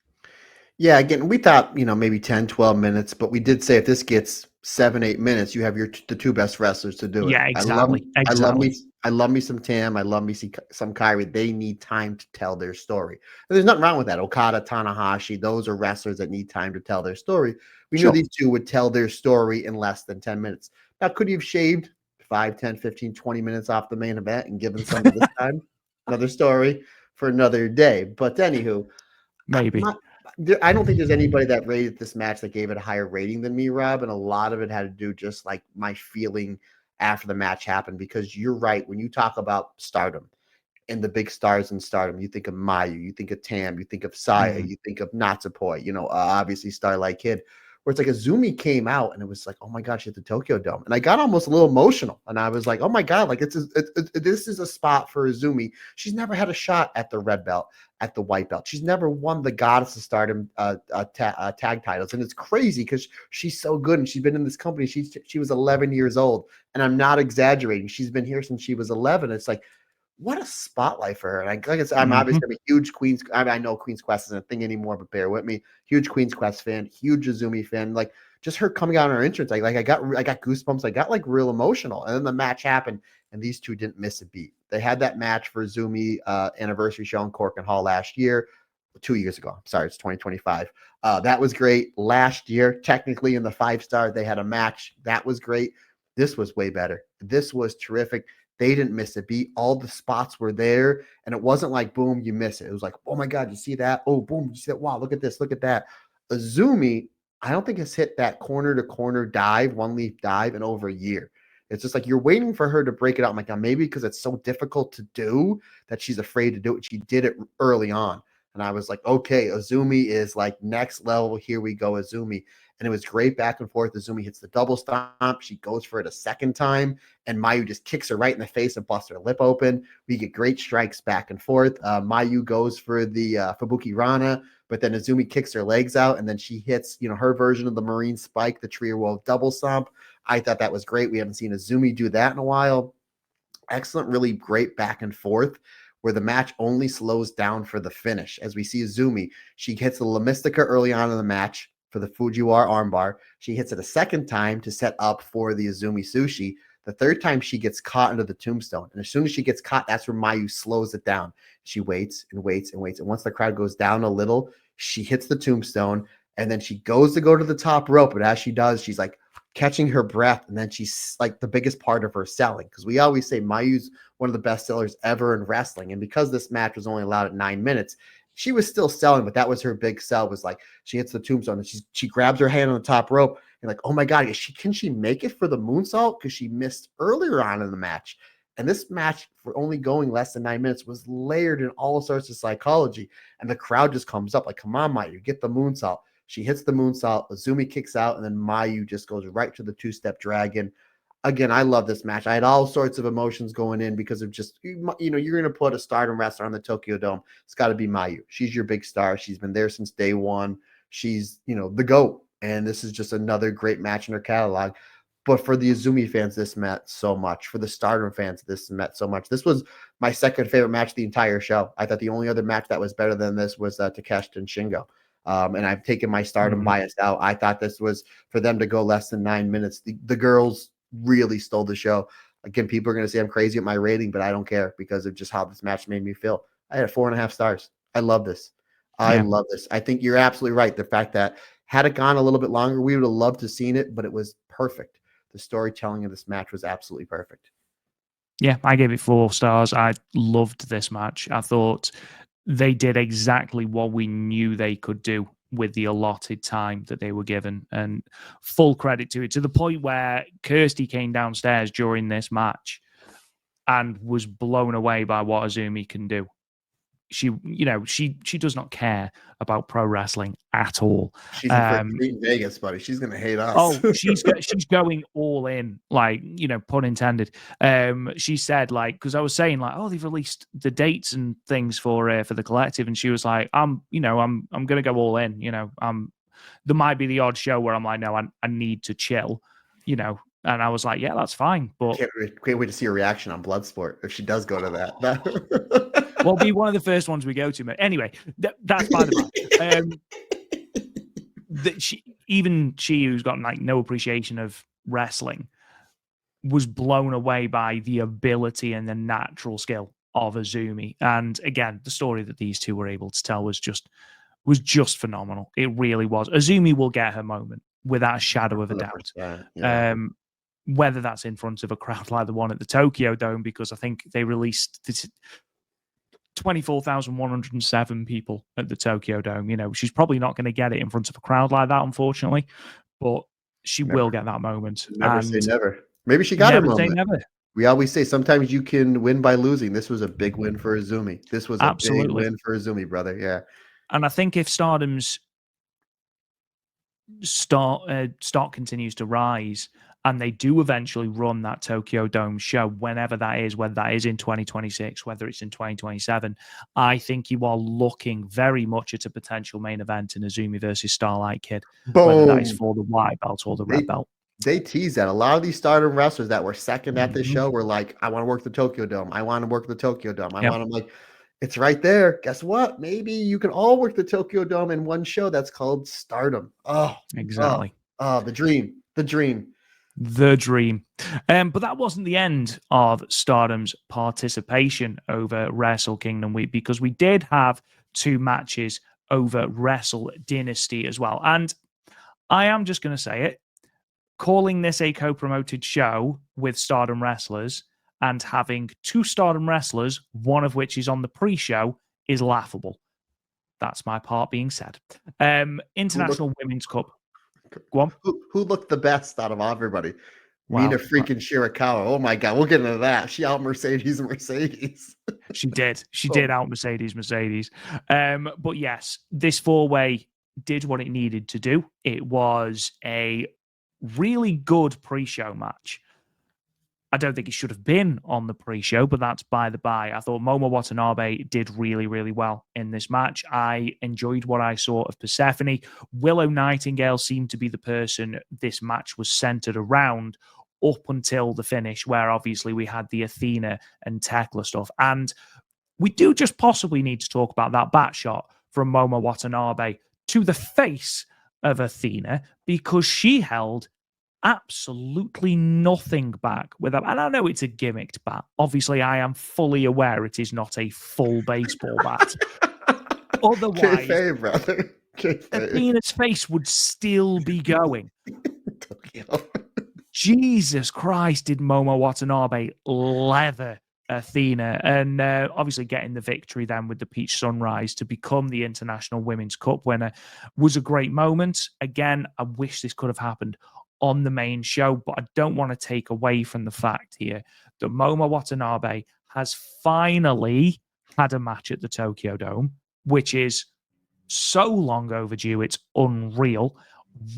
Yeah, again, we thought, maybe 10, 12 minutes, but we did say if this gets 7, 8 minutes, you have the two best wrestlers to do it. Yeah, exactly. Exactly. I love me some Tam. I love me some Kyrie. They need time to tell their story. And there's nothing wrong with that. Okada, Tanahashi, those are wrestlers that need time to tell their story. We knew these two would tell their story in less than 10 minutes. Now, could you have shaved 5, 10, 15, 20 minutes off the main event and given some of this time? Another story for another day. But anywho, maybe. I don't think there's anybody that rated this match that gave it a higher rating than me, Rob. And a lot of it had to do just like my feeling after the match happened, because you're right. When you talk about Stardom and the big stars in Stardom, you think of Mayu, you think of Tam, you think of Saya, you think of Natsupoi, obviously Starlight Kid. Where it's like Azumi came out and it was like, oh my gosh, at the Tokyo Dome. And I got almost a little emotional. And I was like, oh my God, like this is a spot for Azumi. She's never had a shot at the red belt, at the white belt. She's never won the Goddess of Stardom tag titles. And it's crazy because she's so good and she's been in this company. She was 11 years old. And I'm not exaggerating. She's been here since she was 11. It's like, what a spotlight for her. And like I said, I'm obviously a huge Queen's. I know Queen's Quest isn't a thing anymore, but bear with me. Huge Queen's Quest fan, huge Azumi fan. Like just her coming out on her entrance, I got goosebumps. I got like real emotional. And then the match happened, and these two didn't miss a beat. They had that match for Azumi anniversary show in Cork and Hall last year. 2 years ago. Sorry, it's 2025. That was great. Last year, technically in the 5-star, they had a match. That was great. This was way better. This was terrific. They didn't miss a beat. All the spots were there. And it wasn't like, boom, you miss it. It was like, oh my God, you see that? Oh, boom, you see that? Wow, look at this. Look at that. Azumi, I don't think has hit that corner-to-corner dive, one-leaf dive in over a year. It's just like you're waiting for her to break it out. I'm like, now maybe because it's so difficult to do that she's afraid to do it. She did it early on. And I was like, okay, Azumi is like next level. Here we go, Azumi. And it was great back and forth. Azumi hits the double stomp. She goes for it a second time. And Mayu just kicks her right in the face and busts her lip open. We get great strikes back and forth. Mayu goes for the Fubuki Rana, but then Azumi kicks her legs out. And then she hits, her version of the Marine Spike, the Tree Wolf double stomp. I thought that was great. We haven't seen Azumi do that in a while. Excellent, really great back and forth, where the match only slows down for the finish. As we see Azumi, she hits the La Mystica early on in the match for the Fujiwara armbar. She hits it a second time to set up for the Azumi Sushi. The third time she gets caught into the tombstone. And as soon as she gets caught, that's where Mayu slows it down. She waits and waits and waits. And once the crowd goes down a little, she hits the tombstone. And then she goes to go to the top rope. But as she does, she's like catching her breath. And then she's like the biggest part of her selling. Because we always say Mayu's one of the best sellers ever in wrestling. And because this match was only allowed at 9 minutes, she was still selling, but that was her big sell, was like she hits the tombstone and she grabs her hand on the top rope and like, oh my God, can she make it for the moonsault? Because she missed earlier on in the match. And this match, for only going less than 9 minutes, was layered in all sorts of psychology. And the crowd just comes up like, come on, Mayu, get the moonsault. She hits the moonsault, Azumi kicks out, and then Mayu just goes right to the two-step dragon. Again, I love this match. I had all sorts of emotions going in because of just, you're going to put a Stardom wrestler on the Tokyo Dome. It's got to be Mayu. She's your big star. She's been there since day one. She's, the GOAT. And this is just another great match in her catalog. But for the Azumi fans, this meant so much. For the Stardom fans, this meant so much. This was my second favorite match of the entire show. I thought the only other match that was better than this was Takeshita and Shingo. And I've taken my Stardom bias out. I thought this was, for them to go less than 9 minutes, the girls really stole the show. Again, people are going to say I'm crazy at my rating, but I don't care because of just how this match made me feel. I had 4.5 stars. I love this. I love this. I think you're absolutely right. The fact that had it gone a little bit longer, we would have loved to have seen it, but it was perfect. The storytelling of this match was absolutely perfect. Yeah, I gave it 4 stars. I loved this match. I thought they did exactly what we knew they could do with the allotted time that they were given, and full credit to it, to the point where Kirsty came downstairs during this match and was blown away by what Azumi can do. She does not care about pro wrestling at all. She's in for a treat in Vegas, buddy. She's gonna hate us. Oh, she's going all in, like, pun intended. She said, like, because I was saying, like, oh, they've released the dates and things for the collective, and she was like, I'm gonna go all in. There might be the odd show where I'm like, no, I need to chill, and I was like, yeah, that's fine. But can't wait to see her reaction on Bloodsport if she does go to that. Well, be one of the first ones we go to. Mate. Anyway, that's by the by. Chii, who's got like no appreciation of wrestling, was blown away by the ability and the natural skill of Azumi. And again, the story that these two were able to tell was just phenomenal. It really was. Azumi will get her moment without a shadow of a doubt. Yeah. Whether that's in front of a crowd like the one at the Tokyo Dome, because I think they released 24,107 people at the Tokyo Dome. She's probably not going to get it in front of a crowd like that, unfortunately, but she will get that moment. Never say never. Maybe she got her moment. Never. We always say sometimes you can win by losing. This was a big win for Azumi. This was a big win for Azumi, brother. Yeah. And I think if Stardom's stock continues to rise, and they do eventually run that Tokyo Dome show, whenever that is, whether that is in 2026, whether it's in 2027, I think you are looking very much at a potential main event in Azumi versus Starlight Kid, whether that is for the white belt or the red belt. They tease that. A lot of these Stardom wrestlers that were second at this show were like, I want to work the Tokyo Dome. I want to work the Tokyo Dome. I want to, like, it's right there. Guess what? Maybe you can all work the Tokyo Dome in one show that's called Stardom. Oh, exactly. Oh, the dream. But that wasn't the end of Stardom's participation over Wrestle Kingdom week, because we did have 2 matches over Wrestle Dynasty as well. And I am just going to say it, calling this a co-promoted show with Stardom wrestlers and having 2 Stardom wrestlers, one of which is on the pre-show, is laughable. That's my part being said. International Women's Cup. Go on. Who looked the best out of everybody? Wow. Mina freaking Shirakawa. Oh my God, we'll get into that. She out Mercedes. She did. She did out Mercedes. But yes, this 4-way did what it needed to do. It was a really good pre-show match. I don't think it should have been on the pre-show, but that's by the by. I thought Momo Watanabe did really, really well in this match. I enjoyed what I saw of Persephone. Willow Nightingale seemed to be the person this match was centered around up until the finish, where obviously we had the Athena and Tekla stuff. And we do just possibly need to talk about that bat shot from Momo Watanabe to the face of Athena, because she held absolutely nothing back with that. And I know it's a gimmicked bat. Obviously, I am fully aware it is not a full baseball bat. Otherwise, Athena's face would still be going. Jesus Christ, did Momo Watanabe leather Athena, and obviously getting the victory then with the Peach Sunrise to become the International Women's Cup winner was a great moment. Again, I wish this could have happened on the main show, but I don't want to take away from the fact here that Momo Watanabe has finally had a match at the Tokyo Dome, which is so long overdue, it's unreal.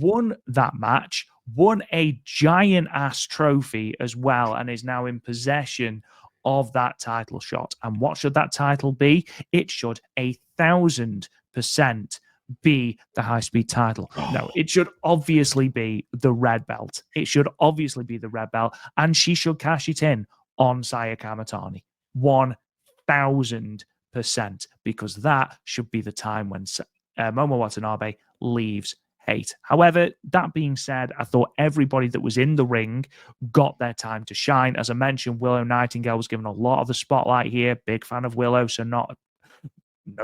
Won that match, won a giant ass trophy as well, and is now in possession of that title shot. And what should that title be? It should 1,000% be the high-speed title. No, it should obviously be the red belt. It should obviously be the red belt, and she should cash it in on Saya Kamatani. 1,000%, because that should be the time when Momo Watanabe leaves hate. However, that being said, I thought everybody that was in the ring got their time to shine. As I mentioned, Willow Nightingale was given a lot of the spotlight here. Big fan of Willow, so no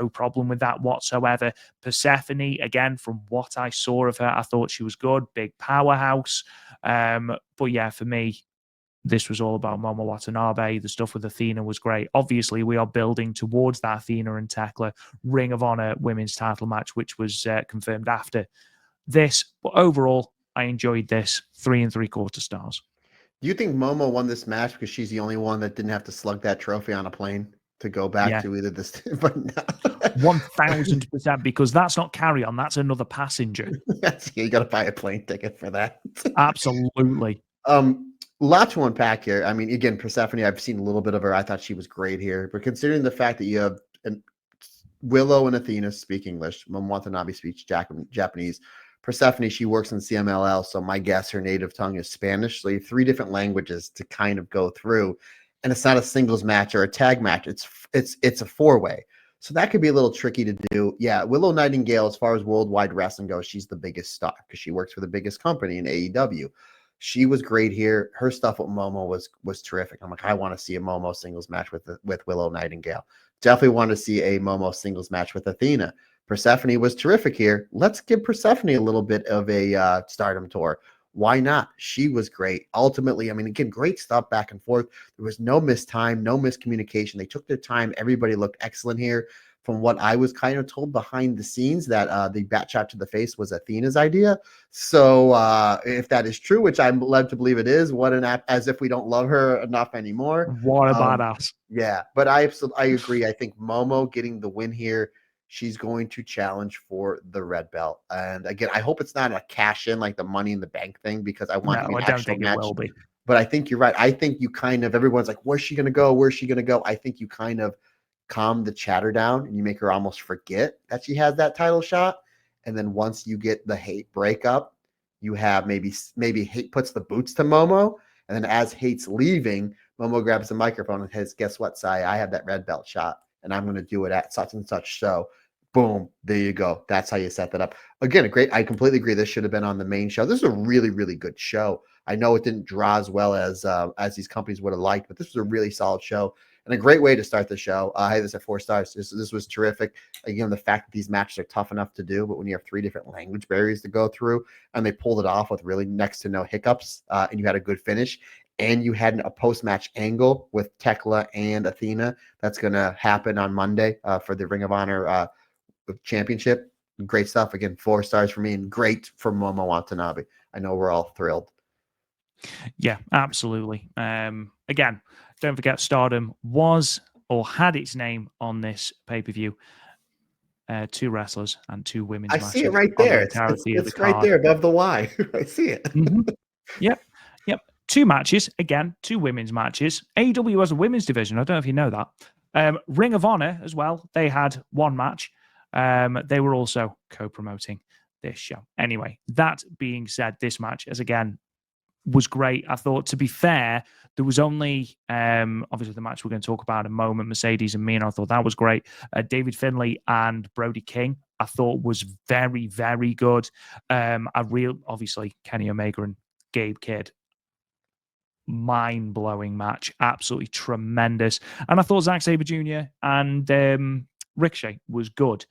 problem with that whatsoever. Persephone, again, from what I saw of her, I thought she was good. Big powerhouse. But yeah, for me, this was all about Momo Watanabe. The stuff with Athena was great. Obviously, we are building towards that Athena and Tekla Ring of Honor women's title match, which was confirmed after this. But overall, I enjoyed this. 3 3/4 stars. Do you think Momo won this match because she's the only one that didn't have to slug that trophy on a plane to go back to either this? But no. 1000%, because that's not carry on, that's another passenger. You got to buy a plane ticket for that. Absolutely. Lot to unpack here. I mean, again, Persephone, I've seen a little bit of her. I thought she was great here, but considering the fact that you have Willow and Athena speak English, Momo Watanabe speaks Japanese. Persephone, she works in CMLL, so my guess her native tongue is Spanish. So you have 3 different languages to kind of go through, and it's not a singles match or a tag match. It's a 4-way. So that could be a little tricky to do. Yeah, Willow Nightingale, as far as worldwide wrestling goes, she's the biggest star because she works for the biggest company in AEW. She was great here. Her stuff with Momo was terrific. I'm like, I want to see a Momo singles match with Willow Nightingale. Definitely want to see a Momo singles match with Athena. Persephone was terrific here. Let's give Persephone a little bit of a Stardom tour. Why not? She was great. Ultimately, I mean, again, great stuff back and forth. There was no missed time, no miscommunication. They took their time. Everybody looked excellent here. From what I was kind of told behind the scenes, that the bat shot to the face was Athena's idea. So if that is true, which I'm led to believe it is, what an app, as if we don't love her enough anymore. What a badass. Yeah, but I agree. I think Momo getting the win here, she's going to challenge for the red belt. And again, I hope it's not a cash in like the Money in the Bank thing, because I want No, I don't think it will be. But I think you're right. I think you kind of, everyone's like, where's she going to go? Where's she going to go? I think you kind of calm the chatter down and you make her almost forget that she has that title shot. And then once you get the hate breakup, you have maybe Hate puts the boots to Momo. And then as Hate's leaving, Momo grabs the microphone and says, guess what, Sai? I have that red belt shot and I'm going to do it at such and such show. Boom, there you go. That's how you set that up. Again, I completely agree. This should have been on the main show. This is a really, really good show. I know it didn't draw as well as these companies would have liked, but this was a really solid show and a great way to start the show. I had this at 4 stars. This was terrific. Again, the fact that these matches are tough enough to do, but when you have 3 different language barriers to go through, and they pulled it off with really next to no hiccups, and you had a good finish, and you had a post-match angle with Tekla and Athena that's going to happen on Monday for the Ring of Honor championship. Great stuff. Again, 4 stars for me and great for Momo Watanabe. I know we're all thrilled. Yeah, absolutely. Again, don't forget Stardom was or had its name on this pay-per-view. 2 wrestlers and 2 women's matches. I see it right there. It's right there above the Y. I see it. Yep. 2 matches. Again, 2 women's matches. AEW has a women's division. I don't know if you know that. Ring of Honor as well. They had 1 match. They were also co-promoting this show. Anyway, that being said, this match, as again, was great. I thought, to be fair, there was only obviously the match we're going to talk about in a moment, Mercedes and Mina. I thought that was great. David Finlay and Brody King, I thought was very, very good. Obviously Kenny Omega and Gabe Kidd, mind-blowing match, absolutely tremendous. And I thought Zack Sabre Jr. and Ricochet was good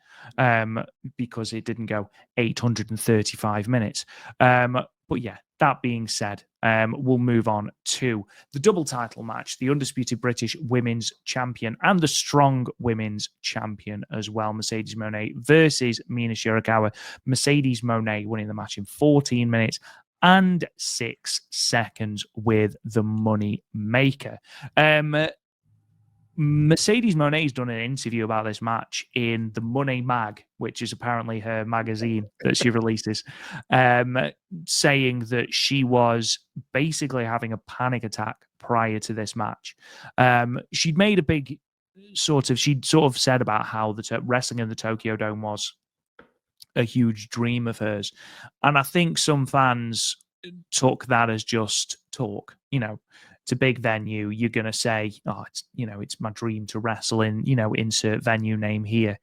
because it didn't go 835 minutes. But yeah, that being said, we'll move on to the double title match, the undisputed British Women's Champion and the Strong Women's Champion as well, Mercedes Mone versus Mina Shirakawa. Mercedes Mone winning the match in 14 minutes and 6 seconds with the Money Maker. Mercedes Moné's done an interview about this match in the Money Mag, which is apparently her magazine that she releases, saying that she was basically having a panic attack prior to this match. She'd made a big she'd said about how the wrestling in the Tokyo Dome was a huge dream of hers. And I think some fans took that as just talk, it's a big venue. You're going to say, oh, it's my dream to wrestle in, insert venue name here.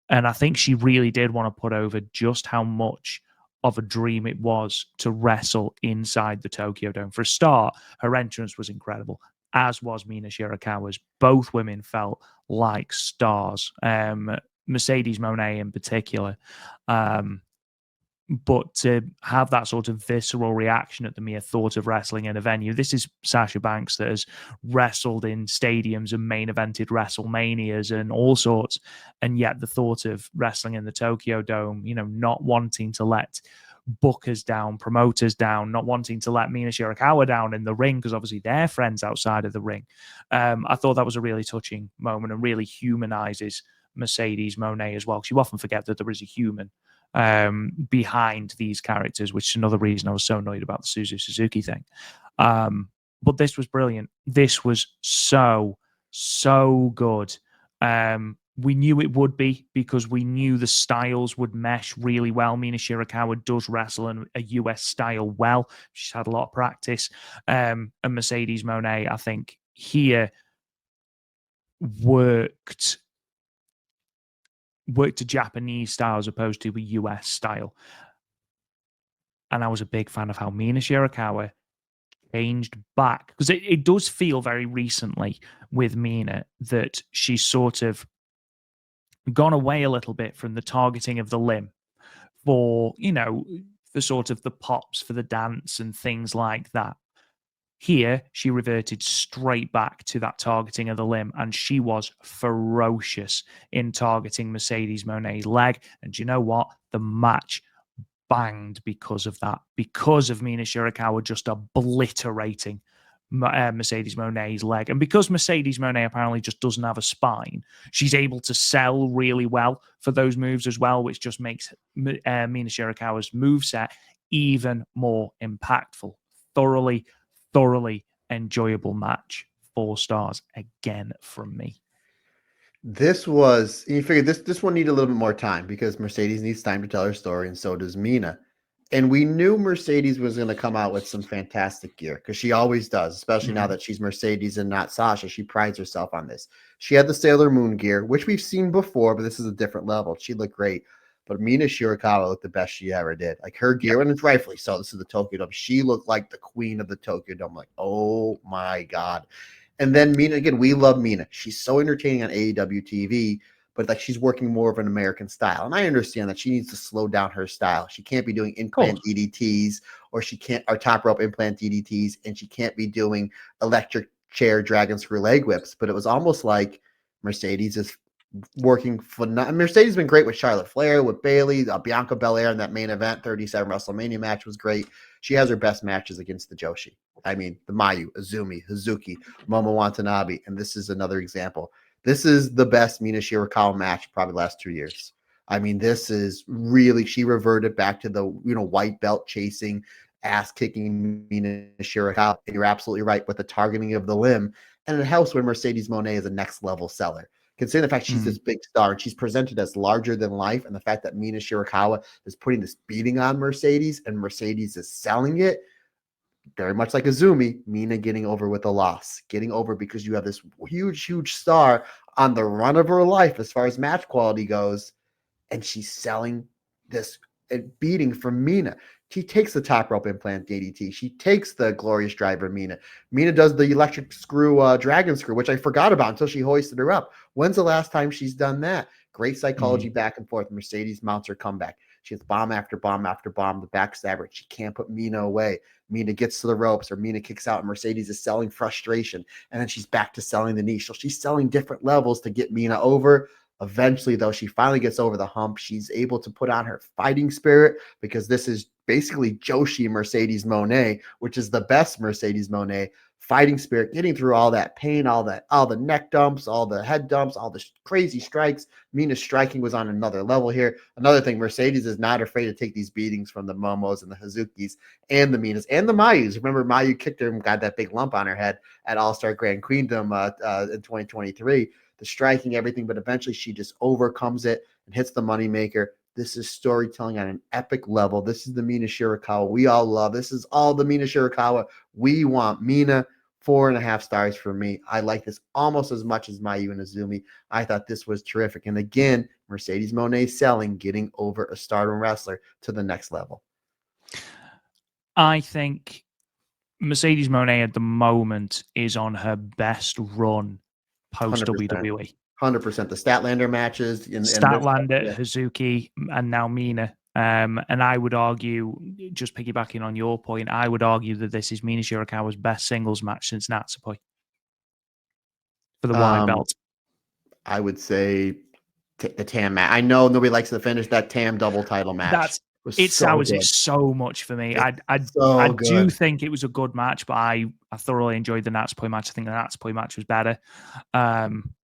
And I think she really did want to put over just how much of a dream it was to wrestle inside the Tokyo Dome. For a start, her entrance was incredible, as was Mina Shirakawa's. Both women felt like stars. Mercedes Mone in particular. But to have that sort of visceral reaction at the mere thought of wrestling in a venue, this is Sasha Banks that has wrestled in stadiums and main evented WrestleManias and all sorts. And yet the thought of wrestling in the Tokyo Dome, not wanting to let bookers down, promoters down, not wanting to let Mina Shirakawa down in the ring because obviously they're friends outside of the ring. I thought that was a really touching moment and really humanizes Mercedes Mone as well, because you often forget that there is a human behind these characters, which is another reason I was so annoyed about the Suzuki thing. But this was brilliant. This was so good. We knew it would be, because we knew the styles would mesh really well. Mina Shirakawa does wrestle in a US style well. She's had a lot of practice. And Mercedes Mone, I think, here worked a Japanese style as opposed to a US style. And I was a big fan of how Mina Shirakawa changed back, because it does feel very recently with Mina that she's sort of gone away a little bit from the targeting of the limb for, for sort of the pops for the dance and things like that. Here, she reverted straight back to that targeting of the limb, and she was ferocious in targeting Mercedes Mone's leg. And you know what? The match banged because of that, because of Mina Shirakawa just obliterating Mercedes Mone's leg. And because Mercedes Mone apparently just doesn't have a spine, she's able to sell really well for those moves as well, which just makes Mina Shirakawa's moveset even more impactful. Thoroughly enjoyable match. 4 stars again from me. This was, you figure this one needed a little bit more time, because Mercedes needs time to tell her story, and so does Mina. And we knew Mercedes was going to come out with some fantastic gear, because she always does, especially now that she's Mercedes and not Sasha. She prides herself on this. She had the Sailor Moon gear, which we've seen before, but this is a different level. She looked great. But Mina Shirakawa looked the best she ever did. Like, her gear, and it's rightfully so. This is the Tokyo Dome. She looked like the queen of the Tokyo Dome. Like, oh my God. And then Mina, again, we love Mina. She's so entertaining on AEW TV, but like, she's working more of an American style. And I understand that she needs to slow down her style. She can't be doing implant DDTs, or top rope implant DDTs, and she can't be doing electric chair dragon screw leg whips. But it was almost like Mercedes is working Mercedes has been great with Charlotte Flair, with Bayley, Bianca Belair in that main event 37 WrestleMania match was great. She has her best matches against the Joshi. I mean, the Mayu, Azumi, Hazuki, Momo Watanabe, and this is another example. This is the best Mina Shirakawa match probably the last 2 years. I mean, this is really, she reverted back to the white belt chasing, ass kicking Mina Shirakawa. And you're absolutely right with the targeting of the limb, and it helps when Mercedes Mone is a next level seller. Considering the fact she's this big star and she's presented as larger than life, and the fact that Mina Shirakawa is putting this beating on Mercedes and Mercedes is selling it, very much like Azumi, Mina getting over with a loss. Getting over because you have this huge star on the run of her life as far as match quality goes, and she's selling this beating from Mina. She takes the top rope implant DDT. She takes the glorious driver Mina. Mina does the electric screw, dragon screw, which I forgot about until she hoisted her up. When's the last time she's done that? Great psychology back and forth. Mercedes mounts her comeback. She has bomb after bomb after bomb, the backstabber. She can't put Mina away. Mina gets to the ropes, or Mina kicks out, and Mercedes is selling frustration. And then she's back to selling the niche. So she's selling different levels to get Mina over. Eventually, though, she finally gets over the hump. She's able to put on her fighting spirit, because this is basically Joshi Mercedes Mone, which is the best Mercedes Mone. Fighting spirit, getting through all that pain, all the neck dumps, all the head dumps, all the crazy strikes. Mina's striking was on another level here. Another thing, Mercedes is not afraid to take these beatings from the Momos and the Hazukis and the Minas and the Mayus. Remember, Mayu kicked her and got that big lump on her head at All-Star Grand Queendom in 2023. The striking, everything, but eventually she just overcomes it and hits the moneymaker. This is storytelling on an epic level. This is the Mina Shirakawa we all love. This is all the Mina Shirakawa we want. Mina, 4.5 stars for me. I like this almost as much as Mayu and Azumi. I thought this was terrific. And again, Mercedes Mone selling, getting over a Stardom wrestler to the next level. I think Mercedes Mone at the moment is on her best run post WWE. 100%. The Statlander matches. Statlander, Hazuki, and now Mina. And I would argue, just piggybacking on your point, I would argue that this is Mina Shirakawa's best singles match since Natsupoi for the white belt. I would say the TAM match. I know nobody likes to finish that TAM double title match. It so sours good. it so much for me. I So do good. think it was a good match, but I thoroughly enjoyed the Natsupoi match. I think the Natsupoi match was better.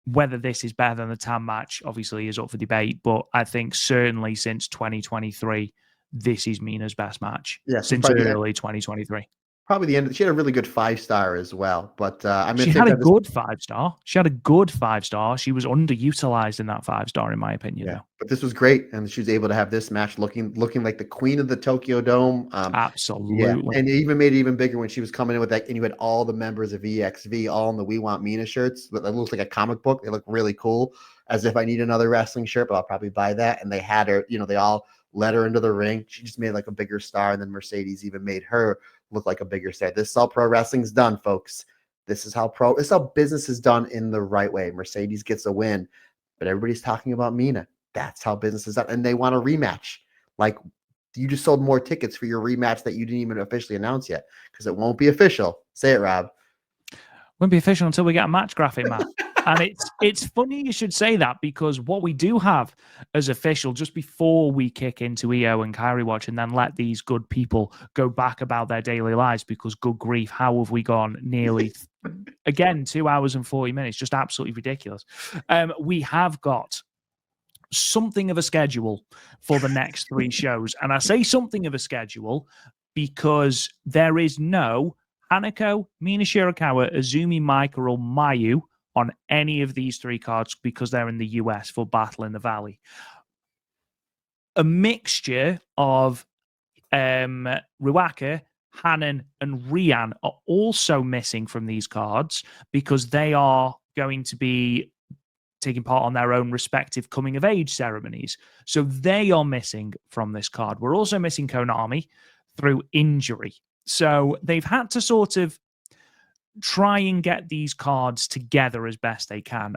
Whether this is better than the Tam match, obviously, is up for debate. But I think certainly since 2023, this is Mina's best match Yeah, since early 2023. Probably the end. She had a really good 5-star as well. But I mean, She had a good 5-star. She had a good 5-star. She was underutilized in that 5-star, in my opinion, though. But this was great, and she was able to have this match looking like the queen of the Tokyo Dome. Absolutely. And it even made it even bigger when she was coming in with that, and you had all the members of EXV all in the We Want Mina shirts. That looks like a comic book. They look really cool. As if I need another wrestling shirt, but I'll probably buy that. And they had her, they all let her into the ring. She just made like a bigger star, and then Mercedes even made her look like a bigger star. This is how pro wrestling's done, folks. This is how business is done in the right way. Mercedes gets a win, but everybody's talking about Mina. That's how business is done, and they want a rematch. Like, you just sold more tickets for your rematch that you didn't even officially announce yet, because it won't be official. Say it, Rob. Won't be official until we get a match graphic, Matt. And it's funny you should say that, because what we do have as official, just before we kick into EO and Kairi Watch and then let these good people go back about their daily lives, because good grief, how have we gone nearly, again, 2 hours and 40 minutes? Just absolutely ridiculous. We have got something of a schedule for the next 3 shows. And I say something of a schedule because there is no Hanako, Mina Shirakawa, Azumi Maika, or Mayu on any of these 3 cards because they're in the US for Battle in the Valley. A mixture of Ruaka, Hanan, and Rian are also missing from these cards because they are going to be taking part on their own respective coming of age ceremonies. So they are missing from this card. We're also missing Konami through injury. So they've had to sort of try and get these cards together as best they can.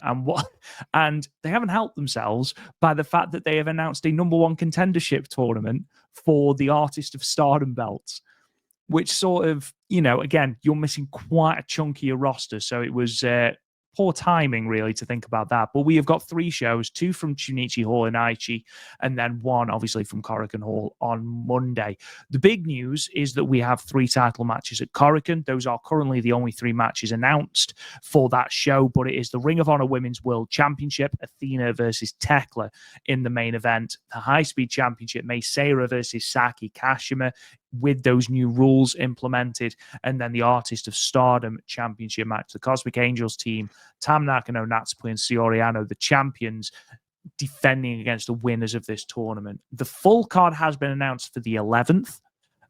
And they haven't helped themselves by the fact that they have announced a #1 contendership tournament for the Artist of Stardom belts, which sort of, again, you're missing quite a chunkier roster. So it was poor timing, really, to think about that. But we have got 3 shows, 2 from Chunichi Hall in Aichi, and then 1, obviously, from Korakuen Hall on Monday. The big news is that we have 3 title matches at Korakuen. Those are currently the only 3 matches announced for that show, but it is the Ring of Honor Women's World Championship, Athena versus Tekla in the main event, the High Speed Championship, Mei Seira versus Saki Kashima, with those new rules implemented, and then the Artist of Stardom Championship match. The Cosmic Angels team, Tam Nakano, Natsupoi, and Sioriano, the champions, defending against the winners of this tournament. The full card has been announced for the 11th.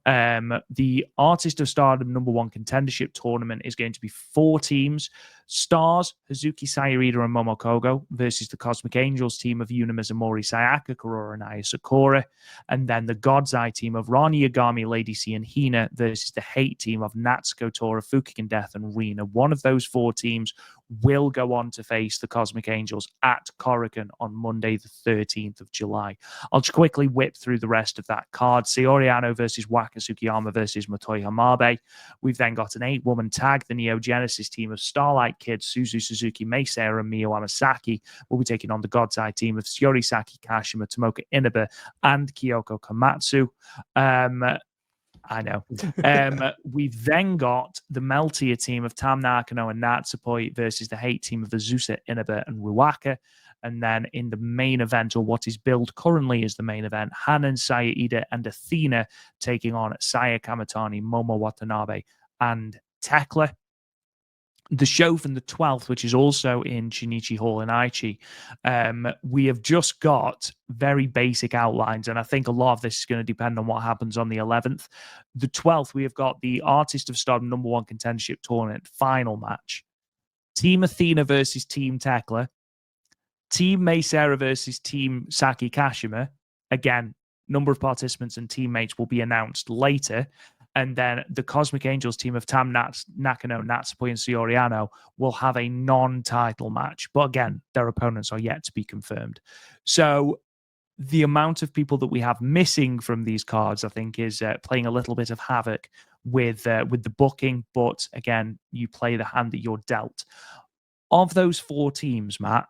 The Artist of Stardom #1 contendership tournament is going to be 4 teams. Stars, Hazuki Sayurida and Momokogo versus the Cosmic Angels team of Yuna Mizumori, Sayaka Kurora, and Aya Sakura. And then the God's Eye team of Rani Yagami, Lady C, and Hina versus the Hate team of Natsuko Tora, Fukigen Death, and Rina. One of those 4 teams will go on to face the Cosmic Angels at Korakuen on Monday, the 13th of July. I'll just quickly whip through the rest of that card. Sioriano versus Waka Tsukiyama versus Motoi Hamabe. We've then got an 8-woman tag. The Neo Genesis team of Starlight Kid, Suzu Suzuki, Mei Seira, and Mio Amasaki will be taking on the God's Eye team of Shiori Saki Kashima, Tomoka Inaba, and Kyoko Komatsu. I know. We've then got the Meltier team of Tam Nakano and Natsupoi versus the Hate team of Azusa, Inaba, and Ruaka. And then in the main event, or what is billed currently as the main event, Hanan, Saya Ida, and Athena taking on Saya Kamatani, Momo Watanabe, and Tekla. The show from the 12th, which is also in Chunichi Hall in Aichi, we have just got very basic outlines, and I think a lot of this is going to depend on what happens on the 11th. The 12th, we have got the Artist of Stardom #1 contendership tournament final match. Team Athena versus Team Tekla. Team Mei Seira versus Team Saki Kashima. Again, number of participants and teammates will be announced later. And then the Cosmic Angels team of Tam Nakano, Natsupoi, and Sioriano will have a non-title match. But again, their opponents are yet to be confirmed. So the amount of people that we have missing from these cards, I think, is playing a little bit of havoc with the booking. But again, you play the hand that you're dealt. Of those 4 teams, Matt,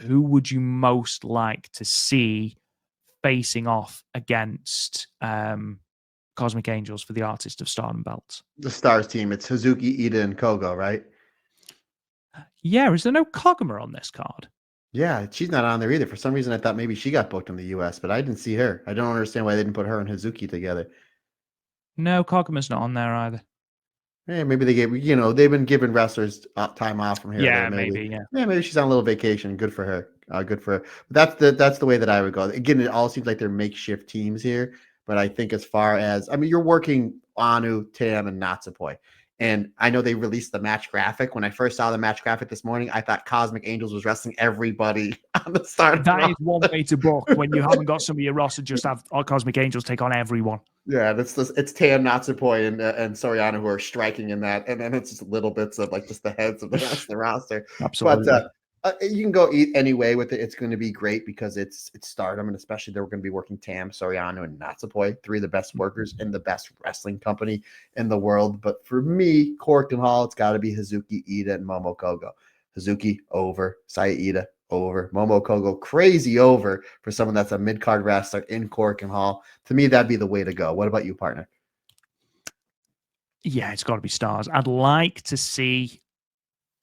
who would you most like to see facing off against Cosmic Angels for the Artist of Stardom belts. The Stars team, it's Hazuki, Ida, and Kogo, right? Yeah, is there no Koguma on this card? Yeah, she's not on there either. For some reason, I thought maybe she got booked in the US, but I didn't see her. I don't understand why they didn't put her and Hazuki together. No, Koguma's not on there either. Yeah, maybe they gave, they've been giving wrestlers time off from here. Yeah, there, maybe. yeah. Yeah, maybe she's on a little vacation. Good for her. Good for her. But that's the way that I would go. Again, it all seems like they're makeshift teams here. But I think as far as, you're working Anu, Tam, and Natsupoi. And I know they released the match graphic. When I first saw the match graphic this morning, I thought Cosmic Angels was wrestling everybody on the start. That is one way to book when you haven't got some of your roster, just have Cosmic Angels take on everyone. Yeah, it's Tam, Natsupoi, and Soriano who are striking in that, and then it's just little bits of just the heads of the rest of the roster. Absolutely. But you can go any way with it. It's going to be great because it's Stardom, and especially they're going to be working Tam, Soriano, and Natsupoi, three of the best workers in the best wrestling company in the world. But for me, Cork and Hall, it's got to be Hazuki, Ida, and Momo Kogo. Hazuki over, Saya Ida over, Momo Kogo crazy over for someone that's a mid-card wrestler in Cork and Hall. To me, that'd be the way to go. What about you, partner? Yeah, it's got to be Stars. I'd like to see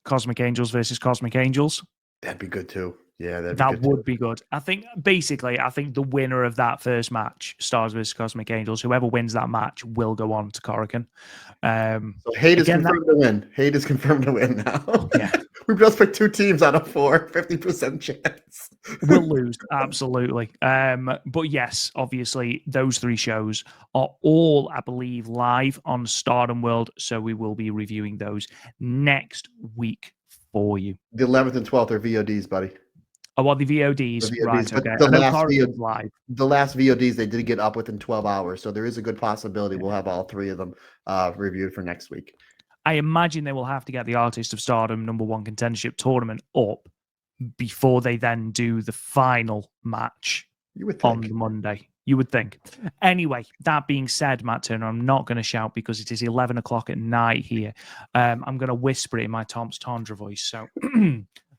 Cosmic Angels versus Cosmic Angels. That'd be good too. Yeah, that would be good. I think the winner of that first match, Stars versus Cosmic Angels, whoever wins that match will go on to Korakuen. So Hate is confirmed to win. Hate is confirmed to win now. Yeah. We've just picked 2 teams out of 4, 50% chance. We'll lose, absolutely. But yes, obviously, those 3 shows are all, I believe, live on Stardom World. So we will be reviewing those next week for you. The 11th and 12th are VODs, buddy. Oh, well, the VODs, right? Okay. The last VODs they did get up within 12 hours, so there is a good possibility we'll have all 3 of them reviewed for next week. I imagine they will have to get the Artist of Stardom #1 contendership tournament up before they then do the final match on the Monday. You would think. Anyway, that being said, Matt Turner, I'm not going to shout because it is 11 o'clock at night here. I'm going to whisper it in my Tom's Tundra voice. So,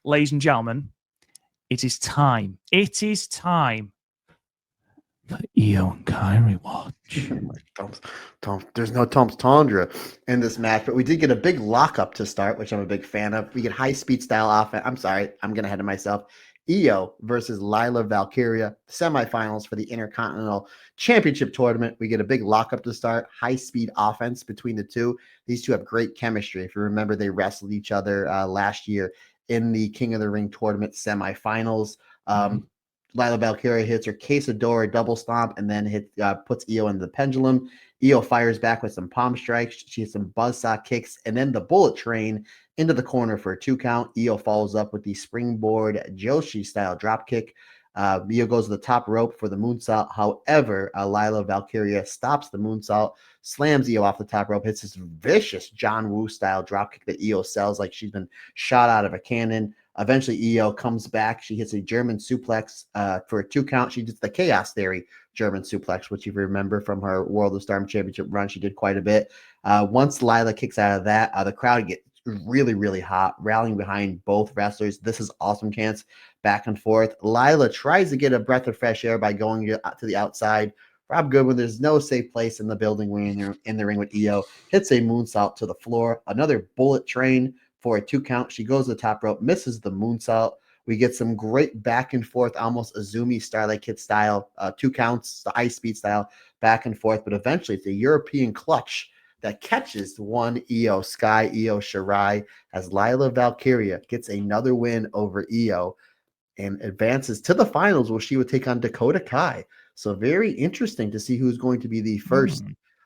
ladies and gentlemen, it is time. It is time for Io and Kairi watch. There's no Tom's Tundra in this match, but we did get a big lockup to start, which I'm a big fan of. We get high-speed style offense. I'm sorry, I'm getting ahead of myself. Io versus Lila Valkyria, semifinals for the Intercontinental Championship Tournament. We get a big lockup to start, high-speed offense between the two. These two have great chemistry. If you remember, they wrestled each other last year in the King of the Ring tournament semifinals. Lila Valkyria hits her Quesadora double stomp and then puts Io into the pendulum. Io fires back with some palm strikes. She hits some buzzsaw kicks and then the bullet train into the corner for a 2 count. Io follows up with the springboard Joshi style drop kick. Io goes to the top rope for the moonsault. However, Lila Valkyria stops the moonsault, slams Io off the top rope, hits this vicious John Woo style drop kick that Io sells like she's been shot out of a cannon. Eventually, Io comes back. She hits a German suplex for a 2 count. She does the Chaos Theory German suplex, which you remember from her World of Stardom Championship run. She did quite a bit. Once Lila kicks out of that, the crowd gets really, really hot, rallying behind both wrestlers. This is awesome chance back and forth. Lila tries to get a breath of fresh air by going to the outside. Rob Goodwin, there's no safe place in the building when you're in the ring with Io. Hits a moonsault to the floor. Another bullet train for a 2 count. She goes to the top rope, misses the moonsault. We get some great back and forth, almost Azumi Starlight Kid style, 2 counts, the high speed style, back and forth. But eventually, it's a European clutch that catches one Io Sky, Io Shirai, as Lila Valkyria gets another win over Io and advances to the finals where she would take on Dakota Kai. So very interesting to see who's going to be the first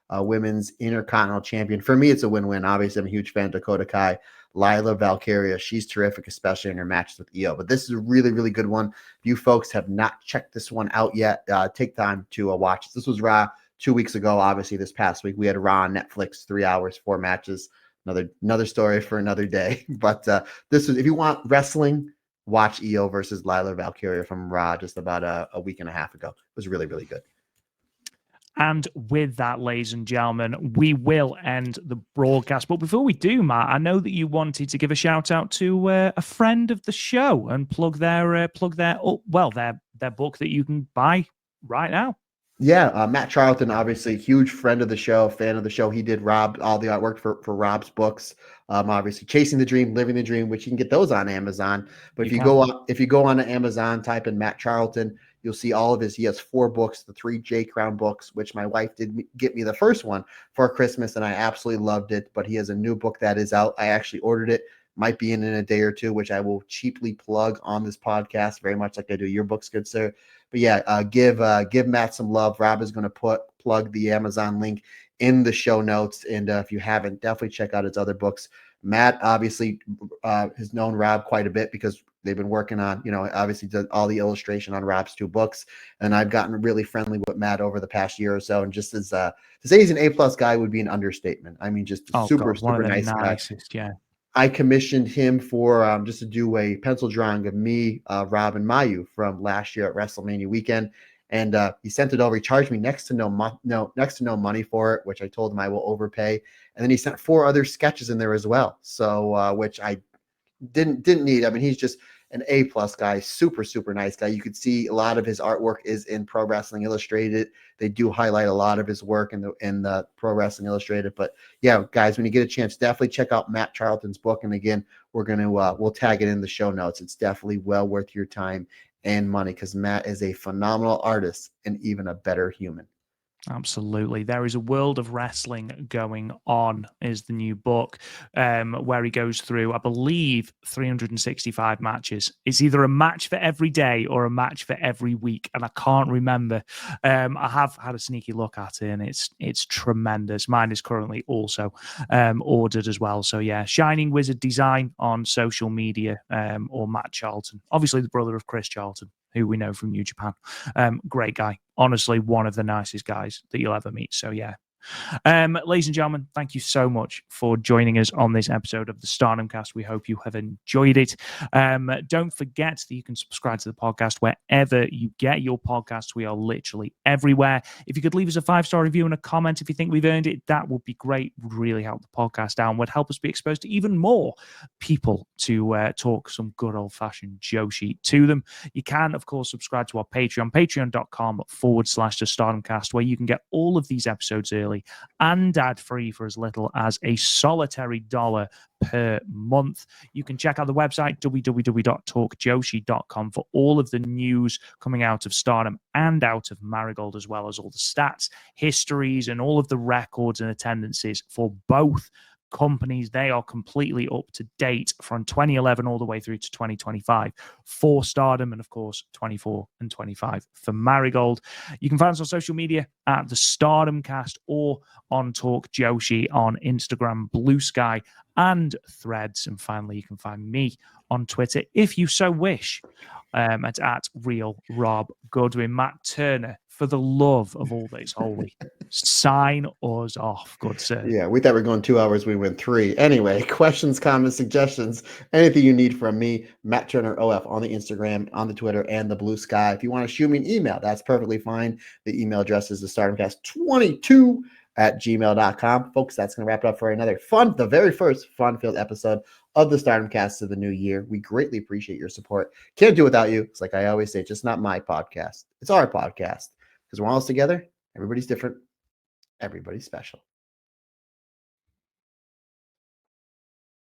women's Intercontinental Champion. For me, it's a win-win. Obviously, I'm a huge fan of Dakota Kai. Lila Valkyria, she's terrific, especially in her matches with Io. But this is a really, really good one. If you folks have not checked this one out yet, take time to watch. This was Raw 2 weeks ago. Obviously, this past week we had Raw on Netflix, 3 hours, 4 matches. Another story for another day. But this is, if you want wrestling, watch Io versus Lila Valkyria from Raw just about a week and a half ago. It was really, really good. And with that, ladies and gentlemen, we will end the broadcast. But before we do, Matt, I know that you wanted to give a shout out to a friend of the show and plug their book that you can buy right now. Yeah, Matt Charlton, obviously huge friend of the show, fan of the show. He did all the artwork for Rob's books. Obviously, Chasing the Dream, Living the Dream, which you can get those on Amazon. But if you go on to Amazon, type in Matt Charlton, you'll see all of his. He has 4 books, the 3 J Crown books, which my wife did get me the first one for Christmas, and I absolutely loved it. But he has a new book that is out. I actually ordered it. Might be in a day or two, which I will cheaply plug on this podcast, very much like I do your books, good sir. But yeah, give Matt some love. Rob is going to plug the Amazon link in the show notes, and if you haven't, definitely check out his other books. Matt obviously has known Rob quite a bit because they've been working on, obviously did all the illustration on Rob's 2 books, and I've gotten really friendly with Matt over the past year or so. And just as to say he's an A+ guy would be an understatement. I mean, just super nice guy. Yeah. I commissioned him for just to do a pencil drawing of me, Rob, and Mayu from last year at WrestleMania weekend, and he sent it over. He charged me next to no money for it, which I told him I will overpay. And then he sent 4 other sketches in there as well, so which I didn't need. I mean, he's just an A+ guy, super nice guy. You could see a lot of his artwork is in Pro Wrestling Illustrated. They do highlight a lot of his work in the Pro Wrestling Illustrated. But yeah, guys, when you get a chance, definitely check out Matt Charlton's book. And again, we'll tag it in the show notes. It's definitely well worth your time and money because Matt is a phenomenal artist and even a better human. Absolutely. There is a world of wrestling going on is the new book, where he goes through, I believe, 365 matches. It's either a match for every day or a match for every week, and I can't remember. I have had a sneaky look at it, and it's tremendous. Mine is currently also ordered as well. So yeah, Shining Wizard Design on social media, or Matt Charlton, obviously the brother of Chris Charlton, who we know from New Japan. Great guy. Honestly, one of the nicest guys that you'll ever meet. So yeah. Ladies and gentlemen, thank you so much for joining us on this episode of the Stardom Cast. We hope you have enjoyed it. Don't forget that you can subscribe to the podcast wherever you get your podcasts. We are literally everywhere. If you could leave us a 5-star review and a comment if you think we've earned it, that would be great. Would really help the podcast out and would help us be exposed to even more people to talk some good old-fashioned Joshi to them. You can, of course, subscribe to our Patreon, patreon.com/the Stardom Cast, where you can get all of these episodes early and ad-free for as little as a solitary $1 per month. You can check out the website www.talkjoshi.com for all of the news coming out of Stardom and out of Marigold, as well as all the stats, histories, and all of the records and attendances for both companies. They are completely up to date from 2011 all the way through to 2025 for Stardom, and of course 24 and 25 for Marigold. You can find us on social media at the Stardom Cast or on Talk Joshi on Instagram, Blue Sky, and Threads. And finally, you can find me on Twitter if you so wish. It's at Real Rob Goodwin. Matt Turner, for the love of all that is holy, sign us off, good sir. Yeah, we thought we were going 2 hours. We went 3. Anyway, questions, comments, suggestions, anything you need from me, Matt Turner OF on the Instagram, on the Twitter, and the Blue Sky. If you want to shoot me an email, that's perfectly fine. The email address is the StardomCast22@gmail.com. Folks, that's going to wrap it up for the very first fun-filled episode of the Stardom Cast of the new year. We greatly appreciate your support. Can't do without you. It's like I always say, it's just not my podcast. It's our podcast. Because we're all together. Everybody's different. Everybody's special.